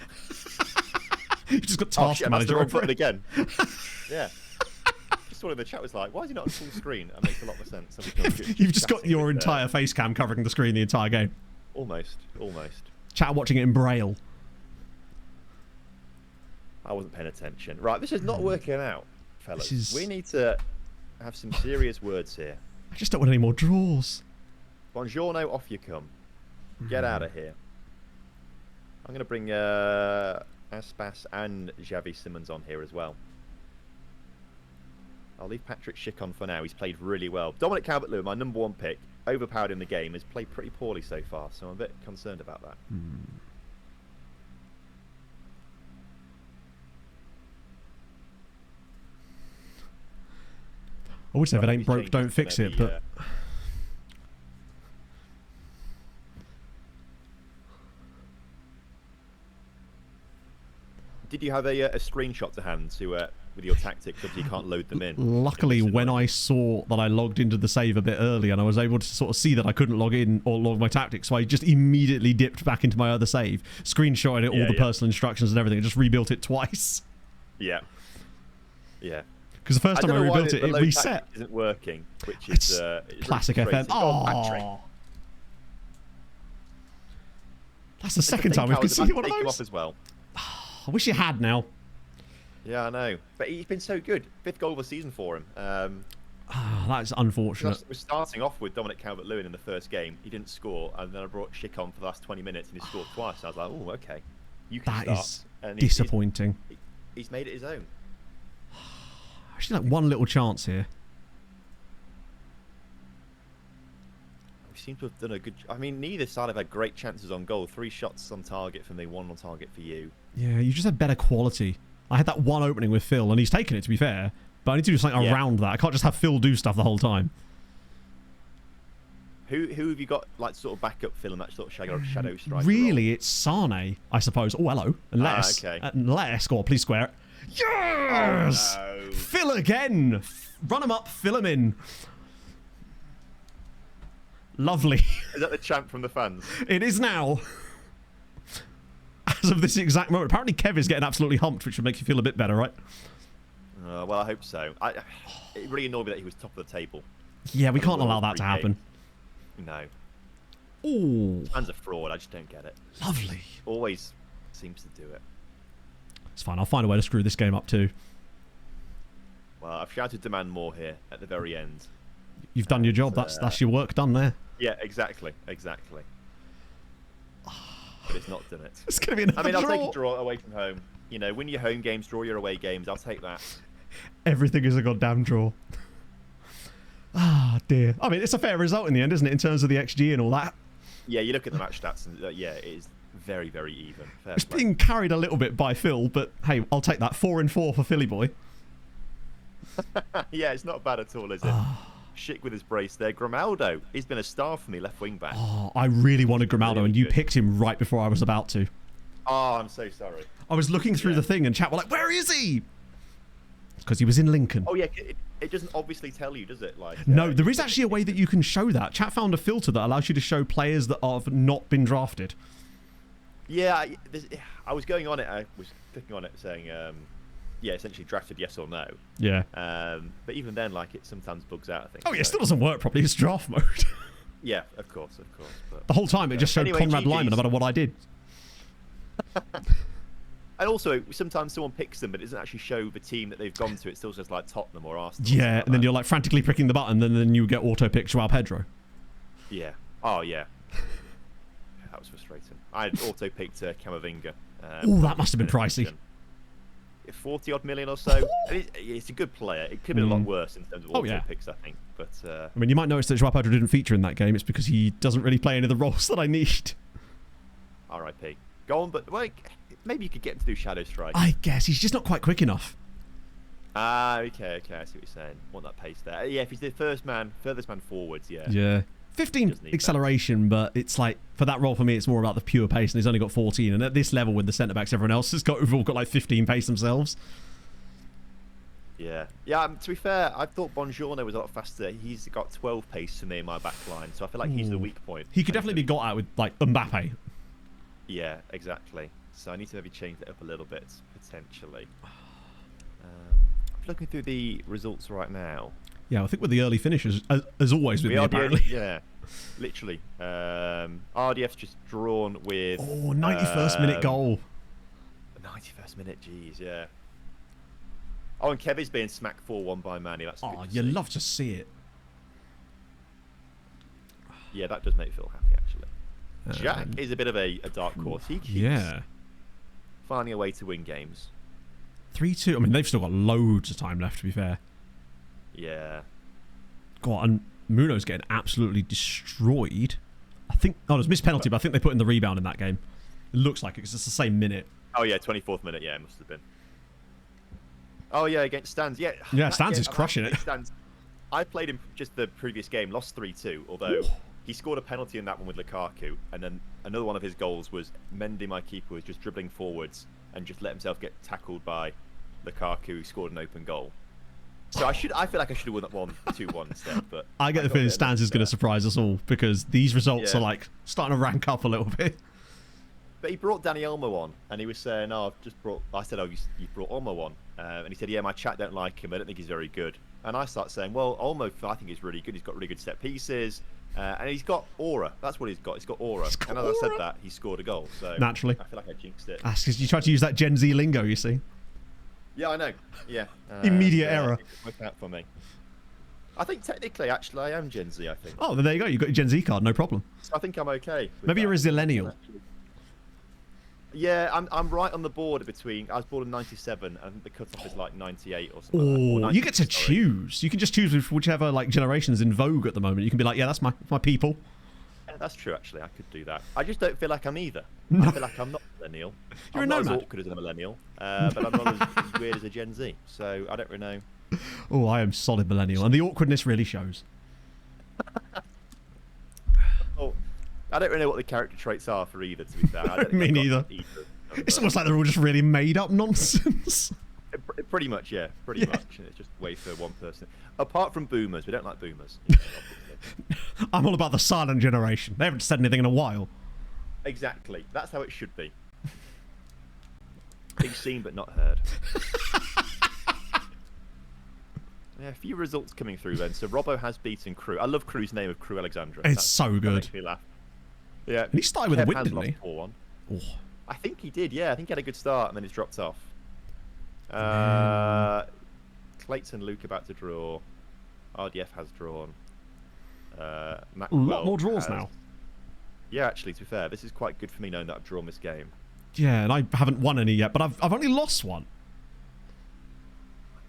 You just got task manager. I've put it again. Yeah. Just one in the chat was like, why is he not on full screen? That makes a lot more sense. You've just got your entire face cam covering the screen the entire game. Almost. Chat watching it in Braille. I wasn't paying attention. Right, this is not working out, fellas. We need to have some serious words here. I just don't want any more draws. Buongiorno, off you come. Get out of here. I'm going to bring Aspas and Xavi Simons on here as well. I'll leave Patrick Schick on for now. He's played really well. Dominic Calvert-Lewin, my number 1 pick, overpowered in the game, has played pretty poorly so far, so I'm a bit concerned about that. I would say if it ain't broke, don't fix it, but... Did you have a screenshot to hand to with your tactics, obviously you can't load them in. Luckily, when I saw that I logged into the save a bit early and I was able to sort of see that I couldn't log in or log my tactics, so I just immediately dipped back into my other save, screenshotted it, all the personal instructions and everything, and just rebuilt it twice. Yeah. Yeah. Because the first time I rebuilt it, it reset. Isn't working, which is classic really FM. Oh, that's the second time we've conceded one of those. Off as well. I wish you had now. Yeah, I know. But he's been so good. 5th goal of the season for him. That's unfortunate. We're starting off with Dominic Calvert-Lewin in the first game. He didn't score, and then I brought Schick on for the last 20 minutes, and he scored twice. I was like, oh, okay. You can start. That is and disappointing. He's made it his own. Actually, like one little chance here. We seem to have done a good... I mean, neither side have had great chances on goal. 3 shots on target for me, 1 on target for you. Yeah, you just had better quality. I had that one opening with Phil, and he's taken it, to be fair. But I need to do something around that. I can't just have Phil do stuff the whole time. Who have you got, like, sort of backup Phil in that sort of shadow striker Really, role? it's Sane, I suppose. Oh, hello. Unless... Unless... Score, please square it. Yes! Oh, no. Phil again! Run him up, fill him in. Lovely. Is that the chant from the fans? It is now. As of this exact moment. Apparently Kev is getting absolutely humped, which would make you feel a bit better, right? Well, I hope so. It really annoyed me that he was top of the table. Yeah, we can't allow that to happen. No. Ooh. Man's a fraud. I just don't get it. Lovely. Always seems to do it. It's fine. I'll find a way to screw this game up too. Well, I've shouted demand more here at the very end. You've done your job. That's your work done there. Yeah, exactly. Exactly. But it's not done it. It's going to be another draw. draw. I'll take a draw away from home. You know, win your home games, draw your away games. I'll take that. Everything is a goddamn draw. Ah, dear. I mean, it's a fair result in the end, isn't it, in terms of the XG and all that? Yeah, you look at the match stats, and yeah, it is very, very even. Fair It's play. being carried a little bit by Phil, but hey, I'll take that. 4-4 for Philly boy. Yeah, it's not bad at all, is it? Schick with his brace there. Grimaldo, he's been a star for me, left wing back. Oh, I really wanted Grimaldo, Really and you good. picked him right before I was about to. Oh, I'm so sorry. I was looking through the thing, and chat were like, "Where is he?" Because he was in Lincoln. Oh yeah, it doesn't obviously tell you, does it? Like No, there is actually a way that you can show that. Chat found a filter that allows you to show players that have not been drafted. Yeah, I was going on it. I was clicking on it, saying, yeah, essentially drafted yes or no. Yeah. But even then, like, it sometimes bugs out. I think. Oh yeah, it so. still doesn't work properly. It's draft mode. Yeah, of course. But, The whole time it just showed anyway, Conrad Lyman no GGs. matter what I did. And also, sometimes someone picks them, but it doesn't actually show the team that they've gone to. It still says like Tottenham or Arsenal. or Yeah, something and then like you're like frantically pricking the button, and then you get auto-picked Joao Pedro. that. Yeah. Oh yeah. That was frustrating. I had auto-picked Camavinga. Ooh, that must have been pricey. 40 odd million or so. It's a good player. It could have been a lot worse in terms of Oh, auto yeah. picks, I think. But I mean, you might notice that Joao Pedro didn't feature in that game. It's because he doesn't really play any of the roles that I need. RIP. Go on, but like maybe you could get him to do Shadow Strike. I guess he's just not quite quick enough. Ah, okay, I see what you're saying. Want that pace there? Yeah, if he's the furthest man forwards, yeah. Yeah. 15 Doesn't need acceleration, but it's like, for that role for me, it's more about the pure pace, and he's only got 14. And at this level with the centre-backs, everyone else has got overall got like 15 pace themselves. Yeah. Yeah, to be fair, I thought Bongiorno was a lot faster. He's got 12 pace to me in my back line, so I feel like he's the weak point. He could definitely be got out with, like, Mbappe. Yeah, exactly. So I need to maybe change that up a little bit, potentially. I'm looking through the results right now. Yeah, I think with the early finishes, as always with me, apparently. Yeah, literally. RDF's just drawn with... Oh, 91st minute goal. 91st minute, jeez, yeah. Oh, and Kevin's being smacked 4-1 by Manny. That's Oh, good to you see. love to see it. Yeah, that does make me feel happy, actually. Jack is a bit of a dark horse. He keeps finding a way to win games. 3-2. I mean, they've still got loads of time left, to be fair. Yeah. God, and Muno's getting absolutely destroyed. I think... Oh, there's missed penalty, but I think they put in the rebound in that game. It looks like it, because it's the same minute. Oh, yeah, 24th minute. Yeah, it must have been. Oh, yeah, against Stans. Yeah, Yeah, Stans is crushing it. Stans. I played him just the previous game, lost 3-2, although he scored a penalty in that one with Lukaku, and then another one of his goals was Mendy, my keeper, was just dribbling forwards and just let himself get tackled by Lukaku scored an open goal. So I feel like I should have won that one 2-1 instead. But I get the feeling Stans is going to surprise us all because these results Yeah. are like starting to rank up a little bit. But he brought Danny Olmo on, and he was saying, "Oh, I've just brought." I said, "Oh, you brought Olmo on," and he said, "Yeah, my chat don't like him. I don't think he's very good." And I start saying, "Well, Olmo, I think he's really good. He's got really good set pieces, and he's got aura. That's what he's got. He's got aura." And as I said that, he scored a goal. So Naturally. I feel like I jinxed it. That's because you tried to use that Gen Z lingo, you see. Yeah, I know. Yeah. Immediate error. It worked out for me. I think technically, actually, I am Gen Z. I think. Oh, then there you go. You got your Gen Z card, no problem. So I think I'm okay. with Maybe that. you're a zillennial. Yeah, I'm right on the board between. I was born in '97, and the cutoff is like '98 or something. Oh, like that. you get to 92, sorry. choose. You can just choose whichever like generation is in vogue at the moment. You can be like, yeah, that's my people. Yeah, that's true. Actually, I could do that. I just don't feel like I'm either. No. I feel like I'm not a millennial. You're I'm a not nomad. as awkward as a millennial, but I'm not as weird as a Gen Z. So I don't really know. Oh, I am solid millennial, and the awkwardness really shows. Oh, I don't really know what the character traits are for either. To be fair, I don't think Me I've got neither. either. It's almost like they're all just really made up nonsense. Pretty much, yeah. Pretty Yeah. much. It's just way for one person. Apart from boomers, we don't like boomers. I'm all about the silent generation. They haven't said anything in a while. Exactly. That's how it should be. Been seen but not heard. Yeah, a few results coming through then. So Robbo has beaten Crew. I love Crew's name of Crew Alexandra. It's so That good. makes me laugh. Yeah. And he started with a Kev win, has didn't lost he? 4-1. Oh. I think he did, yeah. I think he had a good start and then he's dropped off. Clayton Luke about to draw. RDF has drawn. A Maxwell lot more draws has- now. Yeah, actually, to be fair, this is quite good for me knowing that I've drawn this game. Yeah, and I haven't won any yet, but I've only lost one.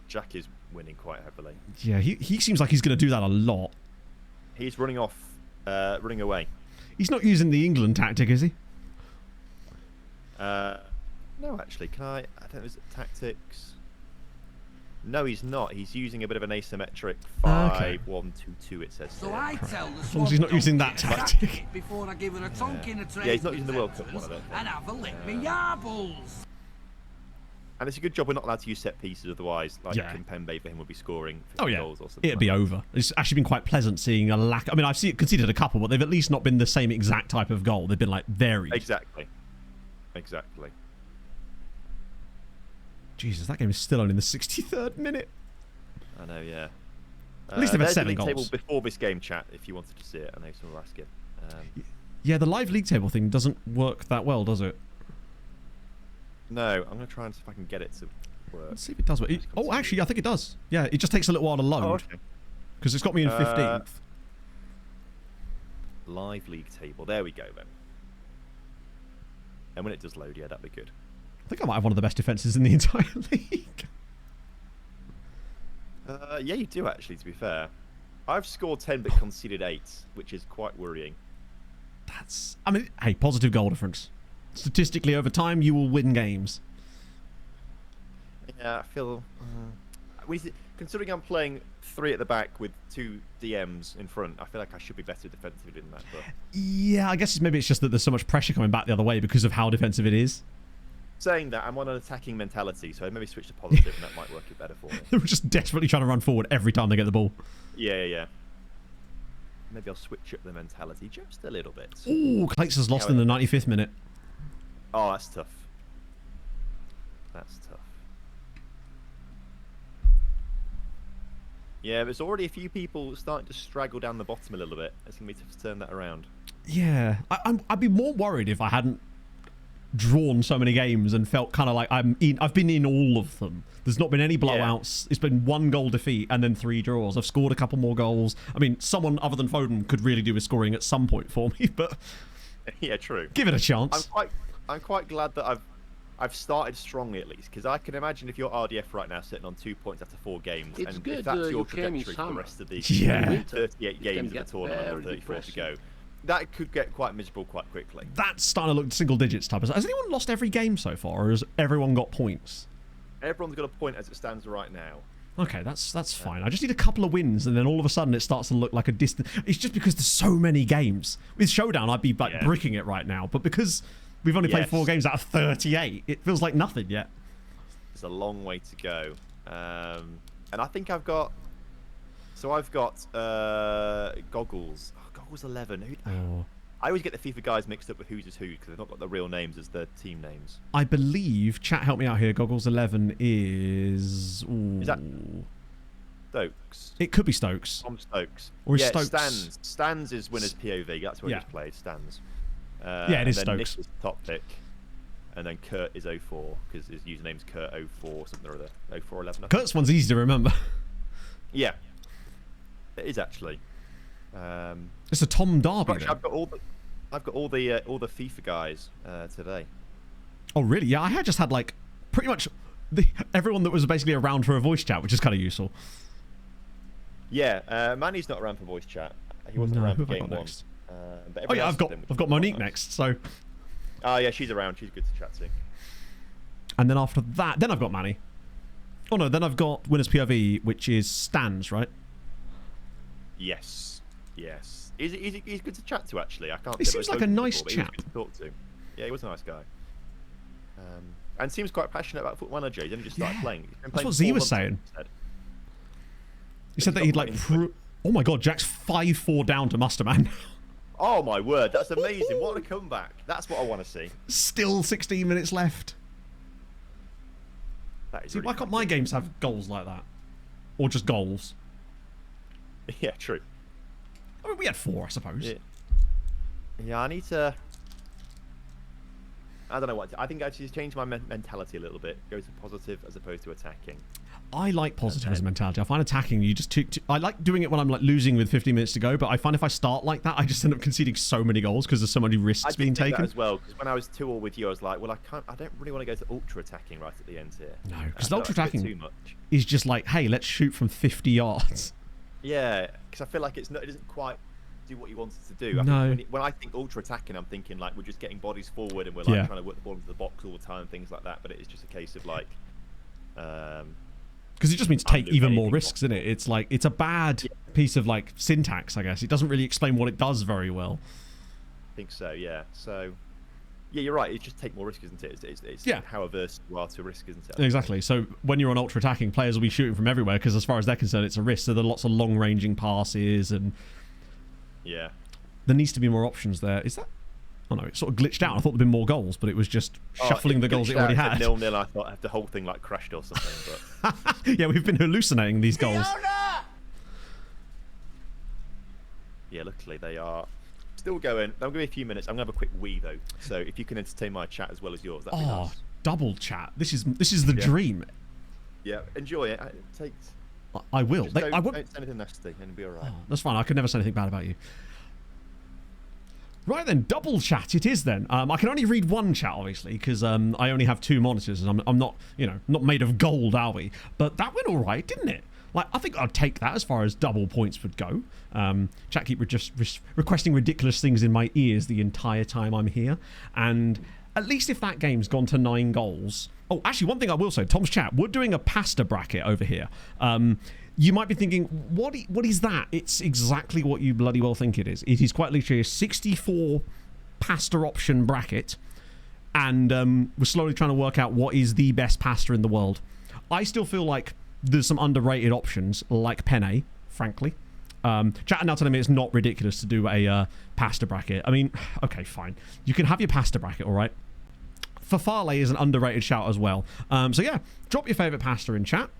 Jack is winning quite heavily. Yeah, he seems like he's going to do that a lot. He's running off, running away. He's not using the England tactic, is he? No, actually, can I don't know, is it tactics? No, he's not. He's using a bit of an asymmetric 5-1-2-2, it says. So here. I tell the As long as he's not using that swamp tactic. donkey to sack it before I give her a tonk in a Yeah, he's not using the World Cup entrance one, I don't think. and have a lick me yarbles. And it's a good job we're not allowed to use set pieces, otherwise, like Yeah. Kimpembe for him would be scoring 50 Oh yeah, goals or something. it'd be like over. It's actually been quite pleasant seeing a lack. I mean, I've conceded a couple, but they've at least not been the same exact type of goal. They've been like varied. that. Exactly. Exactly. Jesus, that game is still only in the 63rd minute. I know, yeah. At least they've had there's 7 the league goals. table before this game, chat, if you wanted to see it. I know someone were asking. Yeah, the live league table thing doesn't work that well, does it? No, I'm going to try and see if I can get it to work. Let's see if it does work. Oh, actually, I think it does. Yeah, it just takes a little while to Oh, load. okay. Because it's got me in 15th. Live league table. There we go, then. And when it does load, yeah, that'd be good. I think I might have one of the best defences in the entire league. Yeah, you do, actually, to be fair. I've scored 10 but conceded 8, which is quite worrying. That's... I mean, hey, positive goal difference. Statistically, over time, you will win games. Yeah, I feel... considering I'm playing 3 at the back with 2 DMs in front, I feel like I should be better defensively than that. But Yeah, I guess maybe it's just that there's so much pressure coming back the other way because of how defensive it is. saying that, I'm on an attacking mentality, so maybe switch to positive, and that might work it better for me. They're just desperately trying to run forward every time they get the ball. Yeah. Maybe I'll switch up the mentality just a little bit. Ooh, Clates has lost in the 95th minute. Oh, that's tough. That's tough. Yeah, there's already a few people starting to straggle down the bottom a little bit. It's going to be tough to turn that around. Yeah, I'd be more worried if I hadn't drawn so many games and felt kind of like I've been in all of them. There's not been any blowouts. Yeah. It's been 1 goal defeat and then 3 draws. I've scored a couple more goals. I mean, someone other than Foden could really do with scoring at some point for me, but Yeah, true. give it a chance. I'm quite glad that I've started strongly at least, because I can imagine if you're RDF right now sitting on 2 points after 4 games, It's and good, if that's you your came in trajectory for the summer. rest of the Yeah. 38 games of get the tournament, very and 34 to depressing. go, that could get quite miserable quite quickly. That's starting to look single digits type. Has anyone lost every game so far, or has everyone got points? Everyone's got a point as it stands right now. Okay, that's fine. I just need a couple of wins, and then all of a sudden it starts to look like a distant. It's just because there's so many games. With Showdown, I'd be like bricking it right now, but because we've only played 4 games out of 38, it feels like nothing yet. There's a long way to go. And I think I've got. So I've got goggles. Oh, goggles 11. I always get the FIFA guys mixed up with who's is who because they've not got the real names as their team names. I believe, chat, help me out here. Goggles 11 is. Ooh. Is that Stokes? It could be Stokes. Tom Stokes. Or is yeah, Stokes? Stans. Stans is winner's POV. That's where Yeah. he's played. Stans. Yeah, it is and then Stokes. Nick is top pick. And then Kurt is 04 because his username's Kurt04 something or other. 0411. I think. Kurt's one's easy to remember. Yeah. It is actually. It's a Tom Darby. Actually, I've got all the FIFA guys today. Oh really? Yeah, I had just had like pretty much everyone that was basically around for a voice chat, which is kind of useful. Yeah, Manny's not around for voice chat. He wasn't around for who have I game got one. next? But Oh yeah, everyone else I've got Monique next. So. Oh yeah, she's around. She's good to chat to. And then after that, then I've got Manny. Oh no, then I've got Winners POV, which is Stans, right? Yes. He's good to chat to actually. I can't. He seems like a nice chap. He was good to talk to. Yeah, he was a nice guy. And seems quite passionate about Football Manager. He's only just started playing. He's been That's playing what Z 4 was months, saying. he said. He said that he'd like. Oh my god, Jack's 5-4 down to Musterman. Oh my word, that's amazing! What a comeback! That's what I want to see. Still 16 minutes left. That is See, really why can't my games have goals like that? Or just goals? Yeah, true. I mean, we had 4, I suppose. Yeah, I need to. I don't know what. I think I should change my mentality a little bit. Go to positive as opposed to attacking. I like positive as a mentality. I find attacking, you just I like doing it when I'm like losing with 15 minutes to go, but I find if I start like that, I just end up conceding so many goals because there's so many risks being taken. That as well, because when I was 2-2 with you, I was like, well, I don't really want to go to ultra attacking right at the end here. No, because I feel ultra like it's a bit attacking too much. is just like, hey, let's shoot from 50 yards. Yeah, because I feel like it doesn't quite do what you want it to do. No. When I think ultra attacking, I'm thinking like we're just getting bodies forward and we're like trying to work the ball into the box all the time and things like that. But it's just a case of like. Because it just means take even more risks, isn't it? It's like, it's a bad piece of like syntax, I guess. It doesn't really explain what it does very well. I think so, yeah. So, yeah, you're right. It's just take more risk, isn't it? It's how averse you are to risk, isn't it? Exactly. So when you're on ultra attacking, players will be shooting from everywhere because as far as they're concerned, it's a risk. So there are lots of long ranging passes and yeah, there needs to be more options there. Is that? Oh no, it sort of glitched out. I thought there'd been more goals, but it was just shuffling the goals it already had. 0-0. I thought the whole thing like crashed or something. But yeah, we've been hallucinating these goals. yeah, luckily they are still going. I'll give you a few minutes. I'm gonna have a quick wee though. So if you can entertain my chat as well as yours, that'd be nice. Double chat. This is the dream. Yeah, enjoy it. It takes. I will. Just I won't don't say anything nasty, and it'll be alright. That's fine. I could never say anything bad about you. Right then, double chat it is then. I can only read one chat, obviously, because I only have 2 monitors, and I'm not, not made of gold, are we? But that went all right, didn't it? Like, I think I'd take that as far as double points would go. Chat keep just requesting ridiculous things in my ears the entire time I'm here, and at least if that game's gone to 9 goals. Oh, actually, one thing I will say, Tom's chat, we're doing a pasta bracket over here. You might be thinking, what is that? It's exactly what you bloody well think it is. It is quite literally a 64 pasta option bracket, and we're slowly trying to work out what is the best pasta in the world. I still feel like there's some underrated options, like penne, frankly. Chat now telling me it's not ridiculous to do a pasta bracket. I mean, okay, fine. You can have your pasta bracket, all right? Farfalle is an underrated shout as well. So yeah, drop your favourite pasta in chat,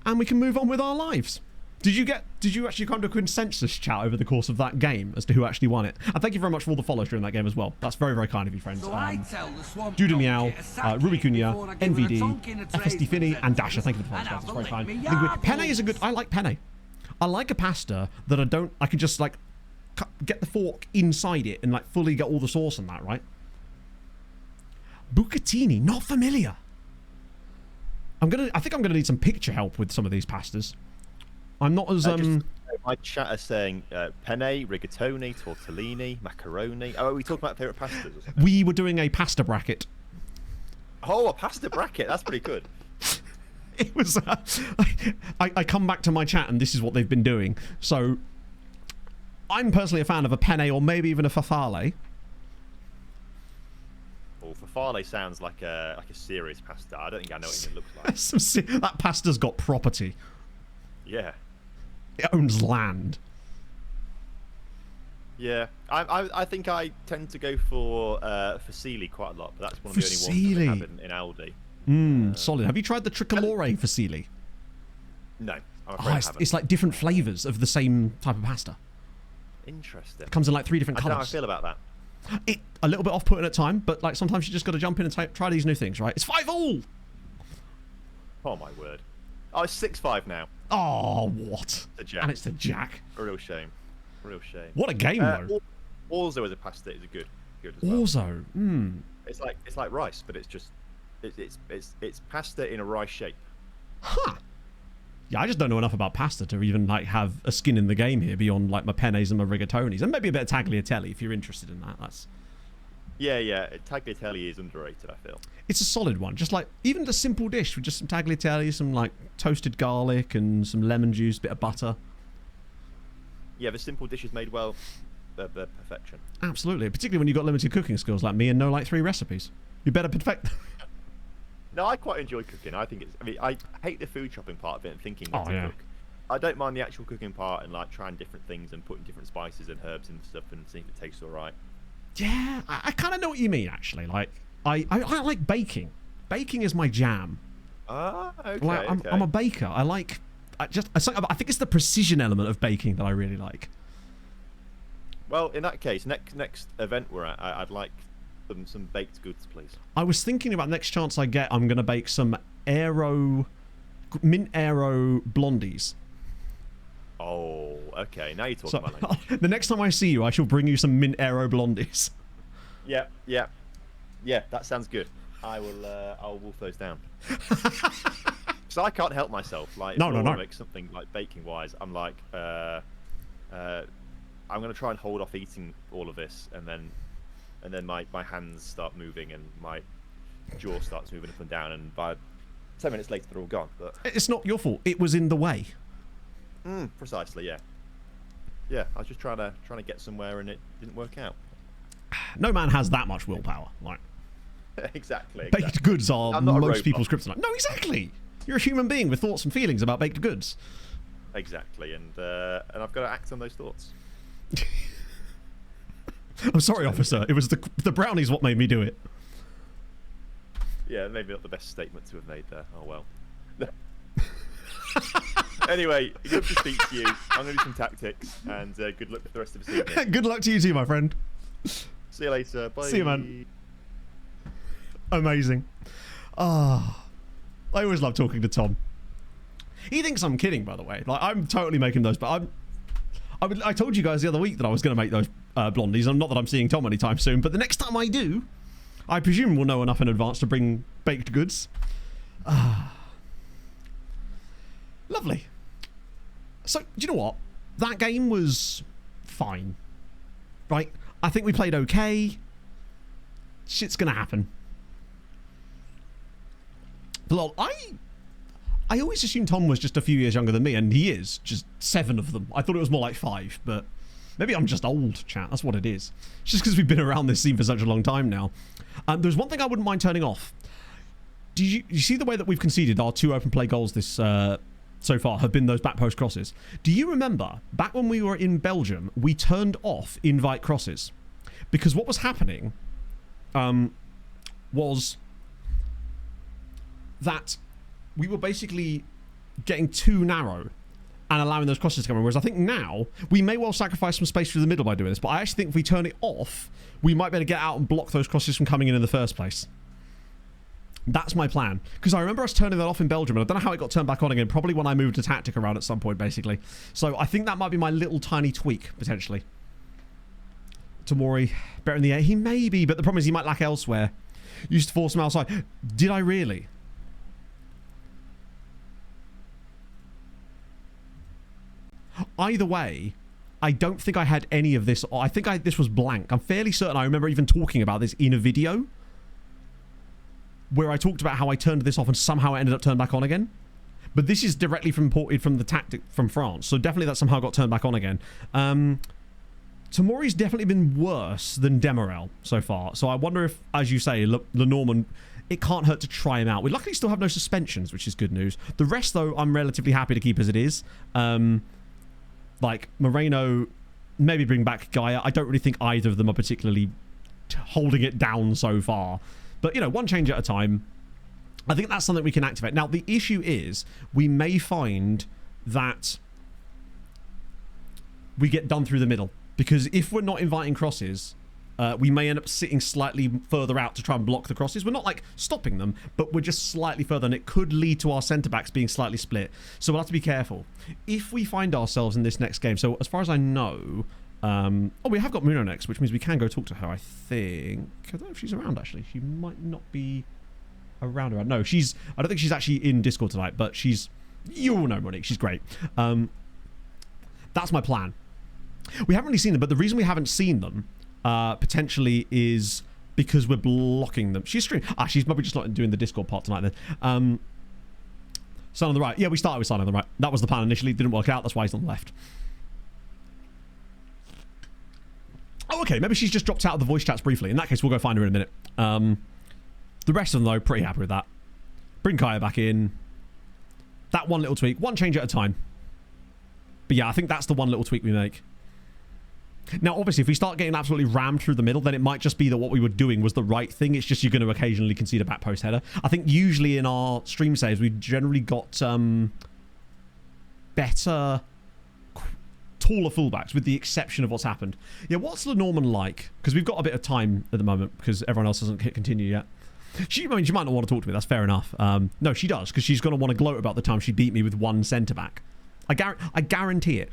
and we can move on with our lives. Did you actually come to a consensus chat over the course of that game as to who actually won it? And thank you very much for all the follows during that game as well. That's very, very kind of you, friends. So I tell the swamp Judah donkey Meow, to sack Ruby it Cunha, before I give her a NVD, tonk in a FSD Finney, tradesman's and Dasher. entrance Thank you for the and follows. That's very have a kind. lick me Penne yarbles. is a good. I like penne. I like a pasta that I can just like get the fork inside it and like fully get all the sauce and that, right? Bucatini, not familiar. I think I'm gonna need some picture help with some of these pastas. I'm not as My chat is saying penne, rigatoni, tortellini, macaroni. Oh, are we talking about favourite pastas or something? We were doing a pasta bracket. Oh, a pasta bracket. That's pretty good. It was. I come back to my chat and this is what they've been doing. So, I'm personally a fan of a penne or maybe even a farfalle. Oh, farfalle sounds like a serious pasta. I don't think I know what it looks like. That pasta's got property. Yeah. It owns land. Yeah, I think I tend to go for fusilli quite a lot, but that's one of the only ones that I have in Aldi. Solid. Have you tried the tricolore fusilli? No, I'm afraid I haven't. It's like different flavours of the same type of pasta. Interesting. It comes in like 3 different I don't know how I colours. feel about that. A little bit off-putting at time, but like sometimes you just got to jump in and try these new things, right? It's 5-all. Oh my word! Oh, it's 6-5 now. Oh, what? The Jack. And it's the Jack. A real shame. Real shame. What a game, though. Orzo as a pasta is good as well. Orzo. It's like rice, but it's just it's pasta in a rice shape. Huh. Yeah, I just don't know enough about pasta to even like have a skin in the game here beyond like my pennes and my rigatonis, and maybe a bit of tagliatelle if you're interested in that. That's. Yeah. Tagliatelle is underrated, I feel. It's a solid one. Just like even the simple dish with just some tagliatelle, some like toasted garlic and some lemon juice, bit of butter. Yeah, the simple dishes made well, they're perfection. Absolutely, particularly when you've got limited cooking skills like me and know like 3 recipes. You better perfect. No, I quite enjoy cooking. I think it's. I mean, I hate the food shopping part of it and thinking what to cook. I don't mind the actual cooking part and like trying different things and putting different spices and herbs and stuff and seeing if it tastes all right. Yeah, I kind of know what you mean actually. Like, I like baking. Baking is my jam. Ah, okay. Like, I'm a baker. I think it's the precision element of baking that I really like. Well, in that case, next event we're at, I'd like some baked goods, please. I was thinking about next chance I get, I'm going to bake some mint aero blondies. Oh, okay. Now you're talking about language. The next time I see you, I shall bring you some mint aero blondies. Yeah. That sounds good. I will wolf those down. So I can't help myself. Like, no. Make something like baking wise. I'm like, I'm gonna try and hold off eating all of this, and then my hands start moving and my jaw starts moving up and down, and by 10 minutes later they're all gone. But it's not your fault. It was in the way. Precisely. Yeah. I was just trying to get somewhere, and it didn't work out. No man has that much willpower. Like, exactly. Baked goods are most people's kryptonite. No, exactly. You're a human being with thoughts and feelings about baked goods. Exactly, and I've got to act on those thoughts. I'm sorry, officer. It was the brownies what made me do it. Yeah, maybe not the best statement to have made there. Oh well. Anyway, good to speak to you. I'm going to do some tactics, and good luck with the rest of the evening. Good luck to you too, my friend. See you later. Bye. See you, man. Amazing. I always love talking to Tom. He thinks I'm kidding, by the way. Like, I'm totally making those, but I told you guys the other week that I was going to make those blondies, and not that I'm seeing Tom anytime soon, but the next time I do, I presume we'll know enough in advance to bring baked goods. Lovely. So, do you know what? That game was fine. Right? I think we played okay. Shit's going to happen. But I always assumed Tom was just a few years younger than me, and he is. Just 7 of them. I thought it was more like 5, but maybe I'm just old, chat. That's what it is. It's just because we've been around this scene for such a long time now. There's one thing I wouldn't mind turning off. You see the way that we've conceded our 2 open play goals this so far have been those back post crosses? Do you remember, back when we were in Belgium, we turned off invite crosses? Because what was happening was that we were basically getting too narrow and allowing those crosses to come in. Whereas I think now we may well sacrifice some space through the middle by doing this, but I actually think if we turn it off, we might be able to get out and block those crosses from coming in the first place. That's my plan. Because I remember us turning that off in Belgium, and I don't know how it got turned back on again, probably when I moved a tactic around at some point, basically. So I think that might be my little tiny tweak, potentially. Tomori, better in the air. He may be, but the problem is he might lack elsewhere. Used to force him outside. Did I really? Either way, I don't think I had any of this. I think this was blank. I'm fairly certain I remember even talking about this in a video where I talked about how I turned this off and somehow it ended up turned back on again. But this is directly imported from the tactic from France, so definitely that somehow got turned back on again. Tamori's definitely been worse than Demerel so far. So I wonder if, as you say, Lenormand, it can't hurt to try him out. We luckily still have no suspensions, which is good news. The rest, though, I'm relatively happy to keep as it is. Like, Moreno, maybe bring back Gaia. I don't really think either of them are particularly holding it down so far. But, you know, one change at a time. I think that's something we can activate. Now, the issue is we may find that we get done through the middle. Because if we're not inviting crosses, we may end up sitting slightly further out to try and block the crosses. We're not, like, stopping them, but we're just slightly further, and it could lead to our centre-backs being slightly split. So we'll have to be careful. If we find ourselves in this next game, so as far as I know... oh, we have got Muno next, which means we can go talk to her, I think. I don't know if she's around, actually. She might not be around. No, she's... I don't think she's actually in Discord tonight, but she's... You'll know, Monique. She's great. That's my plan. We haven't really seen them, but the reason we haven't seen them potentially is because we're blocking them. She's streaming. She's probably just not doing the Discord part tonight then. Son on the right. Yeah, we started with Son on the right. That was the plan initially. Didn't work out. That's why he's on the left. Oh, okay. Maybe she's just dropped out of the voice chats briefly. In that case, we'll go find her in a minute. The rest of them, though, pretty happy with that. Bring Kaya back in. That one little tweak. One change at a time. But yeah, I think that's the one little tweak we make. Now, obviously, if we start getting absolutely rammed through the middle, then it might just be that what we were doing was the right thing. It's just you're going to occasionally concede a back post header. I think usually in our stream saves, we've generally got better, taller fullbacks, with the exception of what's happened. Yeah, what's Lenormand like? Because we've got a bit of time at the moment because everyone else hasn't hit continue yet. She might not want to talk to me. That's fair enough. No, she does, because she's going to want to gloat about the time she beat me with one centre-back. I guarantee it.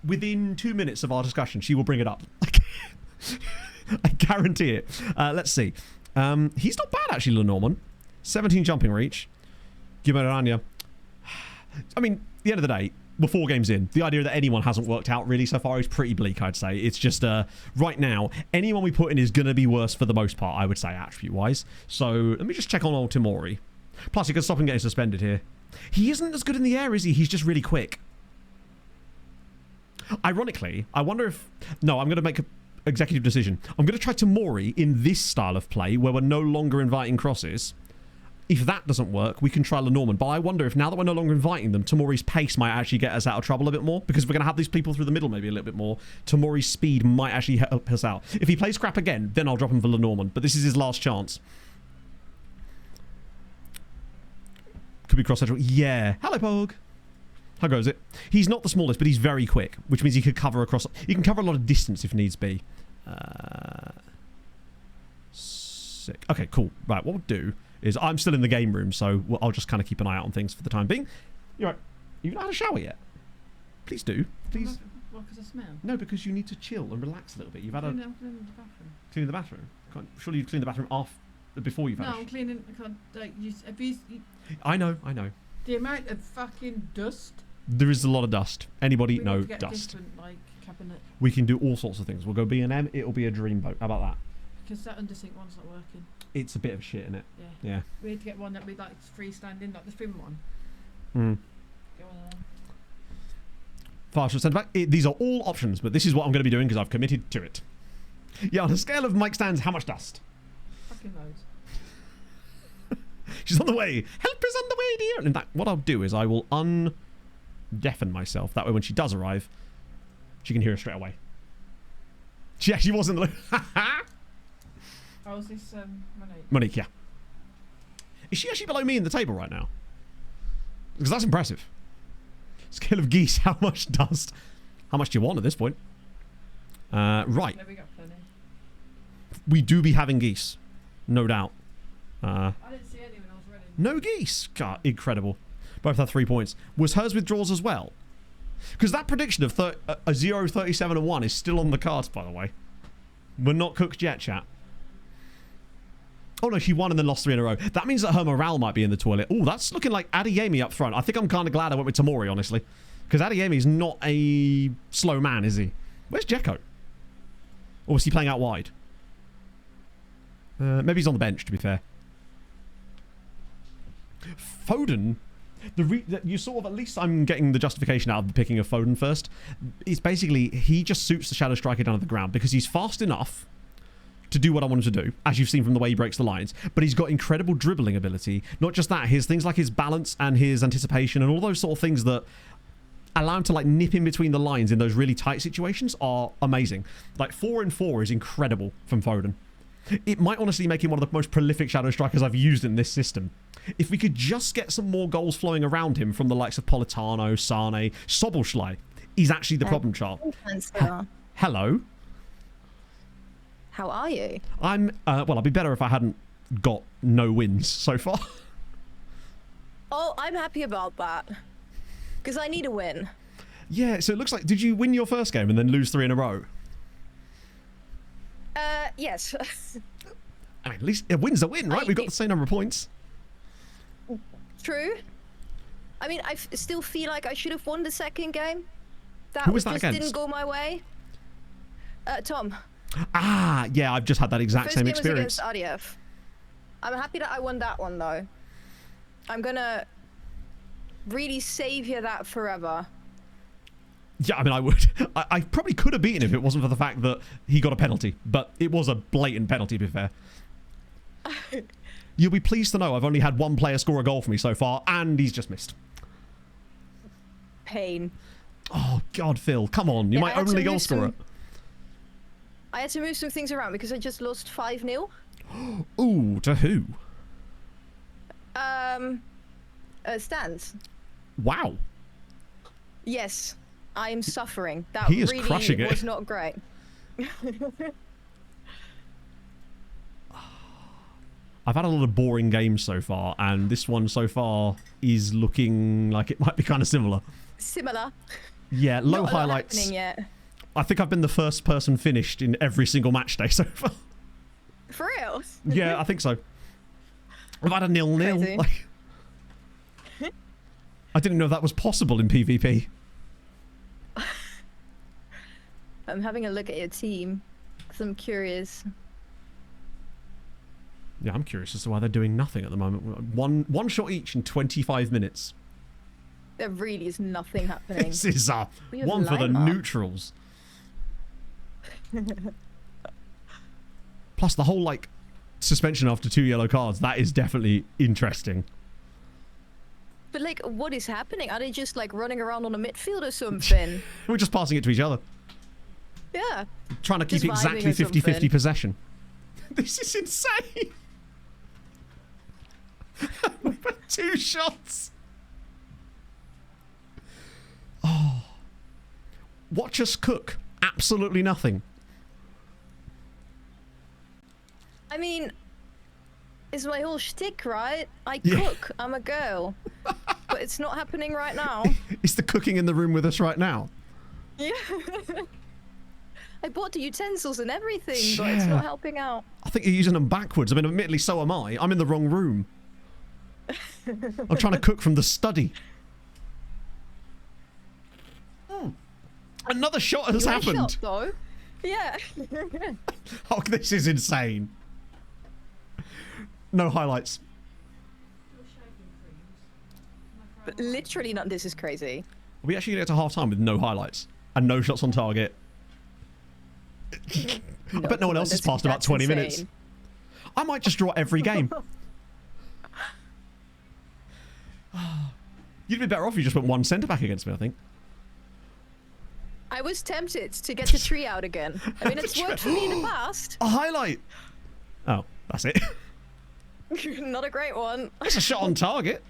Within 2 minutes of our discussion, she will bring it up. I guarantee it. Let's see. He's not bad, actually, Lenormand. 17 jumping reach. Guimarães. I mean, at the end of the day, we're 4 games in. The idea that anyone hasn't worked out really so far is pretty bleak, I'd say. It's just, right now, anyone we put in is going to be worse for the most part, I would say, attribute-wise. So, let me just check on old Tamori. Plus, he can stop him getting suspended here. He isn't as good in the air, is he? He's just really quick. Ironically, I wonder if... No, I'm going to make an executive decision. I'm going to try Tamori in this style of play, where we're no longer inviting crosses. If that doesn't work, we can try Lenormand. But I wonder if now that we're no longer inviting them, Tamori's pace might actually get us out of trouble a bit more. Because we're going to have these people through the middle maybe a little bit more. Tamori's speed might actually help us out. If he plays crap again, then I'll drop him for Lenormand. But this is his last chance. Could be cross-central. Yeah. Hello, Pog. How goes it? He's not the smallest, but he's very quick, which means he could cover across... He can cover a lot of distance if needs be. Sick. Okay, cool. Right, what we'll do is... I'm still in the game room, so I'll just kind of keep an eye out on things for the time being. You're right. You've not had a shower yet? Please do. Please. What, because I smell? No, because you need to chill and relax a little bit. You've had a... Cleaning the bathroom. Cleaning the bathroom? Surely you'd clean the bathroom before you've had No, I'm cleaning... I know. The amount of fucking dust... There is a lot of dust. Anybody? We No, need to get dust. A different, like, cabinet. We can do all sorts of things. We'll go B&M. It'll be a dreamboat. How about that? Because that undersink one's not working. It's a bit of shit, isn't it? Yeah. We need to get one that we like freestanding, like the trim one. Go on. Partial centre back. These are all options, but this is what I'm going to be doing because I've committed to it. Yeah, on a scale of mic stands, how much dust? Fucking loads. She's on the way. Help is on the way, dear. And in fact, what I'll do is I will deafen myself. That way, when she does arrive, she can hear her straight away. She actually wasn't. How is this, Monique? Monique, yeah. Is she actually below me in the table right now? Because that's impressive. Scale of geese. How much dust? How much do you want at this point? Right. No, we got plenty. We do be having geese, no doubt. I didn't see any when I was running. No geese. God, incredible. Both had 3 points. Was hers withdrawals as well? Because that prediction of a 0, 37 and 1 is still on the cards, by the way. We're not cooked yet, chat. Oh no, she won and then lost 3 in a row. That means that her morale might be in the toilet. Oh, that's looking like Adeyemi up front. I think I'm kind of glad I went with Tamori, honestly. Because Adeyemi is not a slow man, is he? Where's Dzeko? Or was he playing out wide? Maybe he's on the bench, to be fair. Foden? You sort of, at least I'm getting the justification out of the picking of Foden first. It's basically, he just suits the Shadow Striker down to the ground because he's fast enough to do what I want him to do, as you've seen from the way he breaks the lines, but he's got incredible dribbling ability. Not just that, his things like his balance and his anticipation and all those sort of things that allow him to like nip in between the lines in those really tight situations are amazing. Like 4-in-4 is incredible from Foden. It might honestly make him one of the most prolific Shadow Strikers I've used in this system. If we could just get some more goals flowing around him from the likes of Politano, Sane, Soboslai, he's actually the problem child. Hello. How are you? I'm, well, I'd be better if I hadn't got no wins so far. Oh, I'm happy about that. Because I need a win. Yeah, so it looks like, did you win your first game and then lose 3 in a row? Yes. I mean, at least a win's a win, right? We've got the same number of points. True. I mean, I still feel like I should have won the second game. Who was that just against? Didn't go my way. Tom. Ah, yeah, I've just had that exact First same game experience. was against RDF. I'm happy that I won that one, though. I'm gonna really savour that forever. Yeah, I mean, I would. I probably could have beaten him if it wasn't for the fact that he got a penalty. But it was a blatant penalty, to be fair. You'll be pleased to know I've only had one player score a goal for me so far, and he's just missed. Pain. Oh, God, Phil. Come on. You're my only goal scorer. I had to move some things around because I just lost 5-0. Ooh, to who? Stans. Wow. Yes, I am suffering. That He is really crushing it. was not great. I've had a lot of boring games so far, and this one so far is looking like it might be kind of similar. Similar. Yeah, low Not highlights. happening yet. I think I've been the first person finished in every single match day so far. For real? Yeah, I think so. I've had a 0-0. Like, I didn't know that was possible in PvP. I'm having a look at your team because I'm curious. Yeah, I'm curious as to why they're doing nothing at the moment. One shot each in 25 minutes. There really is nothing happening. This is one for the neutrals. Plus the whole like suspension after 2 yellow cards, that is definitely interesting. But like, what is happening? Are they just like running around on a midfield or something? We're just passing it to each other. Yeah. Trying to keep Just vibing exactly or 50-50 something. possession. This is insane. We've had 2 shots. Oh. Watch us cook. Absolutely nothing. I mean, it's my whole shtick, right? I Yeah. cook. I'm a girl. But it's not happening right now. Is the cooking in the room with us right now? Yeah. I bought the utensils and everything, but it's not helping out. I think you're using them backwards. I mean, admittedly, so am I. I'm in the wrong room. I'm trying to cook from the study. Another shot has You happened. shot, though. Yeah. Oh, this is insane. No highlights. But literally not. This is crazy. Are we actually going to get to half time with no highlights and no shots on target? I bet no one else has passed about 20 minutes. I might just draw every game. You'd be better off if you just went one centre back against me, I think. I was tempted to get the tree out again. I mean, it's worked for me in the past. A highlight. Oh, that's it. Not a great one. It's a shot on target.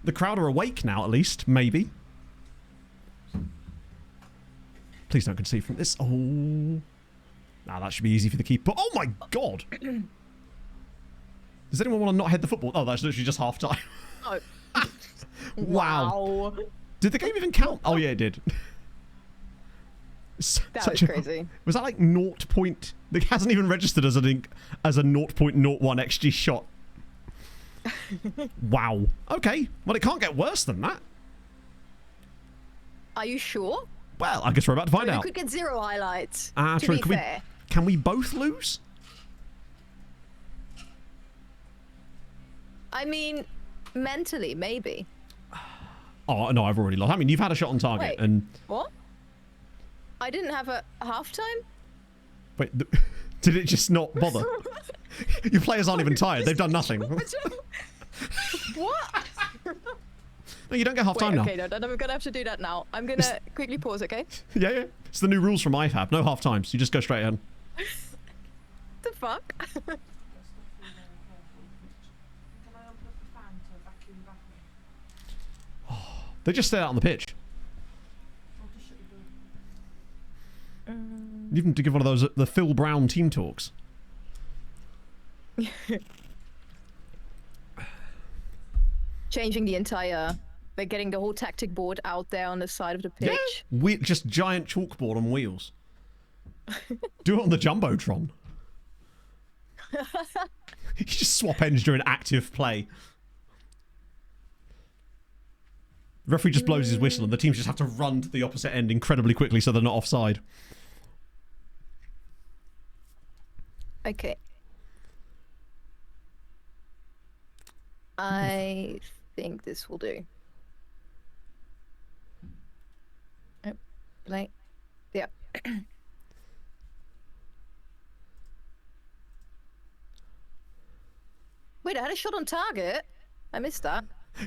The crowd are awake now, at least. Maybe. Please don't concede from this. Oh. Now that should be easy for the keeper. Oh my god. Does anyone want to not head the football? Oh, that's literally just half time. Oh. Wow. Did the game even count? Oh yeah, it did. That was crazy. Was that like 0. It hasn't even registered as a 0.01 XG shot. Wow. Okay. Well, it can't get worse than that. Are you sure? Well, I guess we're about to find out. We could get 0 highlights. Ah, to true. be fair. Can we both lose? I mean, mentally, maybe. Oh, no, I've already lost. I mean, you've had a shot on target, Wait. and... What? I didn't have a halftime? Wait, did it just not bother? Your players aren't even tired. They've done nothing. What? No, you don't get half time now. Okay, no, I'm gonna have to do that now. I'm gonna quickly pause, okay? Yeah, yeah. It's the new rules from IFAB. No half times. You just go straight ahead. The fuck? Can I unplug the fan to vacuum the bathroom? They just stay out on the pitch. Or just shut your door? You need to give one of those the Phil Brown team talks. Changing the entire... They're getting the whole tactic board out there on the side of the pitch. Yeah. Just giant chalkboard on wheels. Do it on the Jumbotron. You just swap ends during active play. The referee just blows his whistle and the teams just have to run to the opposite end incredibly quickly so they're not offside. Okay. I think this will do. Oh, play. Yeah. Wait, I had a shot on target. I missed that.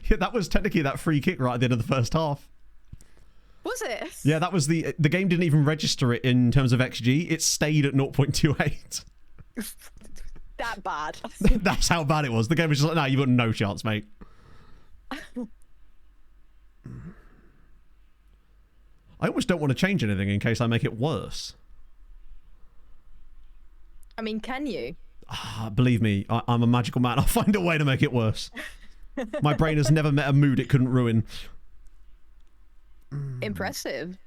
Yeah, that was technically that free kick right at the end of the first half. Was it? Yeah, that was the game didn't even register it in terms of XG. It stayed at 0.28. That bad. That's how bad it was. The game was just like, no, you've got no chance, mate. I almost don't want to change anything in case I make it worse. I mean, can you? Believe me, I'm a magical man. I'll find a way to make it worse. My brain has never met a mood it couldn't ruin. Impressive.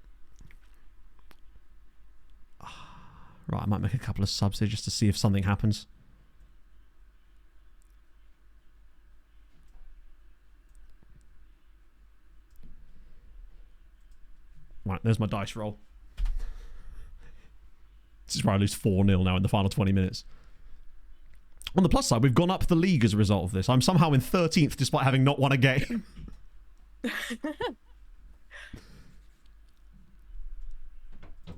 Right, I might make a couple of subs here just to see if something happens. Right, there's my dice roll. This is where I lose 4-0 now in the final 20 minutes. On the plus side, we've gone up the league as a result of this. I'm somehow in 13th despite having not won a game.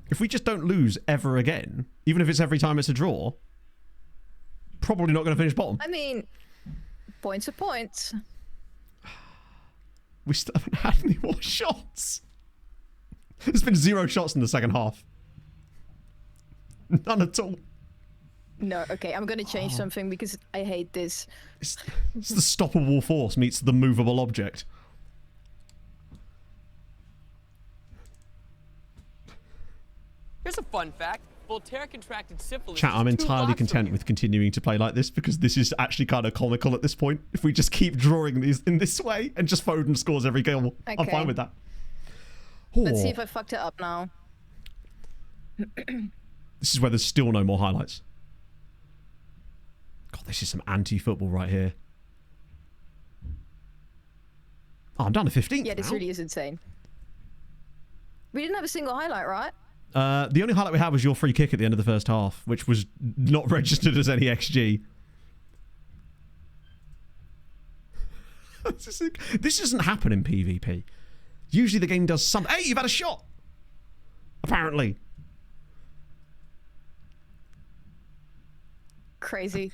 If we just don't lose ever again, even if it's every time it's a draw, probably not going to finish bottom. I mean, points are points. We still haven't had any more shots. There's been 0 shots in the second half. None at all. No, okay, I'm going to change something because I hate this. It's the stoppable force meets the movable object. Here's a fun fact. Voltaire contracted syphilis. Chat, I'm just 2 entirely blocks content from with continuing to play like this because this is actually kind of comical at this point. If we just keep drawing these in this way and just Foden scores every goal, I'm Okay. fine with that. Let's see if I fucked it up now. This is where there's still no more highlights. God, this is some anti-football right here. Oh, I'm down to 15th Yeah, this now. really is insane. We didn't have a single highlight, right? The only highlight we had was your free kick at the end of the first half, which was not registered as any XG. This doesn't happen in PvP. Usually the game does something. Hey, you've had a shot! Apparently. Crazy.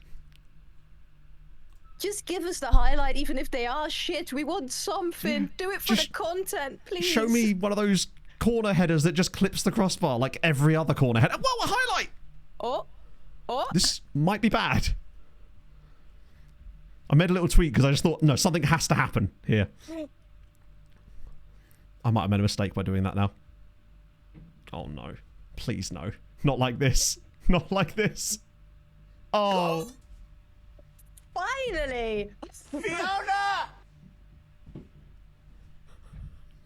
Just give us the highlight, even if they are shit. We want something. Do it for the content, please. Show me one of those corner headers that just clips the crossbar like every other corner header. Whoa, a highlight! Oh. Oh. This might be bad. I made a little tweet because I just thought, no, something has to happen here. I might have made a mistake by doing that now. Oh, no. Please, no. Not like this. Not like this. Oh. Finally! Fiona!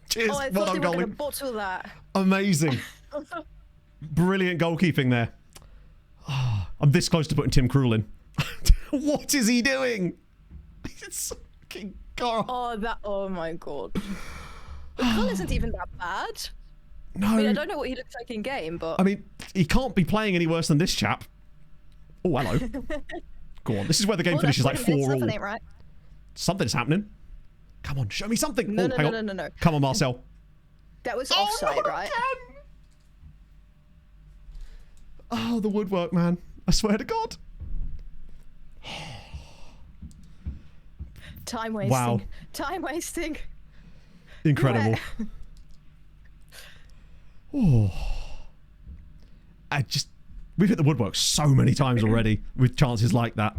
Cheers. Oh, I Well thought they done, were going goalie. to bottle that. Amazing. Brilliant goalkeeping there. Oh, I'm this close to putting Tim Krul in. What is he doing? It's fucking God. Oh my god. The goal isn't even that bad. No. I mean, I don't know what he looks like in game, but... I mean, he can't be playing any worse than this chap. Oh, hello. Go on. This is where the game finishes like 4-all. Right? Something's happening. Come on, show me something. No, Oh, no, hang no, on. no, no, no. Come on, Marcel. That was offside, right? Oh, the woodwork, man. I swear to God. Time wasting. Wow. Time wasting. Incredible. Oh. We've hit the woodwork so many times already with chances like that.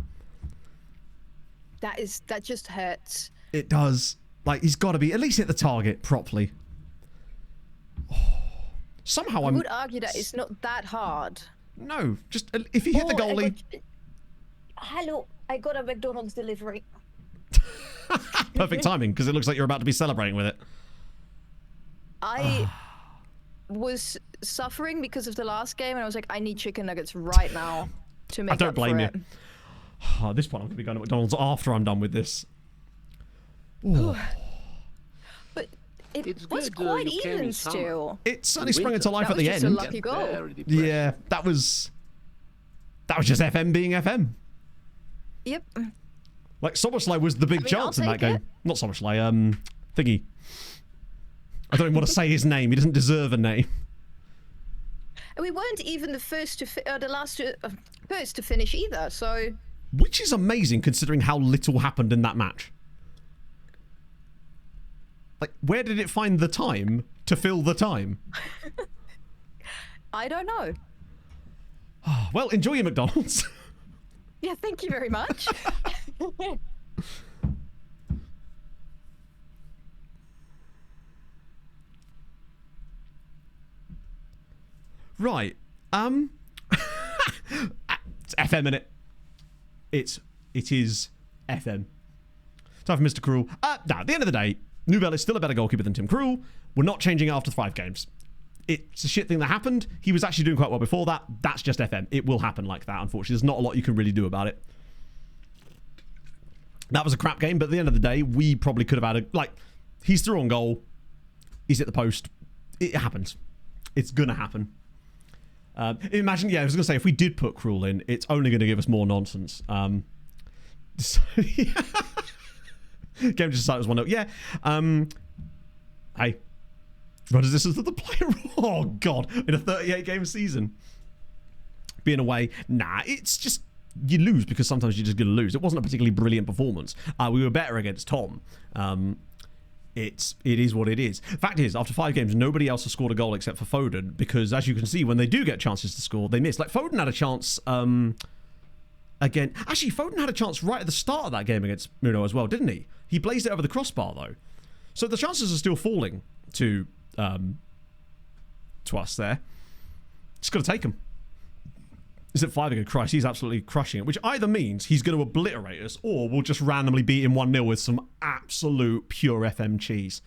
That just hurts. It does. Like, he's got to be at least hit the target properly. Oh. Somehow I would argue that it's not that hard. No, just if he hit the goalie. Hello, I got a McDonald's delivery. Perfect timing, because it looks like you're about to be celebrating with it. I was suffering because of the last game, and I was like, I need chicken nuggets right now to make I don't up blame for you. it. At this point, I'm going to be going to McDonald's after I'm done with this. Ooh. But it It's was good, quite you came even in summer. still. It certainly sprung into life That at the was just end. a lucky goal. Very depressing. Yeah, that was just FM being FM. Yep. Like, Soboslai was the big I mean, I'll chance in that take game. it. Not Soboslai, Thingy. I don't even want to say his name. He doesn't deserve a name. And we weren't even the first to first to finish either. So Which is amazing considering how little happened in that match. Like, where did it find the time to fill the time? I don't know. Well, enjoy your McDonald's. Yeah, thank you very much. Right. It's FM in it. It is FM. Time for Mr. Cruel. Now, at the end of the day, Nubel is still a better goalkeeper than Tim Krul. We're not changing after 5 games. It's a shit thing that happened. He was actually doing quite well before that. That's just FM. It will happen like that, unfortunately. There's not a lot you can really do about it. That was a crap game, but at the end of the day, we probably could have had he's through on goal. He's hit the post. It happens. It's going to happen. Imagine, I was going to say, if we did put Krul in, it's only going to give us more nonsense. Game just started as 1-0. Yeah. Hey. What is this as the player? Oh, God. In a 38-game season. Being away. Nah, it's just... You lose because sometimes you're just going to lose. It wasn't a particularly brilliant performance. We were better against Tom. It is what it is. Fact is, after 5 games, nobody else has scored a goal except for Foden, because as you can see, when they do get chances to score, they miss. Like, Foden had a chance again. Actually, Foden had a chance right at the start of that game against Muno as well, didn't he? He blazed it over the crossbar, though. So the chances are still falling to us there. Just got to take them. Is it 5 again? Christ, he's absolutely crushing it, which either means he's going to obliterate us or we'll just randomly beat him 1-0 with some absolute pure FM cheese.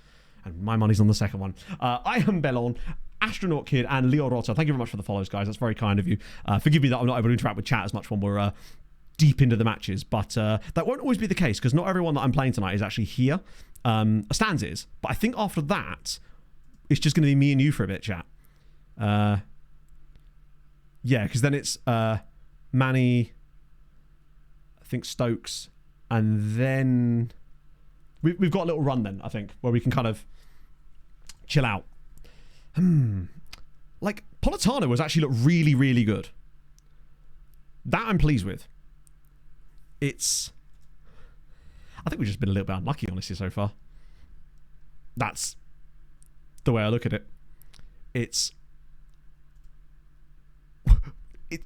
And my money's on the second one. I am Bellon, Astronaut Kid, and Leo Rota. Thank you very much for the follows, guys. That's very kind of you. Forgive me that I'm not able to interact with chat as much when we're deep into the matches, but that won't always be the case because not everyone that I'm playing tonight is actually here. Stans is, but I think after that, it's just going to be me and you for a bit, chat. Yeah, because then it's Manny, I think Stokes, and then we've got a little run then, I think, where we can kind of chill out. Like, Politano has actually looked really, really good. That I'm pleased with. I think we've just been a little bit unlucky, honestly, so far. That's the way I look at it.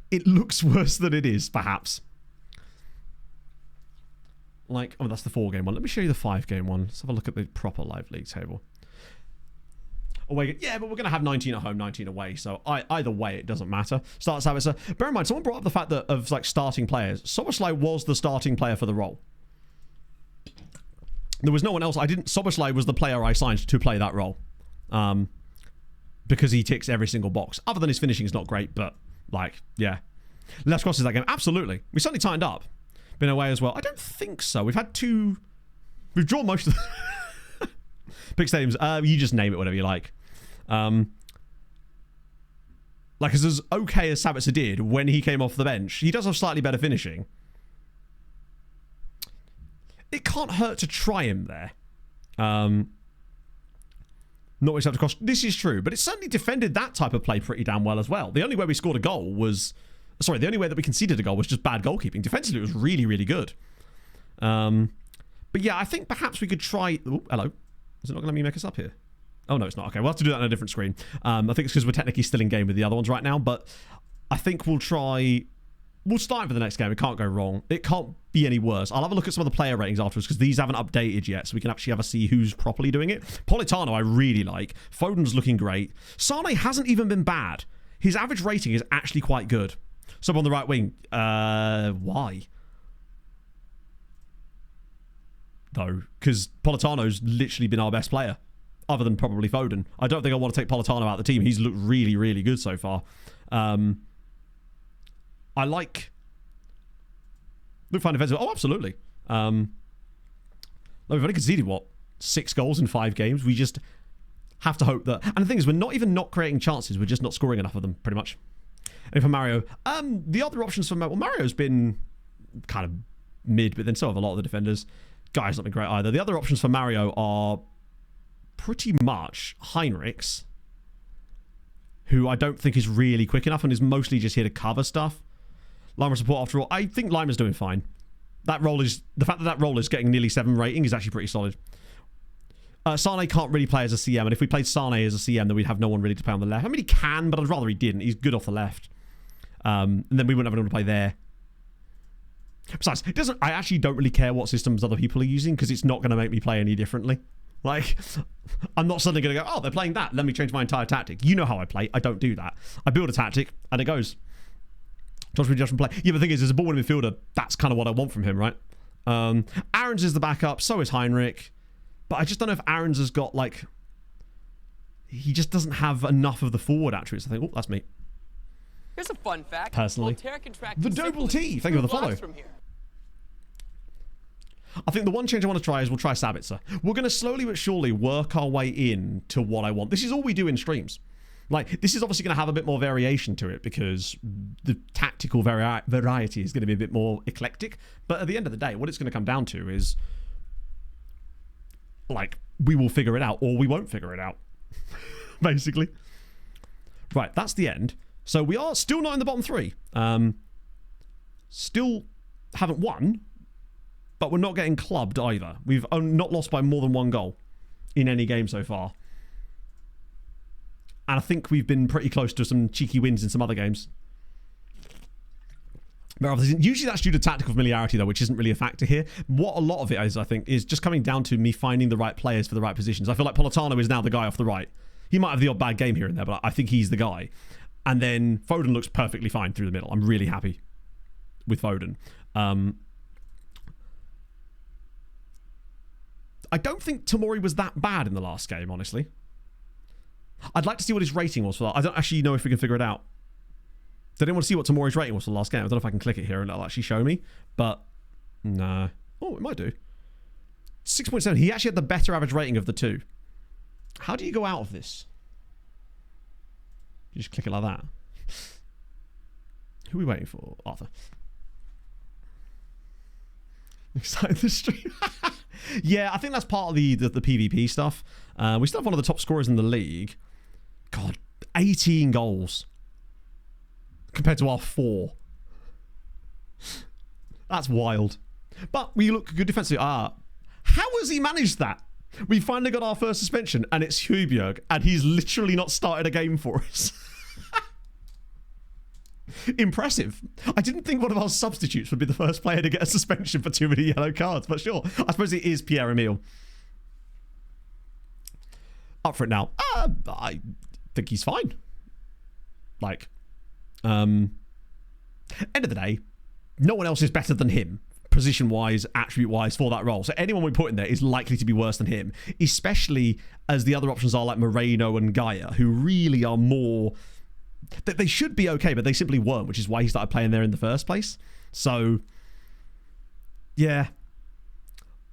It looks worse than it is, perhaps. Like, that's the 4-game one. Let me show you the 5-game one. Let's have a look at the proper live league table. Away, yeah, but we're going to have 19 at home, 19 away. So either way, it doesn't matter. Start Savitzer. Bear in mind, someone brought up the fact that of starting players. Soboslai was the starting player for the role. There was no one else. Soboslai was the player I signed to play that role. Because he ticks every single box. Other than his finishing is not great, but yeah. Less crosses that game. Absolutely. We certainly tightened up. Been away as well. I don't think so. We've drawn most of the pick stadiums. You just name it whatever you like. As okay as Savitzer did when he came off the bench, he does have slightly better finishing. it can't hurt to try him there. Not much to cost. This is true, but it certainly defended that type of play pretty damn well as well. The only way we scored a goal was... Sorry, the only way that we conceded a goal was just bad goalkeeping. Defensively, it was really, really good. But yeah, I think perhaps we could try... Oh, hello. Is it not going to let me make us up here? Oh, no, it's not. Okay, we'll have to do that on a different screen. I think it's because we're technically still in game with the other ones right now, but I think we'll try... We'll start for the next game. It can't go wrong. It can't be any worse. I'll have a look at some of the player ratings afterwards because these haven't updated yet, so we can actually have a see who's properly doing it. Politano, I really like. Foden's looking great. Sane hasn't even been bad. His average rating is actually quite good. Sub on the right wing. Why? Though, because Politano's literally been our best player, other than probably Foden. I don't think I want to take Politano out of the team. He's looked really, really good so far. I like... Look fine defensive. Oh, absolutely. We've only conceded, what, 6 goals in 5 games? We just have to hope that... And the thing is, we're not even not creating chances. We're just not scoring enough of them, pretty much. And for Mario, the other options for... Well, Mario's been kind of mid, but then so have a lot of the defenders. Guy's not been great either. The other options for Mario are pretty much Heinrichs, who I don't think is really quick enough and is mostly just here to cover stuff. Lima support after all. I think Lima's doing fine. That role is... The fact that role is getting nearly 7 rating is actually pretty solid. Sane can't really play as a CM, and if we played Sane as a CM, then we'd have no one really to play on the left. I mean, he can, but I'd rather he didn't. He's good off the left. And then we wouldn't have anyone to play there. Besides, it doesn't... I actually don't really care what systems other people are using, because it's not going to make me play any differently. Like, I'm not suddenly going to go, oh, they're playing that. Let me change my entire tactic. You know how I play. I don't do that. I build a tactic, and it goes... Just from play. Yeah, but the thing is, as a ball-winning midfielder, that's kind of what I want from him, right? Aarons is the backup, so is Heinrich. But I just don't know if Aarons has got, like... He just doesn't have enough of the forward attributes. I think, oh, that's me. Here's a fun fact. Personally. Voltaire contracted The Double T, thank you for the follow. from here. I think the one change I want to try is we'll try Sabitzer. We're going to slowly but surely work our way in to what I want. This is all we do in streams. Like, this is obviously going to have a bit more variation to it because the tactical variety is going to be a bit more eclectic. But at the end of the day, what it's going to come down to is, like, we will figure it out or we won't figure it out. Basically. Right, that's the end. So we are still not in the bottom 3. Still haven't won, but we're not getting clubbed either. We've not lost by more than 1 goal in any game so far. And I think we've been pretty close to some cheeky wins in some other games. But usually that's due to tactical familiarity, though, which isn't really a factor here. What a lot of it is, I think, is just coming down to me finding the right players for the right positions. I feel like Politano is now the guy off the right. He might have the odd bad game here and there, but I think he's the guy. And then Foden looks perfectly fine through the middle. I'm really happy with Foden. I don't think Tomori was that bad in the last game, honestly. I'd like to see what his rating was for that. I don't actually know if we can figure it out. Did anyone see what Tomori's rating was for the last game? I don't know if I can click it here and it'll actually show me. But, nah. Oh, it might do. 6.7. He actually had the better average rating of the 2. How do you go out of this? You just click it like that. Who are we waiting for? Arthur. Excited the stream. Yeah, I think that's part of the PvP stuff. We still have one of the top scorers in the league. God, 18 goals. Compared to our 4. That's wild. But we look good defensively. How has he managed that? We finally got our first suspension, and it's Højbjerg, and he's literally not started a game for us. Impressive. I didn't think one of our substitutes would be the first player to get a suspension for too many yellow cards, but sure. I suppose it is Pierre-Emile. Up for it now. I think he's fine. Like, end of the day, no one else is better than him, position-wise, attribute-wise, for that role. So anyone we put in there is likely to be worse than him, especially as the other options are like Moreno and Gaia, who really are more... They should be okay, but they simply weren't, which is why he started playing there in the first place. So, yeah.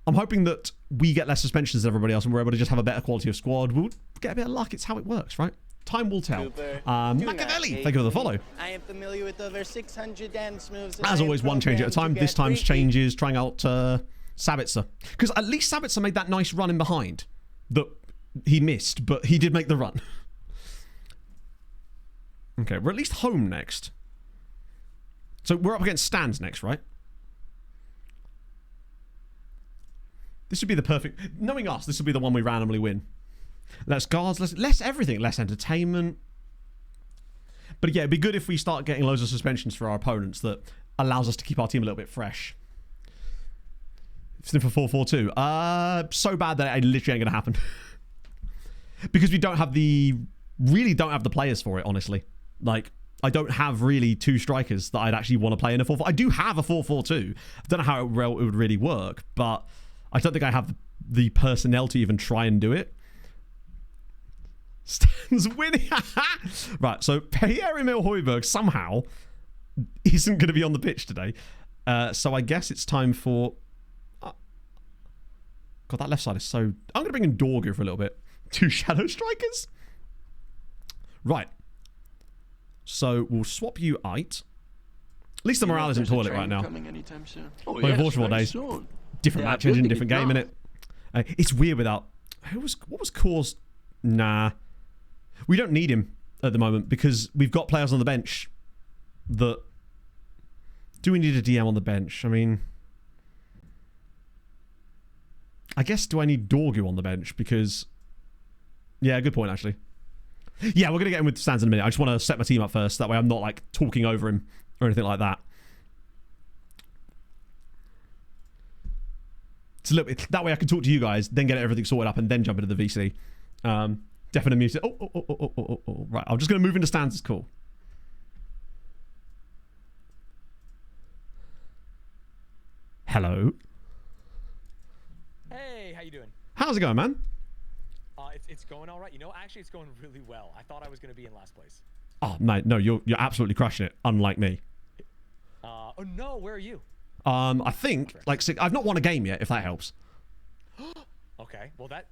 I'm hoping that we get less suspensions than everybody else and we're able to just have a better quality of squad. We'll get a bit of luck. It's how it works, right? Time will tell. Machiavelli, thank you for the follow. I am familiar with over 600 dance moves. As always, one change at a time. This time's changes, trying out Sabitzer. Because at least Sabitzer made that nice run in behind that he missed, but he did make the run. Okay, we're at least home next. So we're up against stands next, right? This would be the perfect... Knowing us, this would be the one we randomly win. Less guards, less everything. Less entertainment. But yeah, it'd be good if we start getting loads of suspensions for our opponents that allows us to keep our team a little bit fresh. Sniffer 442. So bad that it literally ain't going to happen. Because we don't have the... Really don't have the players for it, honestly. Like, I don't have really two strikers that I'd actually want to play in a 4-4. I do have a 4-4-2. I don't know how it would really work, but I don't think I have the personnel to even try and do it. Stan's winning. Right, so Pierre-Emile Højbjerg somehow isn't going to be on the pitch today. So I guess it's time for... God, that left side is so... I'm going to bring in Dorgu for a little bit. Two shadow strikers? Right. So we'll swap you out. At least the morale isn't toilet right now. Oh, Well, unfortunate days. Different match engine, different game in it. It's weird without... What was caused... Nah. We don't need him at the moment because we've got players on the bench that... Do we need a DM on the bench? I mean... I guess do I need Dorgu on the bench because... Yeah, good point actually. Yeah, we're going to get him with stands in a minute. I just want to set my team up first. That way I'm not like talking over him or anything like that. It's a little bit... That way I can talk to you guys, then get everything sorted up and then jump into the VC. Definite music. Oh. Right, I'm just going to move into stands. It's cool. Hello. Hey, how you doing? How's it going, man? It's going all right. You know, actually, it's going really well. I thought I was going to be in last place. Oh, mate, no, you're absolutely crushing it, unlike me. Oh, no, where are you? I think, like, I've not won a game yet, if that helps. Okay, well, that...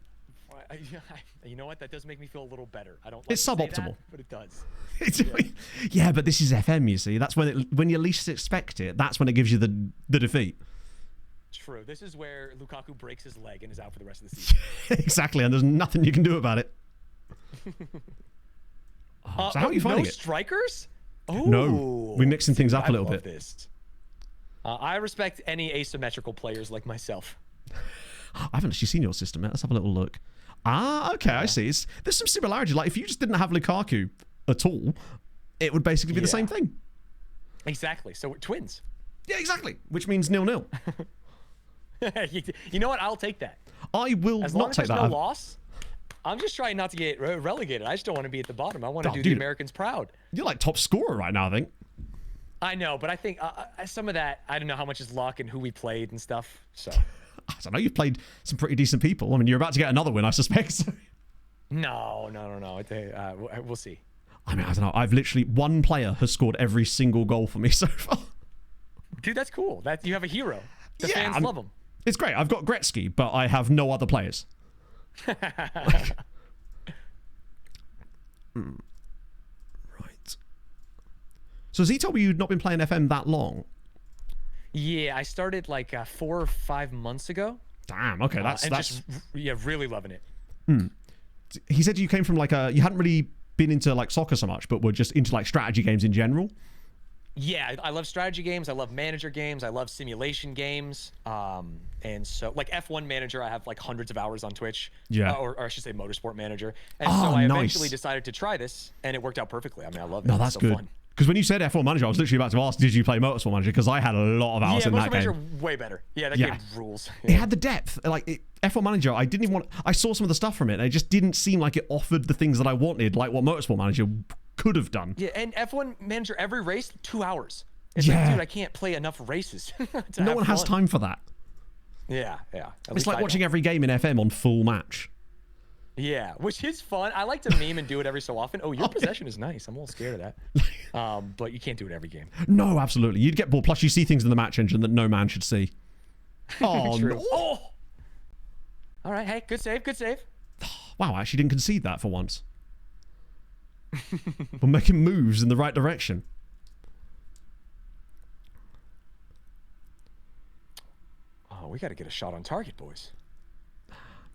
You know what? That does make me feel a little better. I don't like It's to say suboptimal. that, but it does. Yeah, but this is FM, you see. That's when you least expect it. That's when it gives you the defeat. True. This is where Lukaku breaks his leg and is out for the rest of the season. Exactly, and there's nothing you can do about it. So how are you finding no it? Strikers? Oh, no, we're mixing things up a little bit. This. I respect any asymmetrical players like myself. I haven't actually seen your system yet. Let's have a little look. Ah, okay, I see. There's some similarity. Like, if you just didn't have Lukaku at all, it would basically be the same thing. Exactly. So we're twins. Yeah, exactly. Which means 0-0. You know what? I'll take that. I will as long not as take there's that. no loss. I'm just trying not to get relegated. I just don't want to be at the bottom. I want to do dude, the Americans proud. You're like top scorer right now, I think. I know, but I think some of that, I don't know how much is luck and who we played and stuff. So I don't know. You've played some pretty decent people. I mean, you're about to get another win, I suspect. No. We'll see. I mean, I don't know. I've literally... One player has scored every single goal for me so far. Dude, that's cool. That you have a hero. The fans love him. It's great. I've got Gretzky, but I have no other players. Right. So has he told me you'd not been playing FM that long? Yeah, I started like 4 or 5 months ago. Damn. Okay, that's just really loving it. He said you came from like you hadn't really been into like soccer so much, but were just into like strategy games in general. Yeah, I love strategy games. I love manager games. I love simulation games. And so, like F1 Manager, I have like hundreds of hours on Twitch. Yeah. Or I should say Motorsport Manager. And so I eventually decided to try this, and it worked out perfectly. I mean, I love it. No, that's good. Because when you said F1 Manager, I was literally about to ask, did you play Motorsport Manager? Because I had a lot of hours in that game. Yeah, Motorsport Manager, way better. Yeah, that game rules. It had the depth. Like, F1 Manager, I didn't even want... I saw some of the stuff from it, and it just didn't seem like it offered the things that I wanted, like what Motorsport Manager could have done. Yeah, and F1 Manager, every race, 2 hours. It's like, dude, I can't play enough races. No one has time for that. Yeah. It's like watching every game in FM on full match. Yeah, which is fun. I like to meme and do it every so often. Oh, your possession is nice. I'm a little scared of that. But you can't do it every game. No, absolutely. You'd get bored. Plus, you see things in the match engine that no man should see. Oh, True. no. Oh! All right, hey, good save. Wow, I actually didn't concede that for once. We're making moves in the right direction. we got to get a shot on target, boys.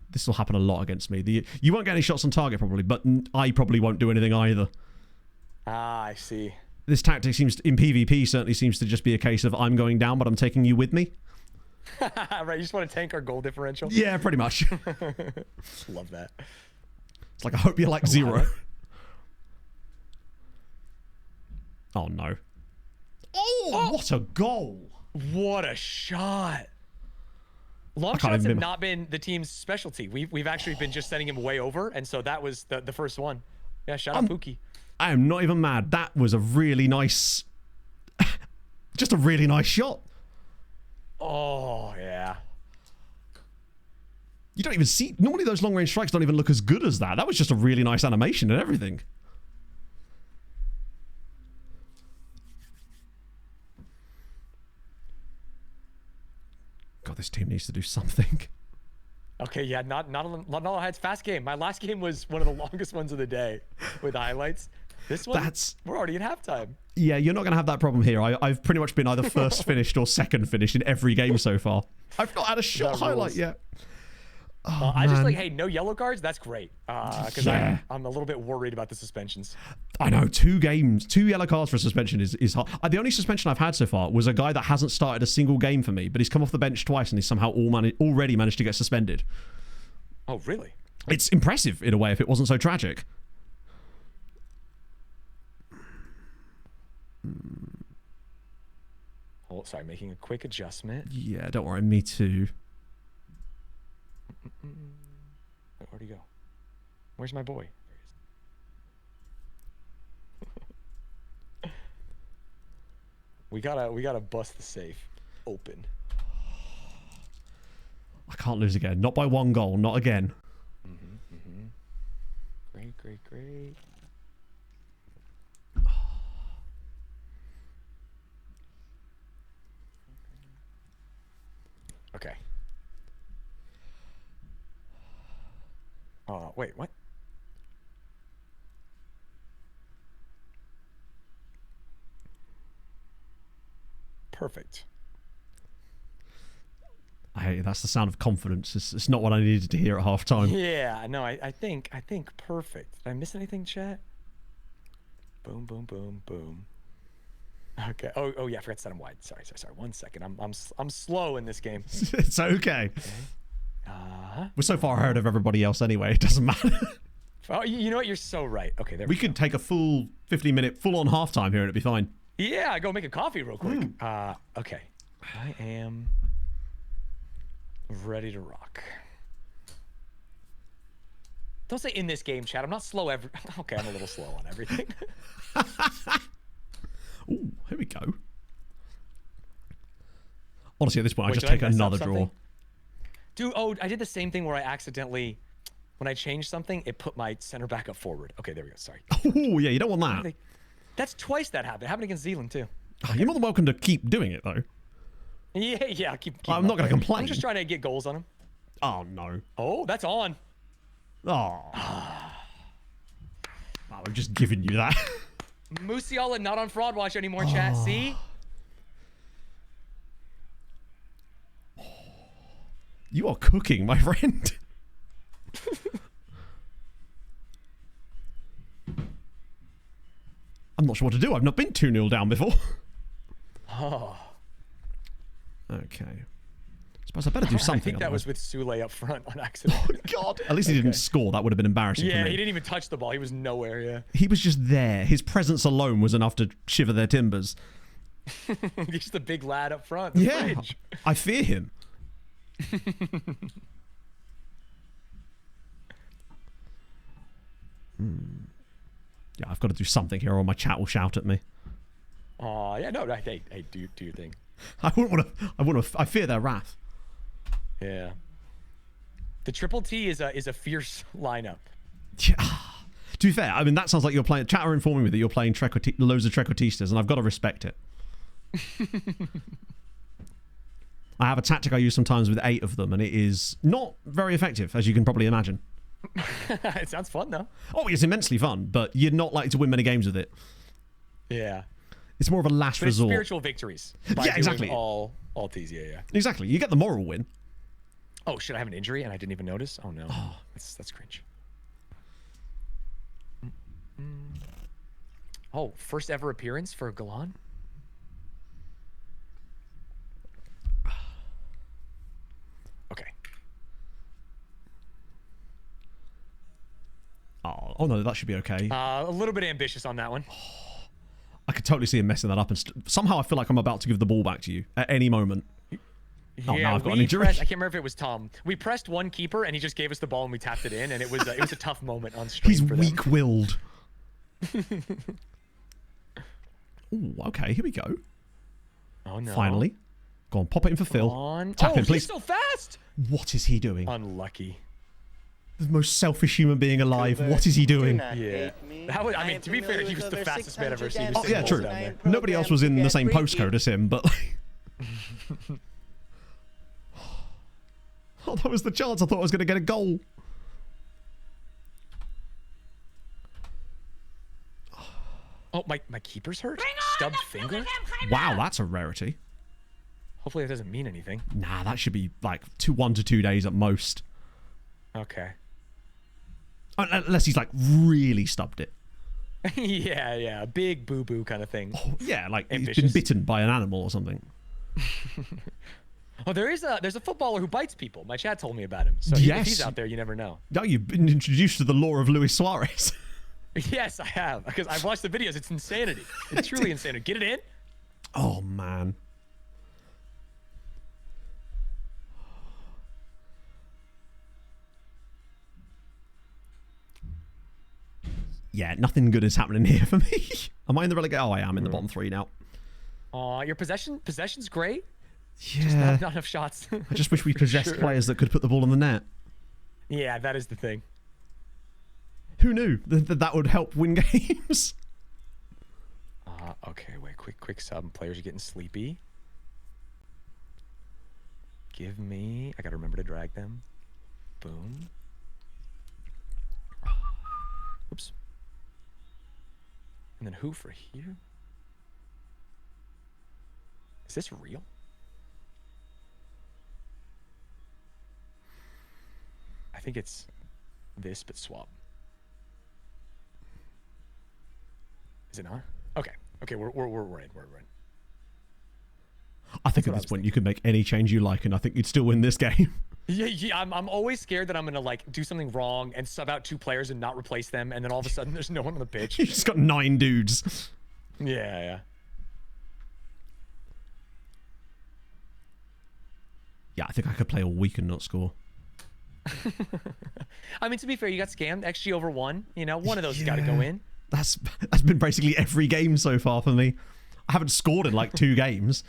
This will happen a lot against me. You won't get any shots on target probably, but I probably won't do anything either. Ah, I see. This tactic seems, in PvP, certainly seems to just be a case of I'm going down, but I'm taking you with me. Right, you just want to tank our goal differential? Yeah, pretty much. Love that. It's like, I hope you're like 0. Oh, no. Oh, what a goal. What a shot. Long shots have not been the team's specialty. We've actually been just sending him way over, and so that was the first one. Yeah, shout out Pookie. I am not even mad. That was a really nice... just a really nice shot. Oh, yeah. You don't even see... Normally those long-range strikes don't even look as good as that. That was just a really nice animation and everything. God, this team needs to do something. Okay, yeah, not all heads. Fast game. My last game was one of the longest ones of the day with highlights. This one, we're already at halftime. Yeah, you're not going to have that problem here. I've pretty much been either first finished or second finished in every game so far. I've not had a shot highlight yet. Oh, I just like, hey, no yellow cards. That's great. Because I'm a little bit worried about the suspensions. I know, 2 yellow cards for a suspension is hard. The only suspension I've had so far was a guy that hasn't started a single game for me, but he's come off the bench twice and he's somehow already managed to get suspended. Oh, really? It's impressive in a way if it wasn't so tragic. Oh, sorry, making a quick adjustment. Yeah, don't worry, me too. Where'd he go? Where's my boy? We gotta bust the safe open. I can't lose again. Not by 1 goal. Not again. Great. Okay. Wait, what? Perfect. Hey, that's the sound of confidence. It's not what I needed to hear at halftime. Yeah, no, I think perfect. Did I miss anything, chat? Boom, boom, boom, boom. Okay. Oh yeah, I forgot to set him wide. Sorry. 1 second. I'm slow in this game. It's okay. We're so far ahead of everybody else anyway. It doesn't matter. Oh, you know what? You're so right. Okay, there we could take a full 15-minute full-on halftime here and it'd be fine. Yeah, go make a coffee real quick. Okay. I am ready to rock. Don't say in this game, chat. I'm not slow Okay, I'm a little slow on everything. Ooh, here we go. Honestly, at this point, I just take another draw. Dude, I did the same thing where I accidentally, when I changed something, it put my center back up forward. Okay, there we go. Sorry. Oh, yeah, you don't want that. That's twice that happened. It happened against Zealand, too. Okay. You're more than welcome to keep doing it, though. Yeah, keep I'm not going to complain. I'm just trying to get goals on him. Oh, no. Oh, that's on. Oh. I've just given you that. Musiala not on fraud watch anymore, chat. See? You are cooking, my friend. I'm not sure what to do. I've not been 2-0 down before. Oh. Okay. Suppose I better do something. I think that was with Sule up front on accident. Oh, God. At least he didn't score. That would have been embarrassing for me. Yeah, he didn't even touch the ball. He was nowhere, yeah. He was just there. His presence alone was enough to shiver their timbers. He's just a big lad up front. Yeah. I fear him. Yeah, I've got to do something here or my chat will shout at me. Oh, yeah, no, hey, do your thing. I fear their wrath. Yeah. The triple T is a fierce lineup. Yeah. To be fair, I mean, that sounds like you're playing... Chat are informing me that you're playing loads of Trequartistas, and I've got to respect it. I have a tactic I use sometimes with 8 of them, and it is not very effective, as you can probably imagine. It sounds fun, though. Oh, it's immensely fun, but you're not likely to win many games with it. Yeah. It's more of a last But it's resort. spiritual victories. By Yeah, exactly. doing all these, yeah. Exactly. You get the moral win. Oh, shit, I have an injury and I didn't even notice? Oh, no. That's cringe. Oh, first ever appearance for Galan? Okay. Oh no, that should be okay. A little bit ambitious on that one. I could totally see him messing that up, and somehow I feel like I'm about to give the ball back to you at any moment. Oh, now I've got an injury. I can't remember if it was Tom. We pressed one keeper, and he just gave us the ball, and we tapped it in, and it was a tough moment on stream. He's for them. weak-willed. Ooh, okay, here we go. Oh no! Finally, go on, pop it in for Phil. Tap him, please. He's so fast! What is he doing? Unlucky. The most selfish human being alive. What is he doing? Yeah. That was, I mean, to be fair, he was the fastest man I've ever seen. Oh yeah, true. Nobody else was in the same postcode as him, but. Oh, that was the chance. I thought I was going to get a goal. Oh, my keeper's hurt? Stubbed finger? Wow, that's a rarity. Hopefully that doesn't mean anything. Nah, that should be like 1 to 2 days at most. Okay. Unless he's like really stubbed it. Yeah, a big boo-boo kind of thing. Oh, yeah, like ambitious. He's been bitten by an animal or something. Oh, there's a footballer who bites people. My chat told me about him. So if he's out there, you never know. No, you've been introduced to the law of Luis Suarez. Yes, I have. Because I've watched the videos. It's insanity. It's truly insanity. Get it in? Oh, man. Yeah, nothing good is happening here for me. Am I in the relegation? Oh, I am in the bottom 3 now. Your possession's great. Yeah. Just not enough shots. I just wish we possessed players that could put the ball in the net. Yeah, that is the thing. Who knew that would help win games? Okay, wait, quick sub. Players are getting sleepy. Give me... I gotta remember to drag them. Boom. Oops. And then who for here? Is this real? I think it's this, but swap. Is it not? Okay, we're in. I think at this point you could make any change you like, and I think you'd still win this game. Yeah, I'm always scared that I'm gonna like do something wrong and sub out 2 players and not replace them, and then all of a sudden there's no one on the pitch. You just got 9 dudes. Yeah. Yeah, I think I could play all week and not score. I mean, to be fair, you got scammed. XG over 1. You know, one of those has got to go in. That's been basically every game so far for me. I haven't scored in like 2 games.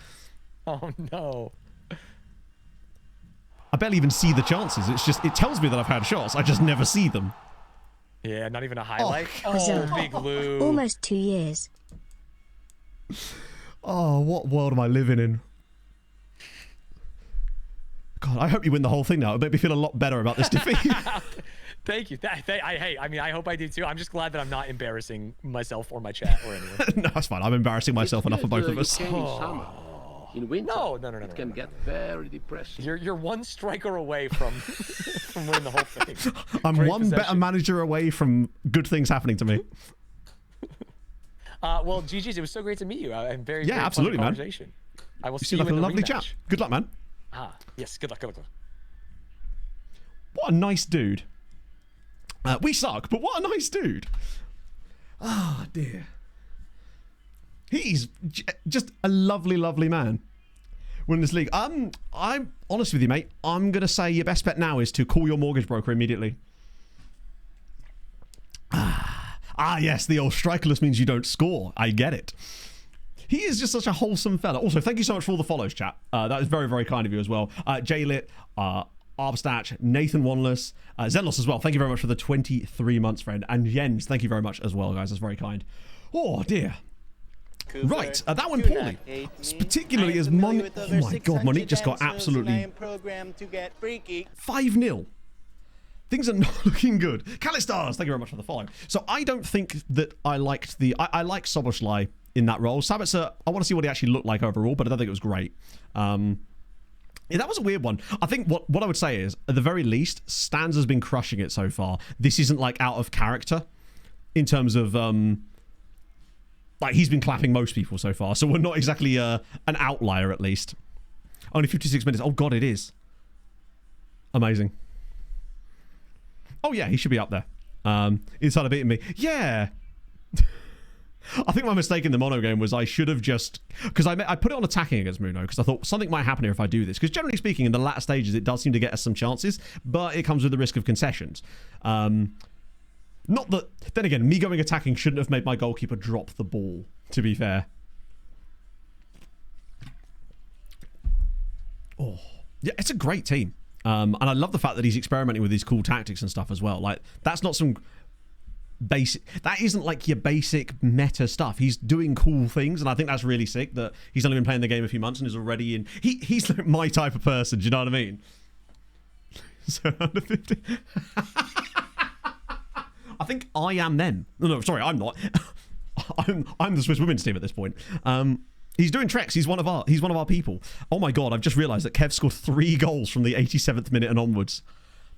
Oh no. I barely even see the chances. It's just, it tells me that I've had shots. I just never see them. Yeah, not even a highlight. Result. Big Lou. Almost 2 years. Oh, what world am I living in? God, I hope you win the whole thing now. It made me feel a lot better about this defeat. Thank you. I hope I do too. I'm just glad that I'm not embarrassing myself or my chat or anyone. No, that's fine. I'm embarrassing myself enough for both of us. In winter, No. it can get very depressing. You're 1 striker away from from winning the whole thing. I'm Great one better possession. manager away from good things happening to me. Well, GG's, it was so great to meet you. I'm very Yeah, very fun absolutely, man. conversation. I will You see seem you like in a the lovely rematch. chap. Good luck, man. Yes, good luck. What a nice dude. We suck, but what a nice dude. Ah, dear. He's just a lovely, lovely man. Win this league. I'm honest with you, mate. I'm going to say your best bet now is to call your mortgage broker immediately. Yes, the old strikerless means you don't score. I get it. He is just such a wholesome fella. Also, thank you so much for all the follows, chat. That is very, very kind of you as well. Jaylit, Arbstatch, Nathan Wanless, Zenlos as well. Thank you very much for the 23 months, friend. And Jens, thank you very much as well, guys. That's very kind. Oh, dear. Cooper, Right, that went do poorly. not hate me. Particularly I am as familiar Monique... with over Oh my god, Monique 600 just got dancers, and I absolutely am programmed to get freaky. 5-0. Things are not looking good. Calistars, thank you very much for the follow. So I don't think that I liked I like Soboslai in that role. Sabitzer, I want to see what he actually looked like overall, but I don't think it was great. Yeah, that was a weird one. I think what I would say is, at the very least, Stans has been crushing it so far. This isn't like out of character in terms of like he's been clapping most people so far, so we're not exactly an outlier at least. Only 56 minutes. Oh god, it is. Amazing. Oh yeah, he should be up there. Inside of beating me. Yeah. I think my mistake in the mono game was I should have just... Because I put it on attacking against Muno because I thought something might happen here if I do this. Because generally speaking, in the latter stages, it does seem to get us some chances, but it comes with the risk of concessions. Not that... Then again, me going attacking shouldn't have made my goalkeeper drop the ball, to be fair. Oh. Yeah, it's a great team. And I love the fact that he's experimenting with these cool tactics and stuff as well. Like, that's not some... basic, that isn't like your basic meta stuff. He's doing cool things, and I think that's really sick that he's only been playing the game a few months and is already in. He's like my type of person, do you know what I mean? So under 50. I think I am them. No, sorry, I'm not. I'm the Swiss women's team at this point. He's doing tricks. He's one of our people. Oh my god, I've just realised that Kev scored 3 goals from the 87th minute and onwards.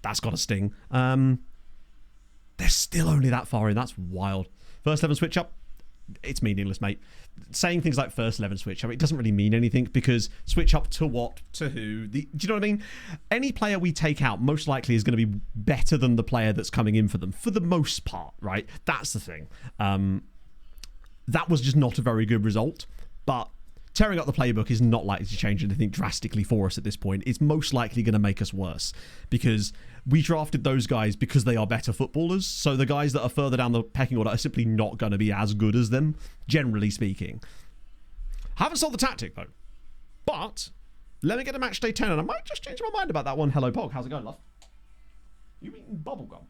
That's got a sting. They're still only that far in. That's wild. First 11 switch up, it's meaningless, mate. Saying things like first 11 switch up, it doesn't really mean anything because switch up to what? To who? Do you know what I mean? Any player we take out most likely is going to be better than the player that's coming in for them, for the most part, right? That's the thing. That was just not a very good result, but tearing up the playbook is not likely to change anything drastically for us at this point. It's most likely going to make us worse because we drafted those guys because they are better footballers. So the guys that are further down the pecking order are simply not going to be as good as them, generally speaking. Haven't solved the tactic, though. But let me get to match day 10, and I might just change my mind about that one. Hello, Pog. How's it going, love? You eating bubblegum?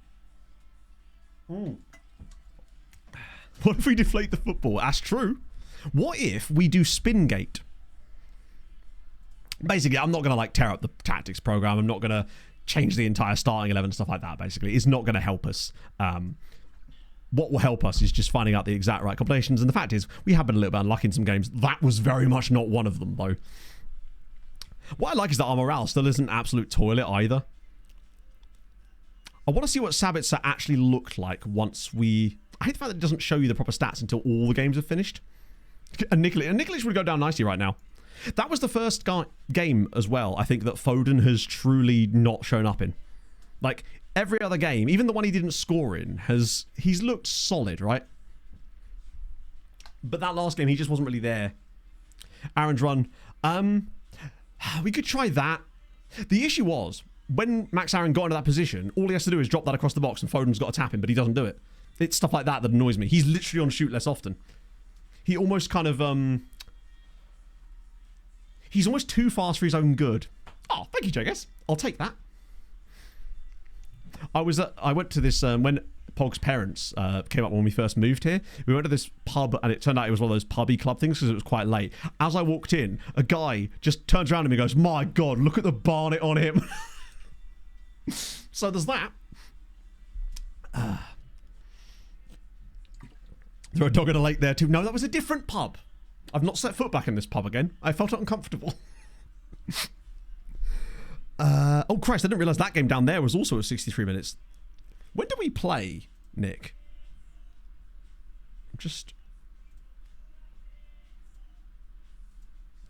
What if we deflate the football? That's true. What if we do Spingate? Basically, I'm not going to like tear up the tactics program. I'm not going to change the entire starting 11 and stuff like that, basically. It's not going to help us. What will help us is just finding out the exact right combinations. And the fact is, we have been a little bit unlucky in some games. That was very much not one of them, though. What I like is that our morale still isn't absolute toilet either. I want to see what Sabitzer actually looked like once we... I hate the fact that it doesn't show you the proper stats until all the games are finished. And Nikolic would go down nicely right now. That was the first game as well, I think, that Foden has truly not shown up in. Like, every other game, even the one he didn't score in, he's looked solid, right? But that last game, he just wasn't really there. Aaron's run. We could try that. The issue was, when Max Aaron got into that position, all he has to do is drop that across the box and Foden's got to tap him, but he doesn't do it. It's stuff like that that annoys me. He's literally on shoot less often. He almost kind of, he's almost too fast for his own good. Oh, thank you, Jagus. I'll take that. I went to this, when Pog's parents came up when we first moved here. We went to this pub, and it turned out it was one of those pubby club things because it was quite late. As I walked in, a guy just turns around to me and goes, "My God, look at the barnet on him." So there's that. Throw a dog in a lake there too. No, that was a different pub. I've not set foot back in this pub again. I felt uncomfortable. Oh Christ, I didn't realise that game down there was also at 63 minutes. When did we play, Nick? I'm just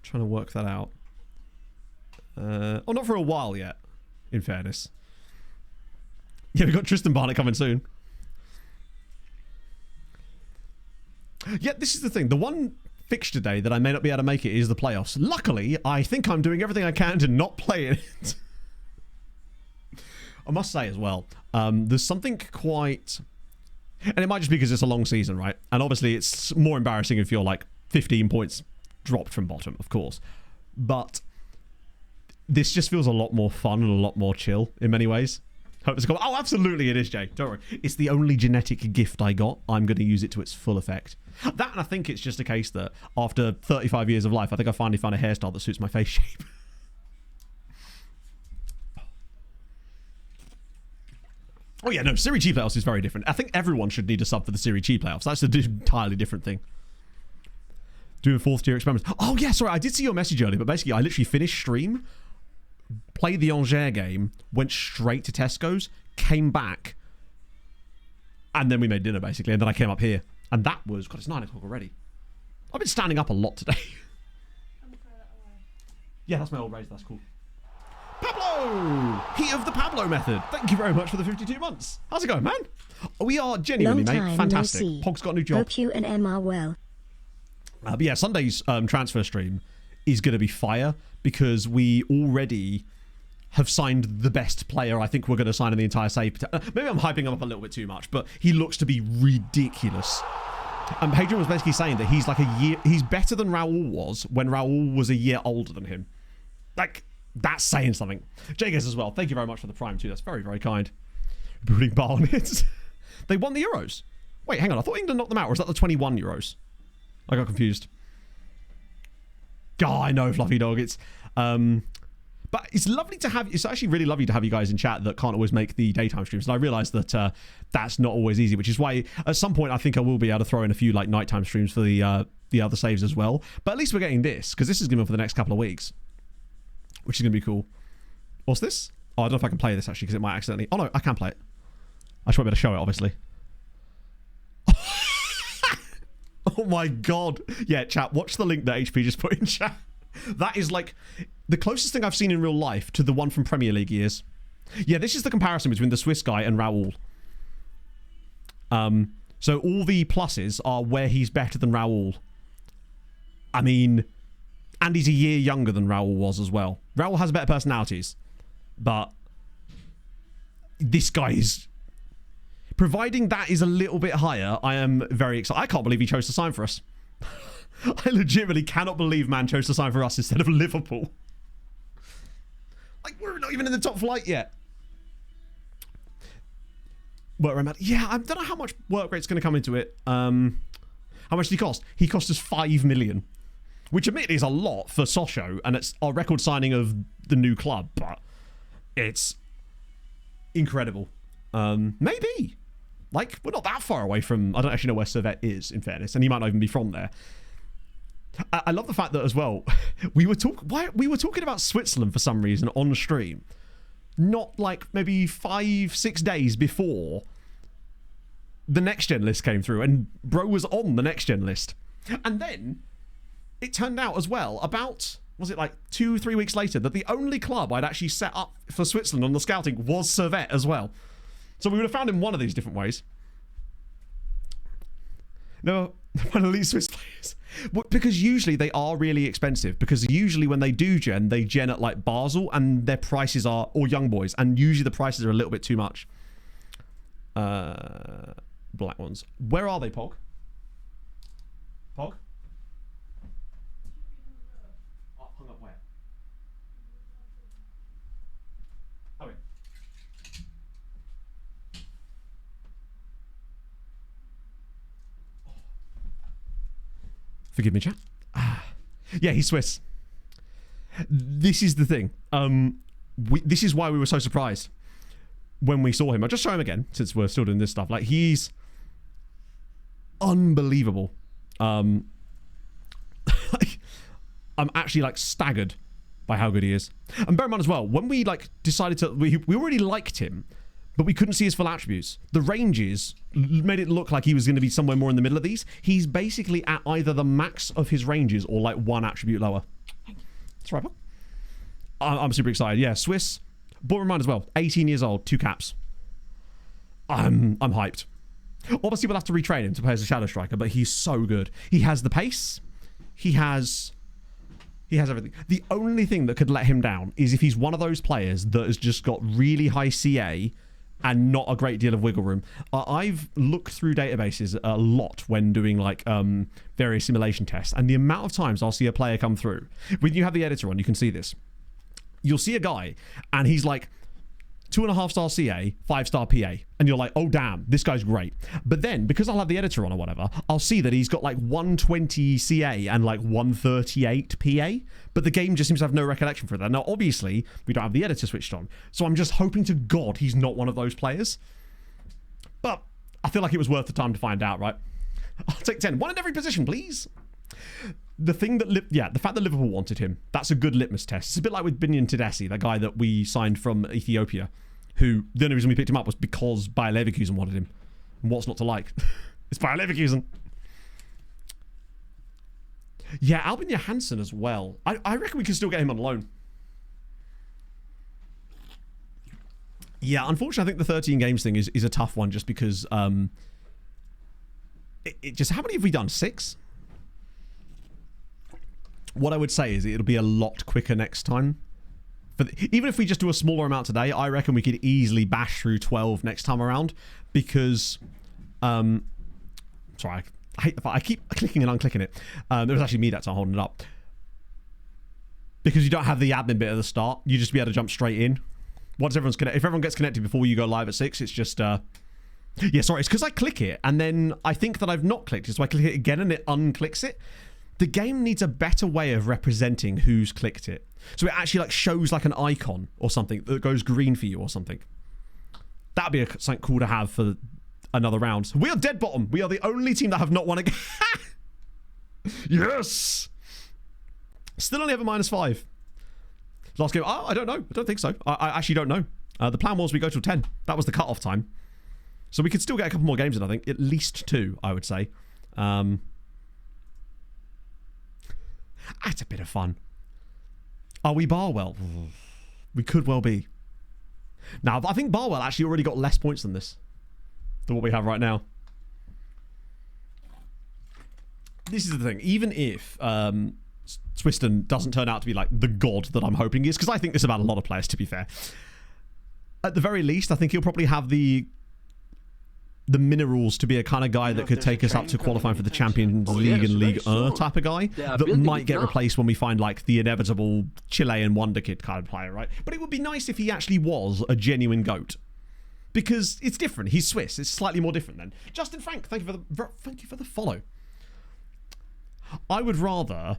trying to work that out. Oh, not for a while yet, in fairness. Yeah, we've got Tristan Barnett coming soon. Yeah, this is the thing. The one fixture day that I may not be able to make it is the playoffs. Luckily, I think I'm doing everything I can to not play it. I must say as well, there's something quite... And it might just be because it's a long season, right? And obviously it's more embarrassing if you're like 15 points dropped from bottom, of course. But this just feels a lot more fun and a lot more chill in many ways. Hope it's cool. Oh, absolutely it is, Jay. Don't worry. It's the only genetic gift I got. I'm going to use it to its full effect. That, and I think it's just a case that after 35 years of life, I think I finally found a hairstyle that suits my face shape. Oh yeah, no, Serie G playoffs is very different. I think everyone should need a sub for the Serie G playoffs. That's an entirely different thing. Doing 4th tier experiments. Oh yeah, sorry, I did see your message earlier, but basically I literally finished stream, played the Angers game, went straight to Tesco's, came back, and then we made dinner basically, and then I came up here. And that was, God, it's 9 o'clock already. I've been standing up a lot today. Yeah, that's my old raise, that's cool. Pablo! Heat of the Pablo method. Thank you very much for the 52 months. How's it going, man? We are genuinely, mate. Fantastic. No see. Pog's got a new job. Hope you and Em are well. But yeah, Sunday's transfer stream is going to be fire because we already have signed the best player I think we're going to sign in the entire save. Maybe I'm hyping him up a little bit too much, but he looks to be ridiculous. And Hadrian was basically saying that he's like he's better than Raul was when Raul was a year older than him. Like, that's saying something. Jagus as well. Thank you very much for the Prime too. That's very, very kind. Putting bar on it. They won the Euros. Wait, hang on. I thought England knocked them out. Or was that the 21 Euros? I got confused. Oh, I know, Fluffy Dog. It's but it's lovely to have. It's actually really lovely to have you guys in chat that can't always make the daytime streams. And I realise that that's not always easy, which is why at some point I think I will be able to throw in a few like nighttime streams for the other saves as well. But at least we're getting this because this is going to be for the next couple of weeks, which is going to be cool. What's this? Oh, I don't know if I can play this actually because it might accidentally. Oh no, I can play it. I just won't be able to show it, obviously. Oh my god. Yeah, chat, watch the link that HP just put in chat. That is like the closest thing I've seen in real life to the one from Premier League years. Yeah, this is the comparison between the Swiss guy and Raul. So all the pluses are where he's better than Raul. I mean, and he's a year younger than Raul was as well. Raul has better personalities, but this guy is... Providing that is a little bit higher, I am very excited. I can't believe he chose to sign for us. I legitimately cannot believe man chose to sign for us instead of Liverpool. Like, we're not even in the top flight yet. Work rate, yeah, I don't know how much work rate's going to come into it. How much did he cost? He cost us 5 million, which admittedly is a lot for Sochaux, and it's our record signing of the new club, but it's incredible. Maybe. Like, we're not that far away from... I don't actually know where Servette is, in fairness, and he might not even be from there. I love the fact that, as well, we were talking about Switzerland for some reason on stream. Not, like, maybe 5-6 days before the next-gen list came through, and bro was on the next-gen list. And then, it turned out as well, about... Was it like 2-3 weeks later, that the only club I'd actually set up for Switzerland on the scouting was Servette as well. So we would have found in one of these different ways. No, one of these Swiss players. Because usually they are really expensive. Because usually when they do gen, they gen at like Basel and their prices are, or Young Boys, and usually the prices are a little bit too much. Black ones. Where are they, Pog? Pog? Oh, hung up where? Oh, wait. Forgive me, chat. Yeah, he's Swiss. This is the thing. This is why we were so surprised when we saw him. I'll just show him again, since we're still doing this stuff. Like, he's unbelievable. I'm actually, like, staggered by how good he is. And bear in mind as well, when we, like, decided to... We already liked him, but we couldn't see his full attributes. The ranges made it look like he was going to be somewhere more in the middle of these. He's basically at either the max of his ranges or like one attribute lower. That's right, I'm super excited. Yeah, Swiss. Born in mind as well. 18 years old, 2 caps. I'm hyped. Obviously, we'll have to retrain him to play as a shadow striker, but he's so good. He has the pace. He has everything. The only thing that could let him down is if he's one of those players that has just got really high CA and not a great deal of wiggle room. I've looked through databases a lot when doing like various simulation tests, and the amount of times I'll see a player come through. When you have the editor on, you can see this. You'll see a guy, and he's like 2.5-star CA, 5-star PA, and you're like, oh damn, this guy's great. But then, because I'll have the editor on or whatever, I'll see that he's got like 120 CA and like 138 PA, but the game just seems to have no recollection for that. Now, obviously, we don't have the editor switched on, so I'm just hoping to God he's not one of those players. But I feel like it was worth the time to find out, right? I'll take 10. One in every position, please. The thing that, the fact that Liverpool wanted him, that's a good litmus test. It's a bit like with Binyan Tedessi, the guy that we signed from Ethiopia, who the only reason we picked him up was because Bayer Leverkusen wanted him. And what's not to like? It's Bayer Leverkusen. Yeah, Albin Johansson as well. I reckon we can still get him on loan. Yeah, unfortunately, I think the 13 games thing is a tough one just because it just, how many have we done? 6? What I would say is it'll be a lot quicker next time. Even if we just do a smaller amount today, I reckon we could easily bash through 12 next time around because, sorry, I hate the fact I keep clicking and unclicking it. It was actually me that time holding it up. Because you don't have the admin bit at the start, you just be able to jump straight in. Once everyone's connected, if everyone gets connected before you go live at 6, it's just, yeah, sorry, it's because I click it and then I think that I've not clicked it, so I click it again and it unclicks it. The game needs a better way of representing who's clicked it. So it actually like shows like an icon or something that goes green for you or something. That'd be something cool to have for another round. We are dead bottom. We are the only team that have not won a game. Yes! Still only have a -5. Last game, I don't know. I don't think so. I actually don't know. The plan was we go till 10. That was the cut-off time. So we could still get a couple more games in, I think. At least 2, I would say. That's a bit of fun. Are we Barwell? We could well be. Now, I think Barwell actually already got less points than this. Than what we have right now. This is the thing. Even if Swiston doesn't turn out to be like the god that I'm hoping he is, because I think this about a lot of players, to be fair. At the very least, I think he'll probably have the minerals to be a kind of guy that could take us up to qualifying for the Champions League and League type of guy that might get replaced when we find like the inevitable Chilean wonder kid kind of player, right? But it would be nice if he actually was a genuine GOAT. Because it's different. He's Swiss. It's slightly more different then. Justin Frank, thank you for the follow. I would rather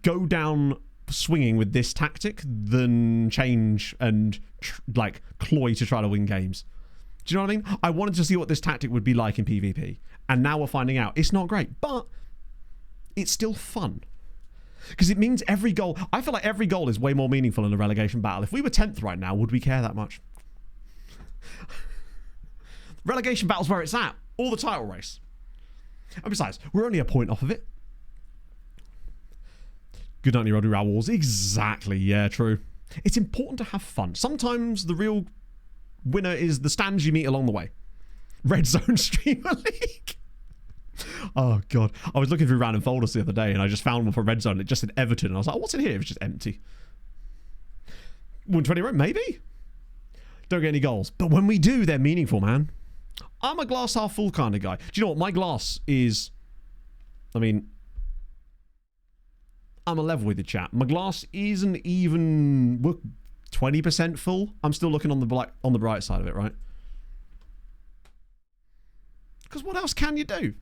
go down swinging with this tactic than change and like cloy to try to win games. Do you know what I mean? I wanted to see what this tactic would be like in PvP. And now we're finding out. It's not great, but it's still fun. Because it means every goal... I feel like every goal is way more meaningful in a relegation battle. If we were 10th right now, would we care that much? Relegation battle's where it's at. All the title race. And besides, we're only a point off of it. Good night, Roddy Rowells. Exactly, yeah, true. It's important to have fun. Sometimes the real winner is the stands you meet along the way. Red Zone Streamer League. Oh, God. I was looking through random folders the other day and I just found one for Red Zone. It just said Everton. And I was like, oh, what's in here? It's just empty. 120 row? Maybe. Don't get any goals. But when we do, they're meaningful, man. I'm a glass half full kind of guy. Do you know what? My glass is... I mean... I'm a level with the chat. My glass isn't even 20% full. I'm still looking on the bright side of it, right? Because what else can you do?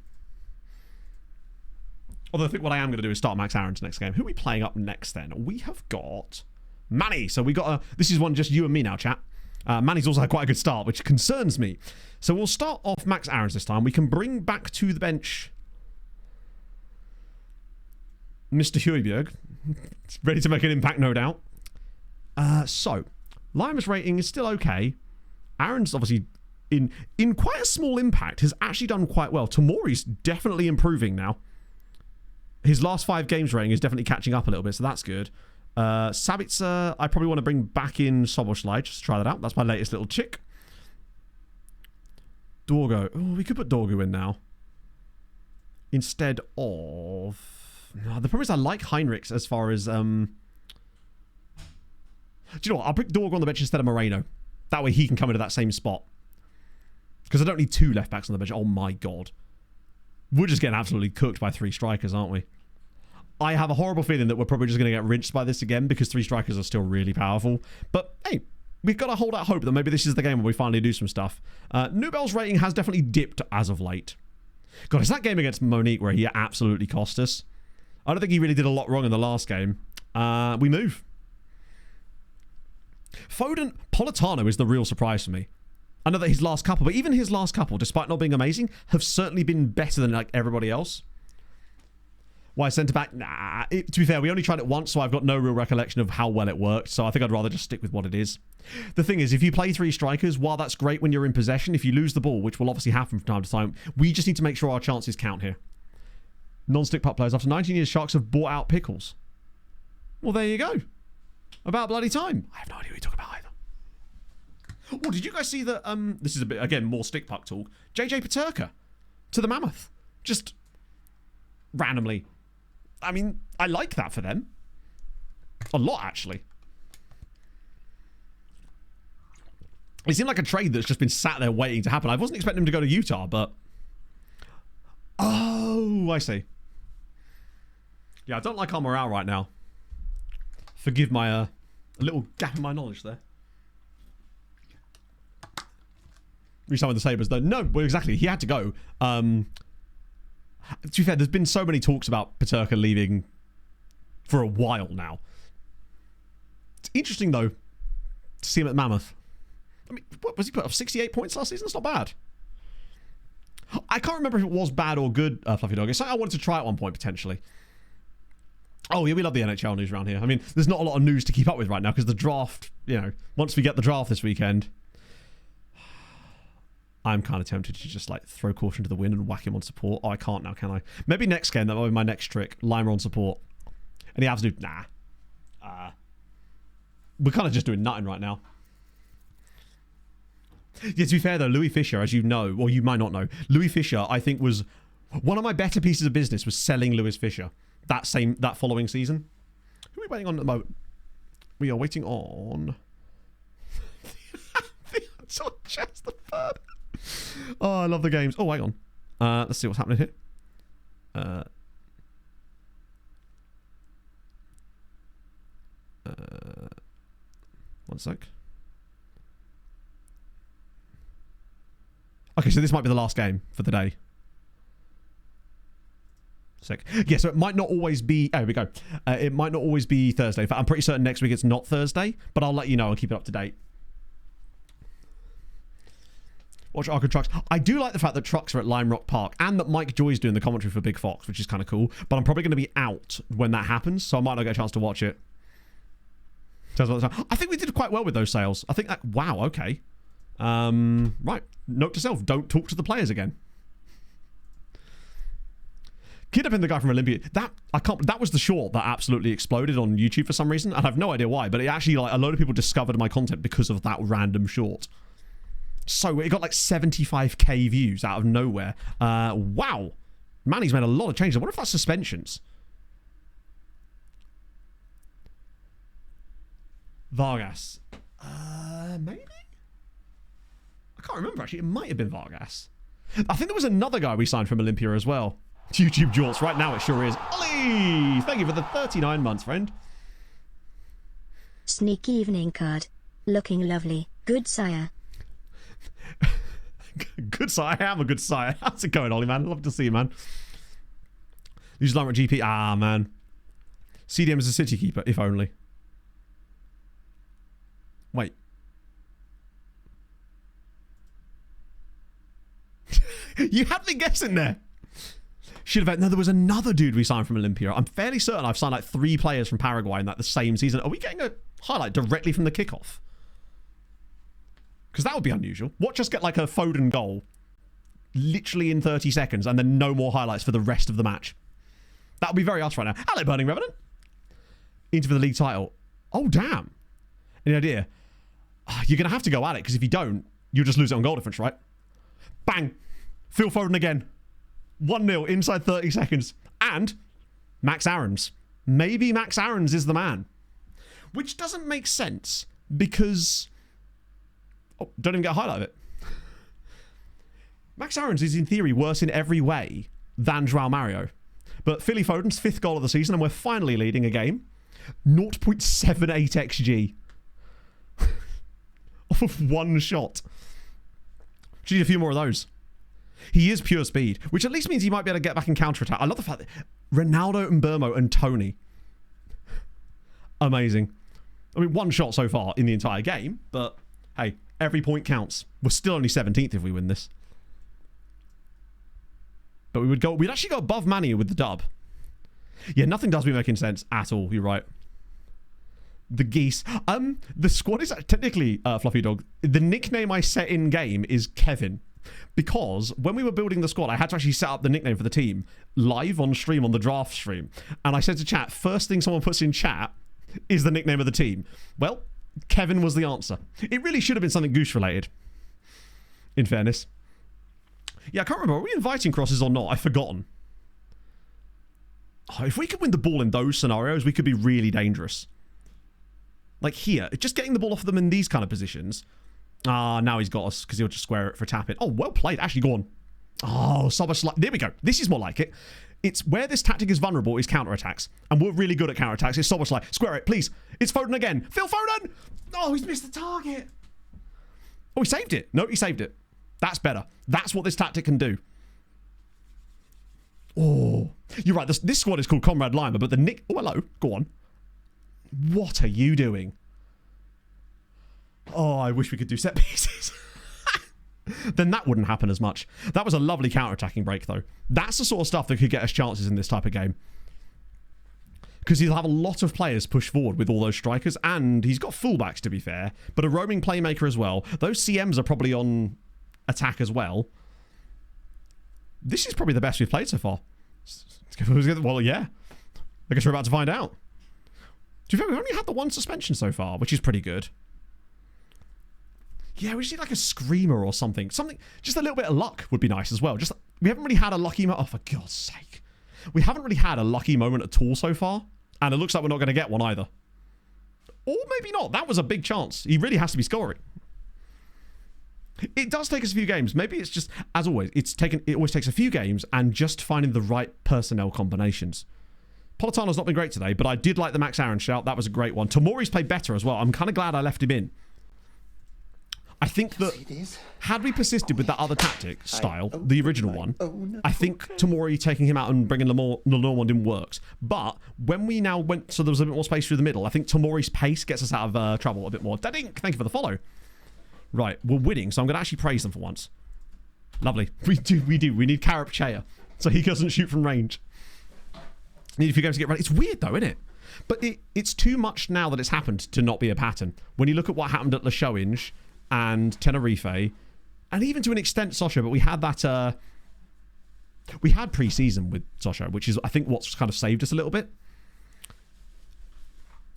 Although I think what I am going to do is start Max Aaron's next game. Who are we playing up next then? We have got Manny. So we got a... This is one just you and me now, chat. Manny's also had quite a good start, which concerns me. So we'll start off Max Aaron's this time. We can bring back to the bench Mr. Hueyberg. Ready to make an impact, no doubt. So, Lima's rating is still okay. Aaron's obviously in quite a small impact has actually done quite well. Tomori's definitely improving now. His last 5 games rating is definitely catching up a little bit, so that's good. Sabitzer, I probably want to bring back in Soboslai just to try that out. That's my latest little chick. Dorgo. Oh, we could put Dorgo in now. Instead of... No, the problem is I like Heinrichs as far as... Do you know what? I'll put Dorgo on the bench instead of Moreno. That way he can come into that same spot. Because I don't need 2 left backs on the bench. Oh my God. We're just getting absolutely cooked by 3 strikers, aren't we? I have a horrible feeling that we're probably just going to get rinsed by this again because 3 strikers are still really powerful. But hey, we've got to hold out hope that maybe this is the game where we finally do some stuff. Nubel's rating has definitely dipped as of late. God, it's that game against Monique where he absolutely cost us. I don't think he really did a lot wrong in the last game. We move. Foden, Politano is the real surprise for me. I know that his last couple, but even his last couple, despite not being amazing, have certainly been better than like everybody else. Why centre back? Nah. To be fair, we only tried it once, so I've got no real recollection of how well it worked. So I think I'd rather just stick with what it is. The thing is, if you play 3 strikers, while that's great when you're in possession, if you lose the ball, which will obviously happen from time to time, we just need to make sure our chances count here. Non-stick puck players. After 19 years, Sharks have bought out Pickles. Well, there you go. About bloody time. I have no idea what you're talking about either. Oh, did you guys see that? This is a bit, again, more stick puck talk. JJ Peterka to the Mammoth. Just randomly. I mean, I like that for them. A lot, actually. It seemed like a trade that's just been sat there waiting to happen. I wasn't expecting him to go to Utah, but... Oh, I see. Yeah, I don't like our morale right now. Forgive my, a little gap in my knowledge there. Resummon the Sabres, though. No, well, exactly. He had to go. To be fair, there's been so many talks about Peterka leaving for a while now. It's interesting, though, to see him at Mammoth. I mean, what was he put up? 68 points last season? That's not bad. I can't remember if it was bad or good, Fluffy Dog. It's something I wanted to try at one point, potentially. Oh, yeah, we love the NHL news around here. I mean, there's not a lot of news to keep up with right now because the draft, you know, once we get the draft this weekend, I'm kind of tempted to just, like, throw caution to the wind and whack him on support. Oh, I can't now, can I? Maybe next game, that might be my next trick. Limer on support. And the Avs do, nah. We're kind of just doing nothing right now. Yeah, to be fair, though, Louis Fisher, as you know, or you might not know, Louis Fisher, I think, was one of my better pieces of business was selling Louis Fisher that following season. Who are we waiting on at the moment? We are waiting on... Chest the third. Oh, I love the games. Oh, hang on. Let's see what's happening here. 1 sec. Okay, so this might be the last game for the day. Sick. Yeah, so it might not always be... Oh, here we go. It might not always be Thursday. In fact, I'm pretty certain next week it's not Thursday, but I'll let you know. I'll keep it up to date. Watch Arco Trucks. I do like the fact that Trucks are at Lime Rock Park and that Mike Joy's doing the commentary for Big Fox, which is kind of cool. But I'm probably going to be out when that happens, so I might not get a chance to watch it. I think we did quite well with those sales. I think that... Wow, okay. Right. Note to self, don't talk to the players again. Kidnapping the guy from Olympia. That was the short that absolutely exploded on YouTube for some reason. And I have no idea why, but it actually, like, a load of people discovered my content because of that random short. So it got like 75k views out of nowhere. Wow. Manny's made a lot of changes. I wonder if that's suspensions. Vargas. Maybe? I can't remember, actually. It might have been Vargas. I think there was another guy we signed from Olympia as well. YouTube jorts. Right now, it sure is. Ollie! Thank you for the 39 months, friend. Sneak evening card. Looking lovely. Good sire. Good sire. I am a good sire. How's it going, Ollie, man? Love to see you, man. Use Lime at GP. Ah, man. CDM is a city keeper, if only. Wait. You had me guessing there. Should have. No, there was another dude we signed from Olympia. I'm fairly certain I've signed like 3 players from Paraguay in that the same season. Are we getting a highlight directly from the kickoff? Because that would be unusual. Watch us get like a Foden goal literally in 30 seconds and then no more highlights for the rest of the match. That would be very us right now. Hello, Burning Revenant. Into for the league title. Oh, damn. Any idea? You're going to have to go at it because if you don't, you'll just lose it on goal difference, right? Bang. Phil Foden again. 1-0 inside 30 seconds. And Max Aarons. Maybe Max Aarons is the man. Which doesn't make sense because... Oh, don't even get a highlight of it. Max Aarons is in theory worse in every way than Joao Mario. But Philly Foden's 5th goal of the season and we're finally leading a game. 0.78 XG. Off of 1 shot. Should need a few more of those. He is pure speed, which at least means he might be able to get back and counter-attack. I love the fact that Ronaldo and Burmo and Tony. Amazing. I mean, 1 shot so far in the entire game, but hey, Every point counts. We're still only 17th if we win this. But we'd actually go above Manu with the dub. Yeah, nothing does be making sense at all. You're right. The geese. The squad is technically, Fluffy Dog, the nickname I set in game is Kevin. Because when we were building the squad, I had to actually set up the nickname for the team live on stream, on the draft stream. And I said to chat, first thing someone puts in chat is the nickname of the team. Well, Kevin was the answer. It really should have been something Goose related, in fairness. Yeah, I can't remember. Are we inviting crosses or not? I've forgotten. Oh, if we could win the ball in those scenarios, we could be really dangerous. Like here, just getting the ball off them in these kind of positions. Ah, now he's got us because he'll just square it for a tap in. Oh, well played. Actually, go on. Oh, there we go. This is more like it. It's where this tactic is vulnerable is counterattacks. And we're really good at counterattacks. It's Soboslai. Square it, please. It's Foden again. Phil Foden! Oh, he's missed the target. Oh, he saved it. No, he saved it. That's better. That's what this tactic can do. Oh, you're right. This squad is called Comrade Lima, but the nick... Oh, hello. Go on. What are you doing? Oh, I wish we could do set pieces. Then that wouldn't happen as much. That was a lovely counter-attacking break, though. That's the sort of stuff that could get us chances in this type of game. Because he'll have a lot of players push forward with all those strikers, and he's got fullbacks, to be fair, but a roaming playmaker as well. Those CMs are probably on attack as well. This is probably the best we've played so far. Well, yeah. I guess we're about to find out. To be fair, we've only had the one suspension so far, which is pretty good. Yeah, we just need like a screamer or something. Something, just a little bit of luck would be nice as well. Just, we haven't really had a lucky moment. Oh, for God's sake. We haven't really had a lucky moment at all so far. And it looks like we're not going to get one either. Or maybe not. That was a big chance. He really has to be scoring. It does take us a few games. Maybe it's just, as always, it always takes a few games and just finding the right personnel combinations. Politano's not been great today, but I did like the Max Aaron shout. That was a great one. Tomori's played better as well. I'm kind of glad I left him in. I think that had we persisted with that other tactic style, the original one, I think Tomori taking him out and bringing the normal didn't work. But when we now went, so there was a bit more space through the middle, I think Tomori's pace gets us out of trouble a bit more. Dadink, thank you for the follow. Right, we're winning, so I'm going to actually praise them for once. Lovely. We do. We need Karab Chaya, so he doesn't shoot from range. Need a few games to get ready. It's weird though, isn't it? But it's too much now that it's happened to not be a pattern. When you look at what happened at Lashowinge and Tenerife, and even to an extent Sosha, but we had that we had pre-season with Sosha, which is I think what's kind of saved us a little bit.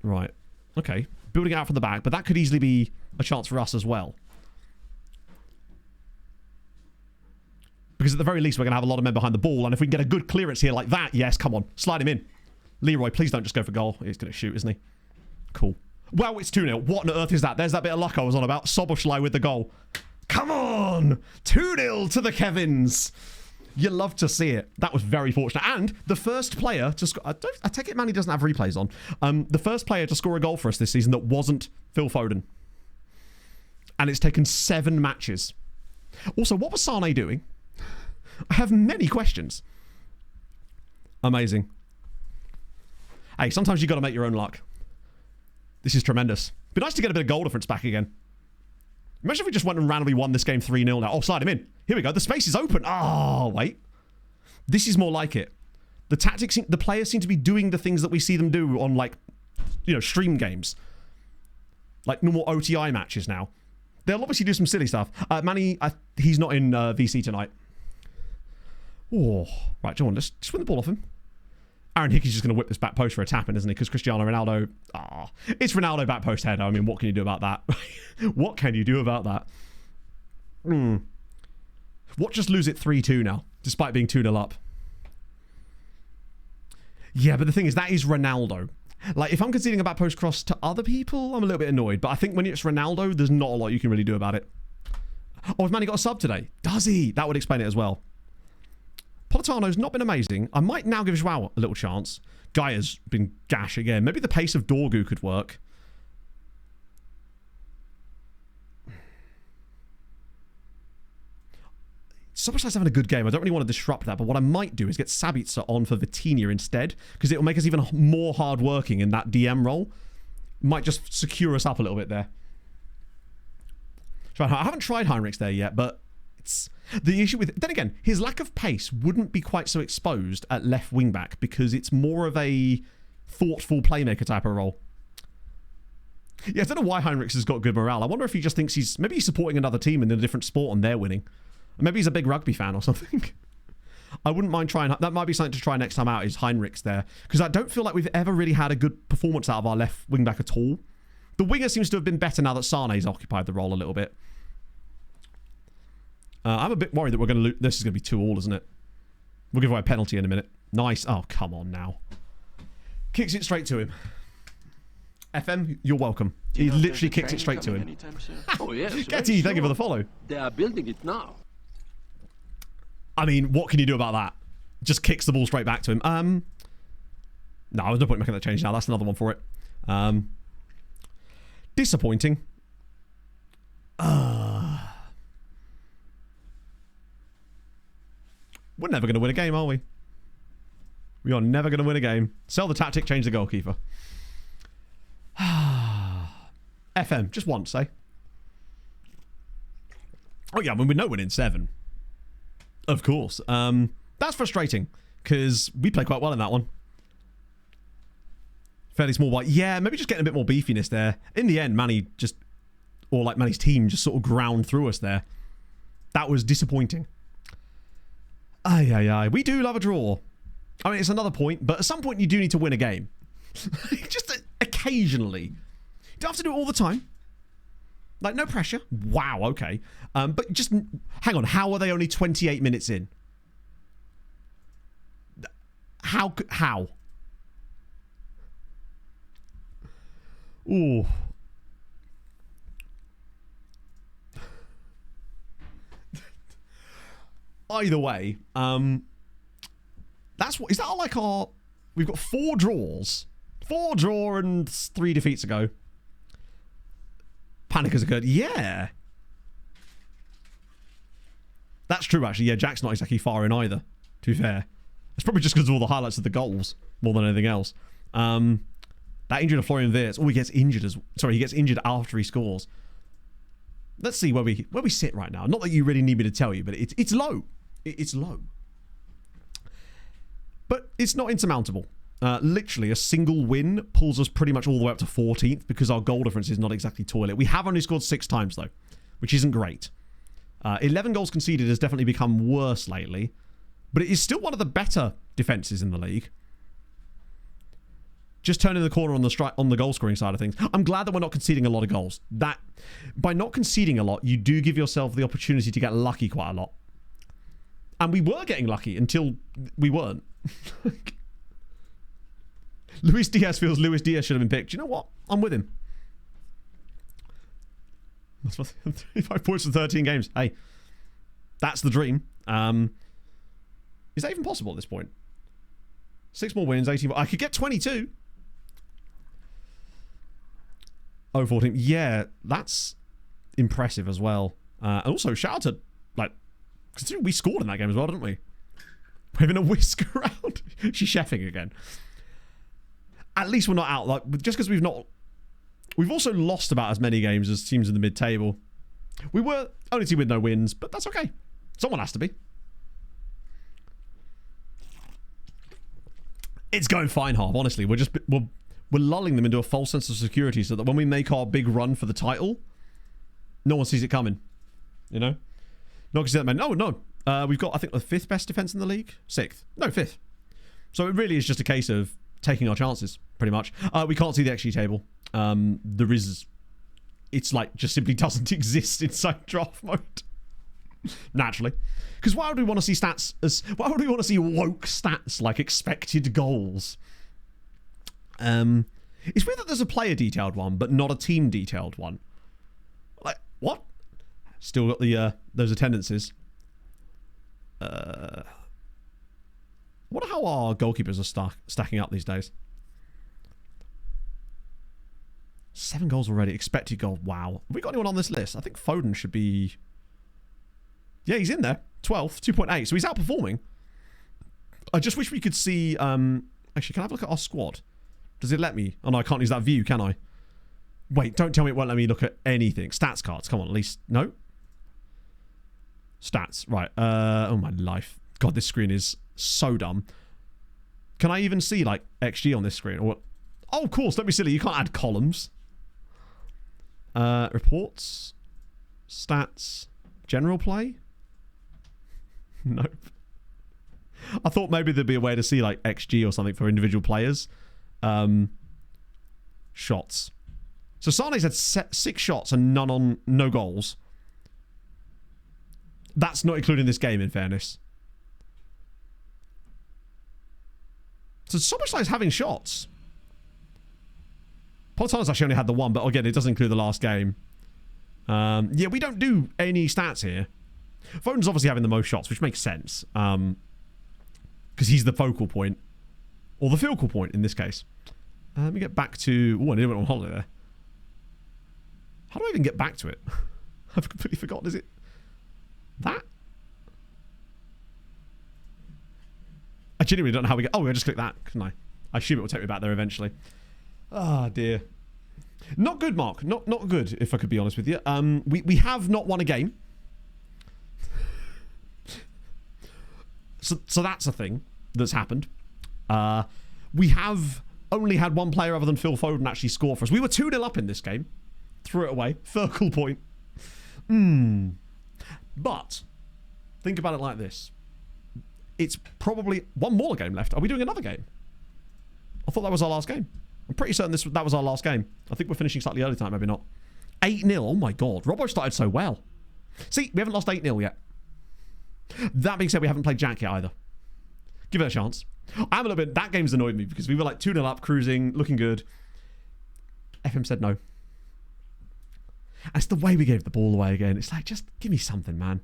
Right. Okay. Building out from the back, but that could easily be a chance for us as well. Because at the very least, we're going to have a lot of men behind the ball, and if we can get a good clearance here like that, yes, come on, slide him in. Leroy, please don't just go for goal. He's going to shoot, isn't he? Cool. Wow, it's 2-0. What on earth is that? There's that bit of luck I was on about. Soboslai with the goal. Come on! 2-0 to the Kevins. You love to see it. That was very fortunate. And the first player to score... I take it Manny doesn't have replays on. The first player to score a goal for us this season that wasn't Phil Foden. And it's taken 7 matches. Also, what was Sane doing? I have many questions. Amazing. Hey, sometimes you got to make your own luck. This is tremendous. Be nice to get a bit of goal difference back again. Imagine if we just went and randomly won this game 3-0 now. Oh, slide him in. Here we go. The space is open. Oh, wait. This is more like it. The tactics, the players seem to be doing the things that we see them do on, like, you know, stream games. Like normal OTI matches now. They'll obviously do some silly stuff. Manny, he's not in VC tonight. Oh, right, John, let's just win the ball off him. Aaron Hickey's just going to whip this back post for a tap-in, isn't he? Because Cristiano Ronaldo... it's Ronaldo back post header. I mean, what can you do about that? What can you do about that? Watch us lose it 3-2 now, despite being 2-0 up. Yeah, but the thing is, that is Ronaldo. Like, if I'm conceding a back post cross to other people, I'm a little bit annoyed. But I think when it's Ronaldo, there's not a lot you can really do about it. Oh, has Manny got a sub today? Does he? That would explain it as well. Politano's not been amazing. I might now give Joao a little chance. Gaia's been gash again. Maybe the pace of Dorgu could work. Soboslai's having a good game. I don't really want to disrupt that, but what I might do is get Sabitzer on for Vitinha instead, because it will make us even more hard-working in that DM role. Might just secure us up a little bit there. So I haven't tried Heinrichs there yet, but it's the issue with... Then again, his lack of pace wouldn't be quite so exposed at left wing back because it's more of a thoughtful playmaker type of role. Yeah, I don't know why Heinrichs has got good morale. I wonder if he just thinks maybe he's supporting another team in a different sport and they're winning. Maybe he's a big rugby fan or something. I wouldn't mind trying... That might be something to try next time out, is Heinrichs there. Because I don't feel like we've ever really had a good performance out of our left wing-back at all. The winger seems to have been better now that Sane's occupied the role a little bit. I'm a bit worried that we're going to lose... This is going to be 2-2, isn't it? We'll give away a penalty in a minute. Nice. Oh, come on now. Kicks it straight to him. FM, you're welcome. He literally kicks it straight to him. Oh, yes. Getty, thank you for the follow. They are building it now. I mean, what can you do about that? Just kicks the ball straight back to him. No, there's no point making that change now. That's another one for it. Disappointing. We're never going to win a game, are we? We are never going to win a game. Sell the tactic, change the goalkeeper. FM, just once, eh? Oh yeah, I mean, we know we're in 7. Of course. That's frustrating, because we played quite well in that one. Fairly small white. Yeah, maybe just getting a bit more beefiness there. In the end, Manny's team just sort of ground through us there. That was disappointing. We do love a draw. I mean, it's another point, but at some point you do need to win a game. Just occasionally. You don't have to do it all the time. Like, no pressure. Wow, okay. But just, hang on, how are they only 28 minutes in? How? Ooh. Either way, that's what, is that like our, we've got 4 draws. 4 draw and 3 defeats ago. Panic has occurred. Yeah. That's true, actually. Yeah, Jack's not exactly far in either, to be fair. It's probably just because of all the highlights of the goals, more than anything else. That injured of Florian Wirtz. Oh, he gets injured he gets injured after he scores. Let's see where we sit right now. Not that you really need me to tell you, but it's low. It's low. But it's not insurmountable. Literally, a single win pulls us pretty much all the way up to 14th because our goal difference is not exactly toilet. We have only scored 6 times, though, which isn't great. 11 goals conceded has definitely become worse lately, but it is still one of the better defences in the league. Just turning the corner on the goal scoring side of things. I'm glad that we're not conceding a lot of goals. That, by not conceding a lot, you do give yourself the opportunity to get lucky quite a lot. And we were getting lucky until we weren't. Luis Diaz feels Luis Diaz should have been picked. You know what? I'm with him. That's 35 points in 13 games. Hey, that's the dream. Is that even possible at this point? 6 more wins, 18 more. I could get 22. Oh, 14. Yeah, that's impressive as well. And also, shout out to, like, considering we scored in that game as well, didn't we? We're having a whisk around. She's chefing again. At least we're not out. Like, just because we've also lost about as many games as teams in the mid-table. We were only team with no wins, but that's okay. Someone has to be. It's going fine, Harv. Honestly, we're lulling them into a false sense of security so that when we make our big run for the title, no one sees it coming. You know? Not because that man. No. We've got, I think, the 5th best defense in the league. 6th. No, 5th. So it really is just a case of taking our chances, pretty much. We can't see the XG table. It's like just simply doesn't exist inside draft mode. Naturally. Because why would we want to see why would we want to see woke stats like expected goals? It's weird that there's a player detailed one, but not a team detailed one. Like, what? Still got the those attendances. Wonder how our goalkeepers are stacking up these days. 7 goals already. Expected goal. Wow. Have we got anyone on this list? I think Foden should be... Yeah, he's in there. 12th. 2.8. So he's outperforming. I just wish we could see... Actually, can I have a look at our squad? Does it let me? Oh, no, I can't use that view, can I? Wait, don't tell me it won't let me look at anything. Stats cards. Come on, at least. No? Stats. Right. Oh, my life. God, this screen is so dumb. Can I even see, like, XG on this screen? Or what? Oh, of course. Don't be silly. You can't add columns. Reports. Stats. General play? Nope. I thought maybe there'd be a way to see, like, XG or something for individual players. Shots. So Sane's had 6 shots and no goals. That's not including this game, in fairness. So Soboslai's having shots. Politano's actually only had the 1, but again, it doesn't include the last game. Yeah, we don't do any stats here. Foden's obviously having the most shots, which makes sense. Because he's the focal point. Or the focal point, in this case. Let me get back to... Oh, I nearly went on holiday there. How do I even get back to it? I've completely forgotten. Is it that? I genuinely don't know how we get... Oh, I just click that, couldn't I? I assume it will take me back there eventually. Ah, dear. Not good, Mark. Not good, if I could be honest with you. We have not won a game. So that's a thing that's happened. We have only had one player other than Phil Foden actually score for us. We were 2-0 up in this game. Threw it away. Focal point. But think about it like this. It's probably one more game left. Are we doing another game? I thought that was our last game. I'm pretty certain that was our last game. I think we're finishing slightly early tonight, maybe not. 8-0. Oh my god. Robbo started so well. See, we haven't lost 8-0 yet. That being said, we haven't played Jack yet either. Give it a chance. I'm a little bit... That game's annoyed me because we were like 2-0 up, cruising, looking good. FM said no. And it's the way we gave the ball away again. It's like, just give me something, man.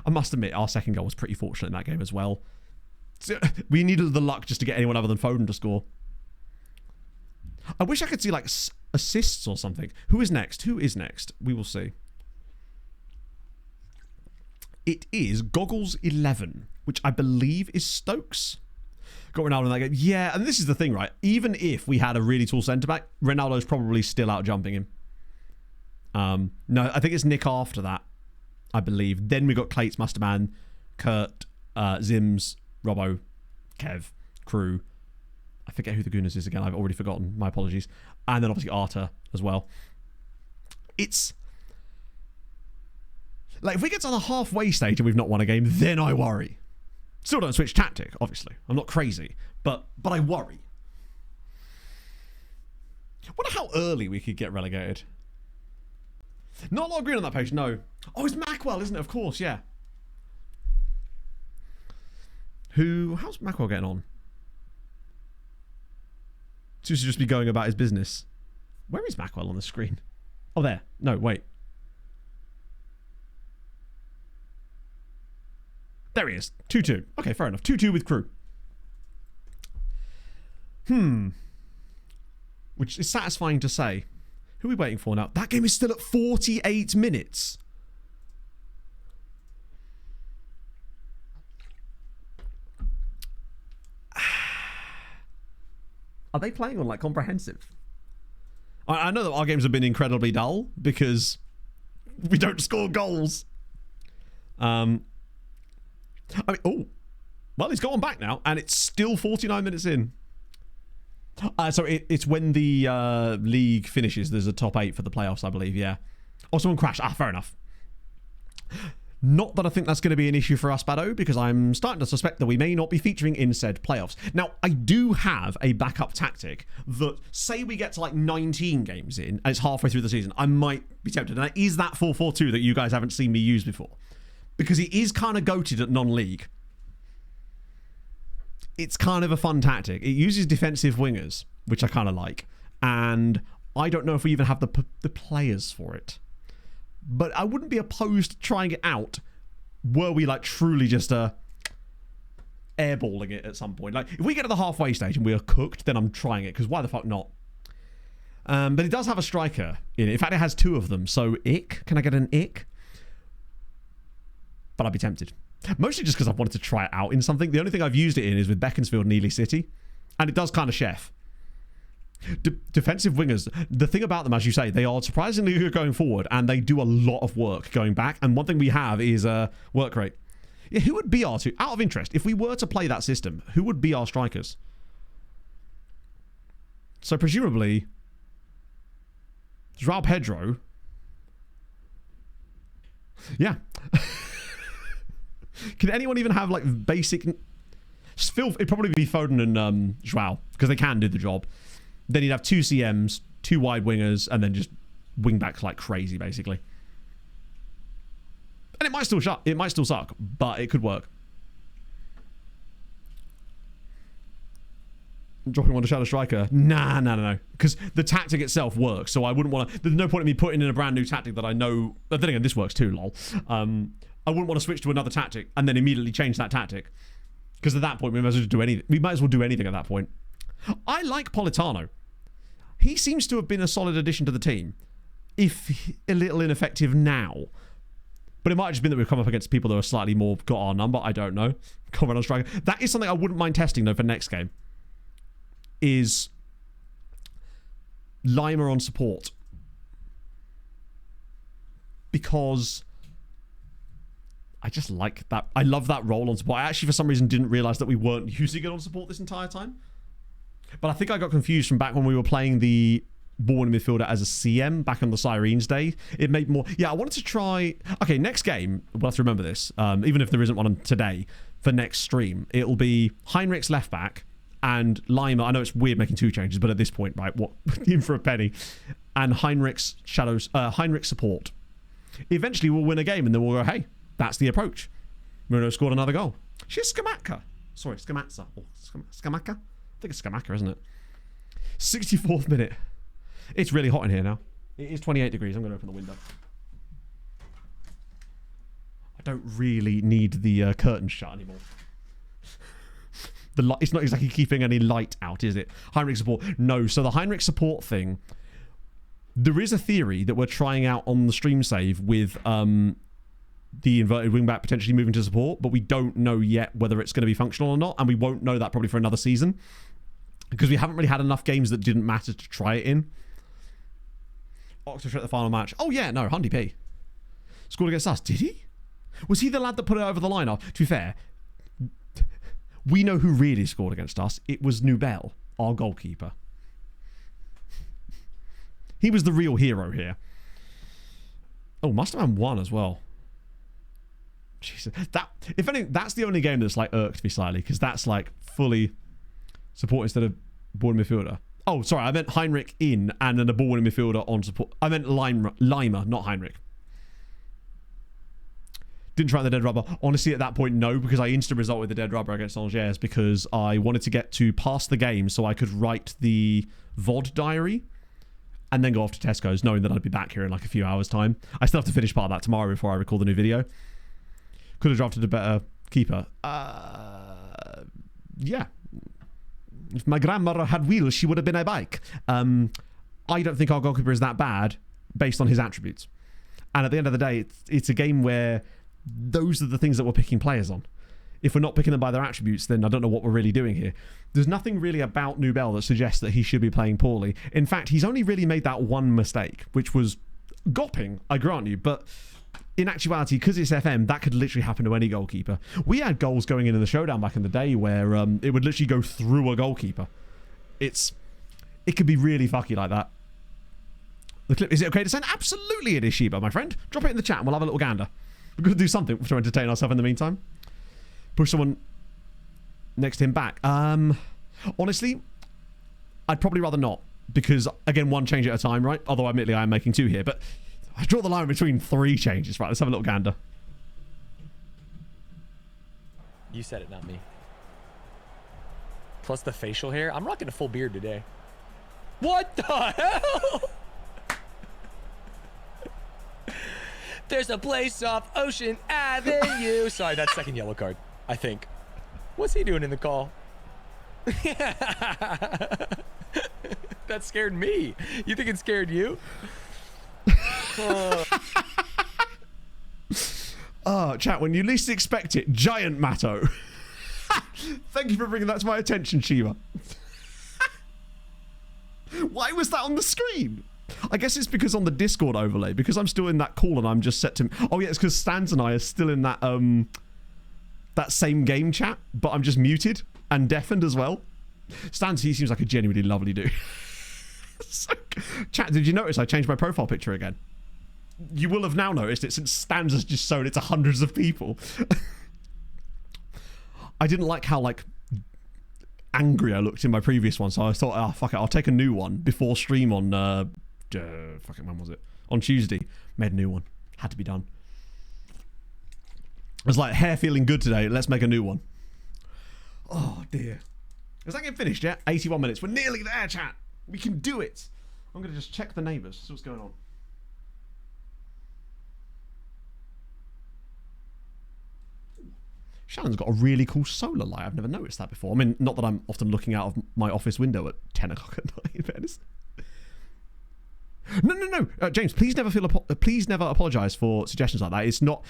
I must admit, our second goal was pretty fortunate in that game as well. So, we needed the luck just to get anyone other than Foden to score. I wish I could see, like, assists or something. Who is next? Who is next? We will see. It is Goggles 11, which I believe is Stokes. Got Ronaldo in that game. Yeah, and this is the thing, right? Even if we had a really tall centre-back, Ronaldo's probably still out jumping him. No, I think it's Nick after that, I believe. Then we got Clates, Musterman, Kurt, Zims, Robbo, Kev, Crew. I forget who the Gooners is again. I've already forgotten. My apologies. And then obviously Arta as well. It's... Like, if we get to the halfway stage and we've not won a game, then I worry. Still don't switch tactic, obviously. I'm not crazy. But I worry. Wonder how early we could get relegated. Not a lot of green on that page, no. Oh, it's Mackwell, isn't it? Of course, yeah. How's Mackwell getting on? Seems to just be going about his business. Where is Mackwell on the screen? Oh, there. No, wait. There he is. 2-2. Okay, fair enough. 2-2 with Crew. Which is satisfying to say. Who are we waiting for now? That game is still at 48 minutes. Are they playing on, like, comprehensive? I know that our games have been incredibly dull because we don't score goals. I mean, oh. Well, he's gone back now, and it's still 49 minutes in. So it's when the league finishes. There's a top 8 for the playoffs, I believe, yeah. Oh, someone crashed. Fair enough. Not that I think that's going to be an issue for us, Bado, because I'm starting to suspect that we may not be featuring in said playoffs. Now, I do have a backup tactic that, say we get to like 19 games in, and it's halfway through the season, I might be tempted. And that is that 4-4-2 that you guys haven't seen me use before. Because it is kind of goated at non-league. It's kind of a fun tactic. It uses defensive wingers, which I kind of like. And I don't know if we even have the players for it. But I wouldn't be opposed to trying it out were we like truly just airballing it at some point. Like, if we get to the halfway stage and we are cooked, then I'm trying it, because why the fuck not? But it does have a striker in it. In fact, it has 2 of them. So, Ick. Can I get an Ick? But I'd be tempted. Mostly just because I wanted to try it out in something. The only thing I've used it in is with Beaconsfield and Ely City. And it does kind of chef. Defensive wingers, the thing about them, as you say, they are surprisingly good going forward, and they do a lot of work going back. And one thing we have is work rate. Yeah, who would be our two? Out of interest, if we were to play that system, who would be our strikers? So presumably, João Pedro. Yeah. Can anyone even have like basic? It'd probably be Foden and João, because they can do the job. Then you'd have 2 CMs, 2 wide wingers, and then just wing backs like crazy, basically. And it might still suck, but it could work. Dropping one to Shadow Striker? No. Because the tactic itself works, so I wouldn't want to... There's no point in me putting in a brand new tactic that I know... But then again, this works too, lol. I wouldn't want to switch to another tactic and then immediately change that tactic. Because at that point, we might as well do anything. We might as well do anything at that point. I like Politano. He seems to have been a solid addition to the team. If a little ineffective now. But it might have just been that we've come up against people that are slightly more got our number. I don't know. Comrade on striker. That is something I wouldn't mind testing, though, for next game. Is Lima on support. Because I just like that. I love that role on support. I actually, for some reason, didn't realise that we weren't using it on support this entire time. But I think I got confused from back when we were playing the ball-winning midfielder as a CM back on the Sirens day. It made more... Yeah, I wanted to try... Okay, next game, we'll have to remember this, even if there isn't one today, for next stream, it'll be Heinrich's left back and Lima. I know it's weird making 2 changes, but at this point, right, what? In for a penny. And Heinrich's support. Eventually, we'll win a game, and then we'll go, hey, that's the approach. Bruno scored another goal. She's Skamaka. Sorry, Skamatsa. Or Skamaka? I think it's Skamaka, isn't it? 64th minute. It's really hot in here now. It is 28 degrees. I'm going to open the window. I don't really need the curtains shut anymore. It's not exactly keeping any light out, is it? Heinrich support. No. So the Heinrich support thing, there is a theory that we're trying out on the stream save with the inverted wingback potentially moving to support, but we don't know yet whether it's going to be functional or not, and we won't know that probably for another season because we haven't really had enough games that didn't matter to try it in. Oxford at the final match. Oh yeah, no, Hundy P scored against us. Did he? Was he the lad that put it over the line? To be fair, we know who really scored against us. It was Nubel, our goalkeeper. He was the real hero here. Oh, Masterman won as well. Jesus, if anything, that's the only game that's like irked me slightly because that's like fully support instead of ball midfielder. Oh, sorry, I meant Heinrich in and then a ball winning midfielder on support. I meant Lima, not Heinrich. Didn't try the dead rubber. Honestly, at that point, no, because I instant result with the dead rubber against Angers because I wanted to get to pass the game so I could write the VOD diary and then go off to Tesco's, knowing that I'd be back here in like a few hours' time. I still have to finish part of that tomorrow before I record the new video. Could have drafted a better keeper. Yeah. If my grandmother had wheels, she would have been a bike. I don't think our goalkeeper is that bad based on his attributes. And at the end of the day, it's a game where those are the things that we're picking players on. If we're not picking them by their attributes, then I don't know what we're really doing here. There's nothing really about Nubel that suggests that he should be playing poorly. In fact, he's only really made that one mistake, which was gopping, I grant you, but in actuality, because it's FM, that could literally happen to any goalkeeper. We had goals going in the showdown back in the day where it would literally go through a goalkeeper. It could be really fucky like that. The clip, is it okay to send? Absolutely it is, Sheba, my friend. Drop it in the chat and we'll have a little gander. We're going to do something to entertain ourselves in the meantime. Push someone next to him back. Honestly, I'd probably rather not. Because, again, 1 change at a time, right? Although, admittedly, I am making 2 here. But I draw the line between 3 changes. Right, let's have a little gander. You said it, not me. Plus the facial hair. I'm rocking a full beard today. What the hell? There's a place off Ocean Avenue. Sorry, that's second yellow card, I think. What's he doing in the call? That scared me. You think it scared you? Chat, when you least expect it, giant Matto. Thank you for bringing that to my attention, Shiva. Why was that on the screen? I guess it's because on the Discord overlay, because I'm still in that call and I'm just set to... Oh yeah, it's because Stans and I are still in that that same game chat, but I'm just muted and deafened as well. Stans, he seems like a genuinely lovely dude. So, chat, did you notice I changed my profile picture again? You will have now noticed it since Stans has just shown it to hundreds of people. I didn't like how, like, angry I looked in my previous one, so I thought, oh, fuck it, I'll take a new one before stream on, fucking, when was it? On Tuesday. Made a new one. Had to be done. It was like, hair feeling good today, let's make a new one. Oh, dear. Is that game finished yet? 81 minutes. We're nearly there, chat. We can do it. I'm going to just check the neighbours, see what's going on. Shannon's got a really cool solar light. I've never noticed that before. I mean, not that I'm often looking out of my office window at 10 o'clock at night, in fairness. No. James, please never apologise for suggestions like that. It's not...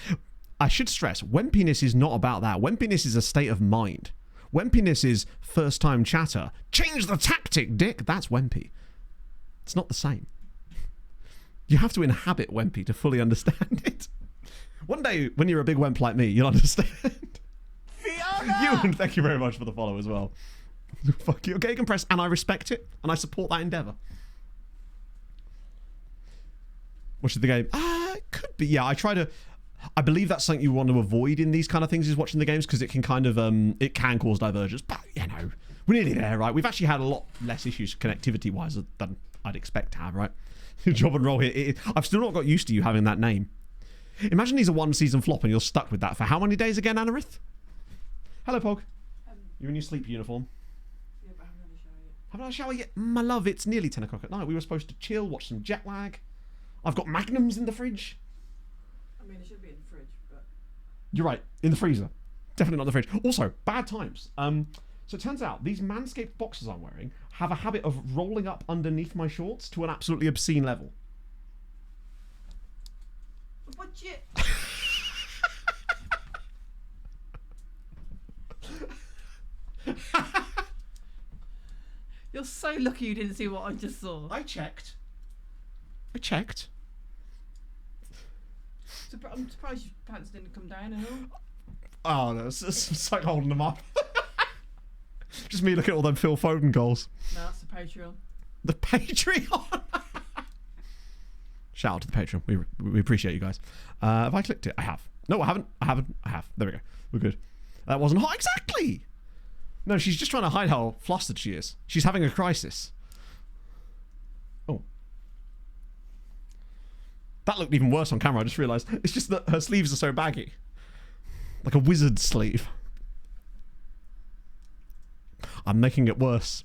I should stress, Wempiness is not about that. Wempiness is a state of mind. Wempiness is first-time chatter. Change the tactic, dick. That's Wempy. It's not the same. You have to inhabit Wempy to fully understand it. One day, when you're a big Wemp like me, you'll understand. Ewan, thank you very much for the follow as well. Fuck you. Okay, you can press, and I respect it, and I support that endeavour. Watching the game? It could be. Yeah, I believe that's something you want to avoid in these kind of things, is watching the games, because it can kind of, it can cause divergence. But, you know, we're nearly there, right? We've actually had a lot less issues connectivity-wise than I'd expect to have, right? Job and roll here. I've still not got used to you having that name. Imagine he's a one-season flop and you're stuck with that for how many days again, Anarith? Hello, Pog. You're in your sleep uniform. Yeah, but I haven't had a shower yet. Haven't had a shower yet? My love, it's nearly 10 o'clock at night. We were supposed to chill, watch some jet lag. I've got Magnums in the fridge. I mean, it should be in the fridge, but... You're right, in the freezer. Definitely not in the fridge. Also, bad times. So it turns out these Manscaped boxers I'm wearing have a habit of rolling up underneath my shorts to an absolutely obscene level. But you... You're so lucky you didn't see what I just saw. I checked. I'm surprised your pants didn't come down at all. Oh, no, it's like holding them up. Just me looking at all them Phil Foden goals. No, that's the Patreon. The Patreon? Shout out to the Patreon. We appreciate you guys. Have I clicked it? I have. No, I haven't. I have. There we go. We're good. That wasn't hot. Exactly. No, she's just trying to hide how flustered she is. She's having a crisis. Oh. That looked even worse on camera. I just realised. It's just that her sleeves are so baggy. Like a wizard sleeve. I'm making it worse.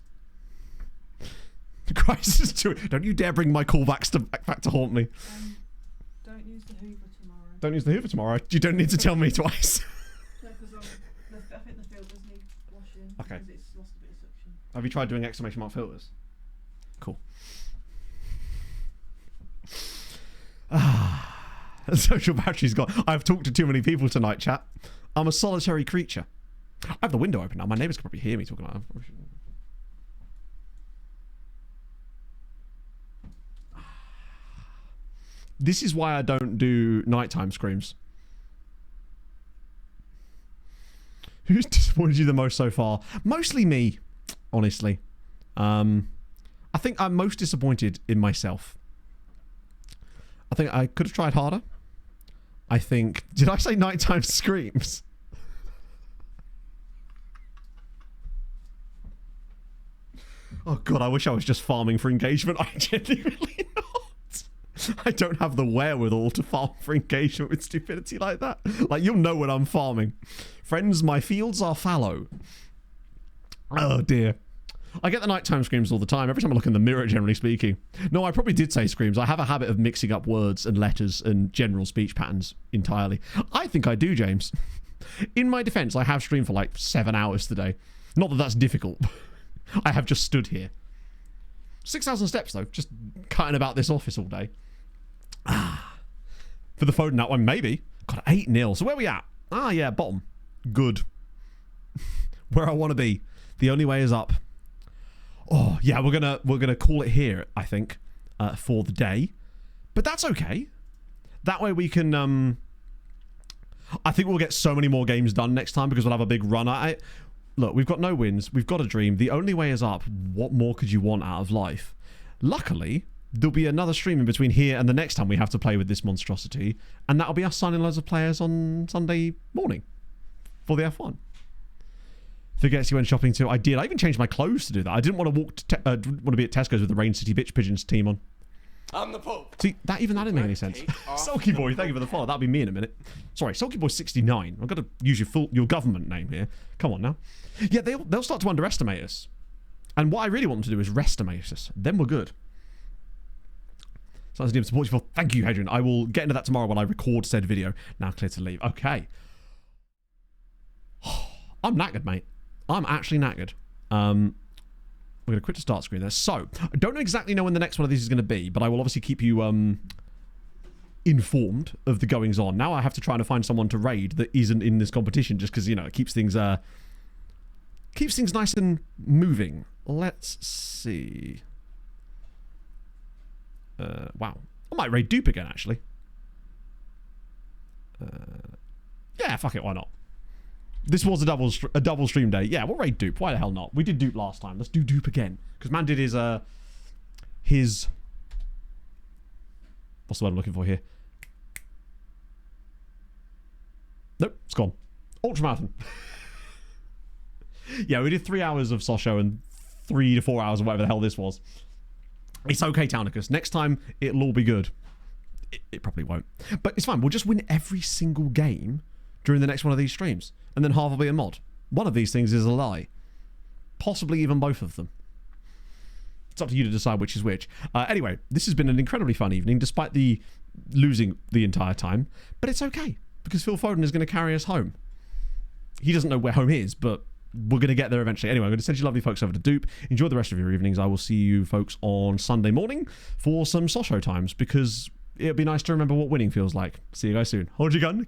The crisis to it. Don't you dare bring my callbacks back to haunt me. Don't use the Hoover tomorrow. Don't use the Hoover tomorrow. You don't need to tell me twice. No, because I think the filters need washing. Okay. Because it's lost a bit of suction. Have you tried doing exclamation mark filters? Cool. Social battery's gone. I've talked to too many people tonight, chat. I'm a solitary creature. I have the window open now. My neighbours can probably hear me talking like that. This is why I don't do nighttime screams. Who's disappointed you the most so far? Mostly me, honestly. I think I'm most disappointed in myself. I think I could have tried harder. I think... Did I say nighttime screams? Oh god, I wish I was just farming for engagement. I genuinely not. I don't have the wherewithal to farm for engagement with stupidity like that. Like, you'll know when I'm farming. Friends, my fields are fallow. Oh dear. I get the nighttime screams all the time. Every time I look in the mirror, generally speaking. No, I probably did say screams. I have a habit of mixing up words and letters and general speech patterns entirely. I think I do, James. In my defense, I have streamed for like 7 hours today. Not that that's difficult. I have just stood here. 6,000 steps, though. Just cutting about this office all day. For the Foden, that one, maybe. God, 8-0. So where are we at? Ah, yeah, bottom. Good. Where I want to be. The only way is up. Oh yeah, we're gonna call it here, I think, for the day. But that's okay. That way we can. I think we'll get so many more games done next time because we'll have a big run at it. Look, we've got no wins. We've got a dream. The only way is up. What more could you want out of life? Luckily, there'll be another stream in between here and the next time we have to play with this monstrosity, and that'll be us signing loads of players on Sunday morning for the F1. Forgets you went shopping too. I did. I even changed my clothes to do that. I didn't want to want to be at Tesco's with the Rain City Bitch Pigeons team on. I'm the Pope. See, that didn't make any sense. Sulky Boy, thank you for the follow. That'll be me in a minute. Sorry, Sulky Boy 69. I've got to use your government name here. Come on now. Yeah, they'll start to underestimate us. And what I really want them to do is restimate us. Then we're good. So as support you for. Thank you, Hadrian. I will get into that tomorrow when I record said video. Now clear to leave. Okay. I'm knackered, mate. I'm actually knackered. We're going to quit the start screen there. So, I don't exactly know when the next one of these is going to be, but I will obviously keep you informed of the goings on. Now I have to try and find someone to raid that isn't in this competition just because, you know, it keeps things nice and moving. Let's see. Wow. I might raid Dupe again, actually. Yeah, fuck it, why not? This was a double stream day. Yeah, we'll raid Dupe. Why the hell not? We did Dupe last time. Let's do Dupe again. Because man did his what's the word I'm looking for here? Nope, it's gone. Ultramarathon. Yeah, we did 3 hours of Sosho and 3 to 4 hours or whatever the hell this was. It's okay, Taunicus. Next time, it'll all be good. It probably won't. But it's fine. We'll just win every single game during the next one of these streams. And then half will be a mod. One of these things is a lie. Possibly even both of them. It's up to you to decide which is which. Anyway, this has been an incredibly fun evening, despite the losing the entire time. But it's okay, because Phil Foden is going to carry us home. He doesn't know where home is, but we're going to get there eventually. Anyway, I'm going to send you lovely folks over to Dupe. Enjoy the rest of your evenings. I will see you folks on Sunday morning for some Sosho times, because it'll be nice to remember what winning feels like. See you guys soon. Hold your gun.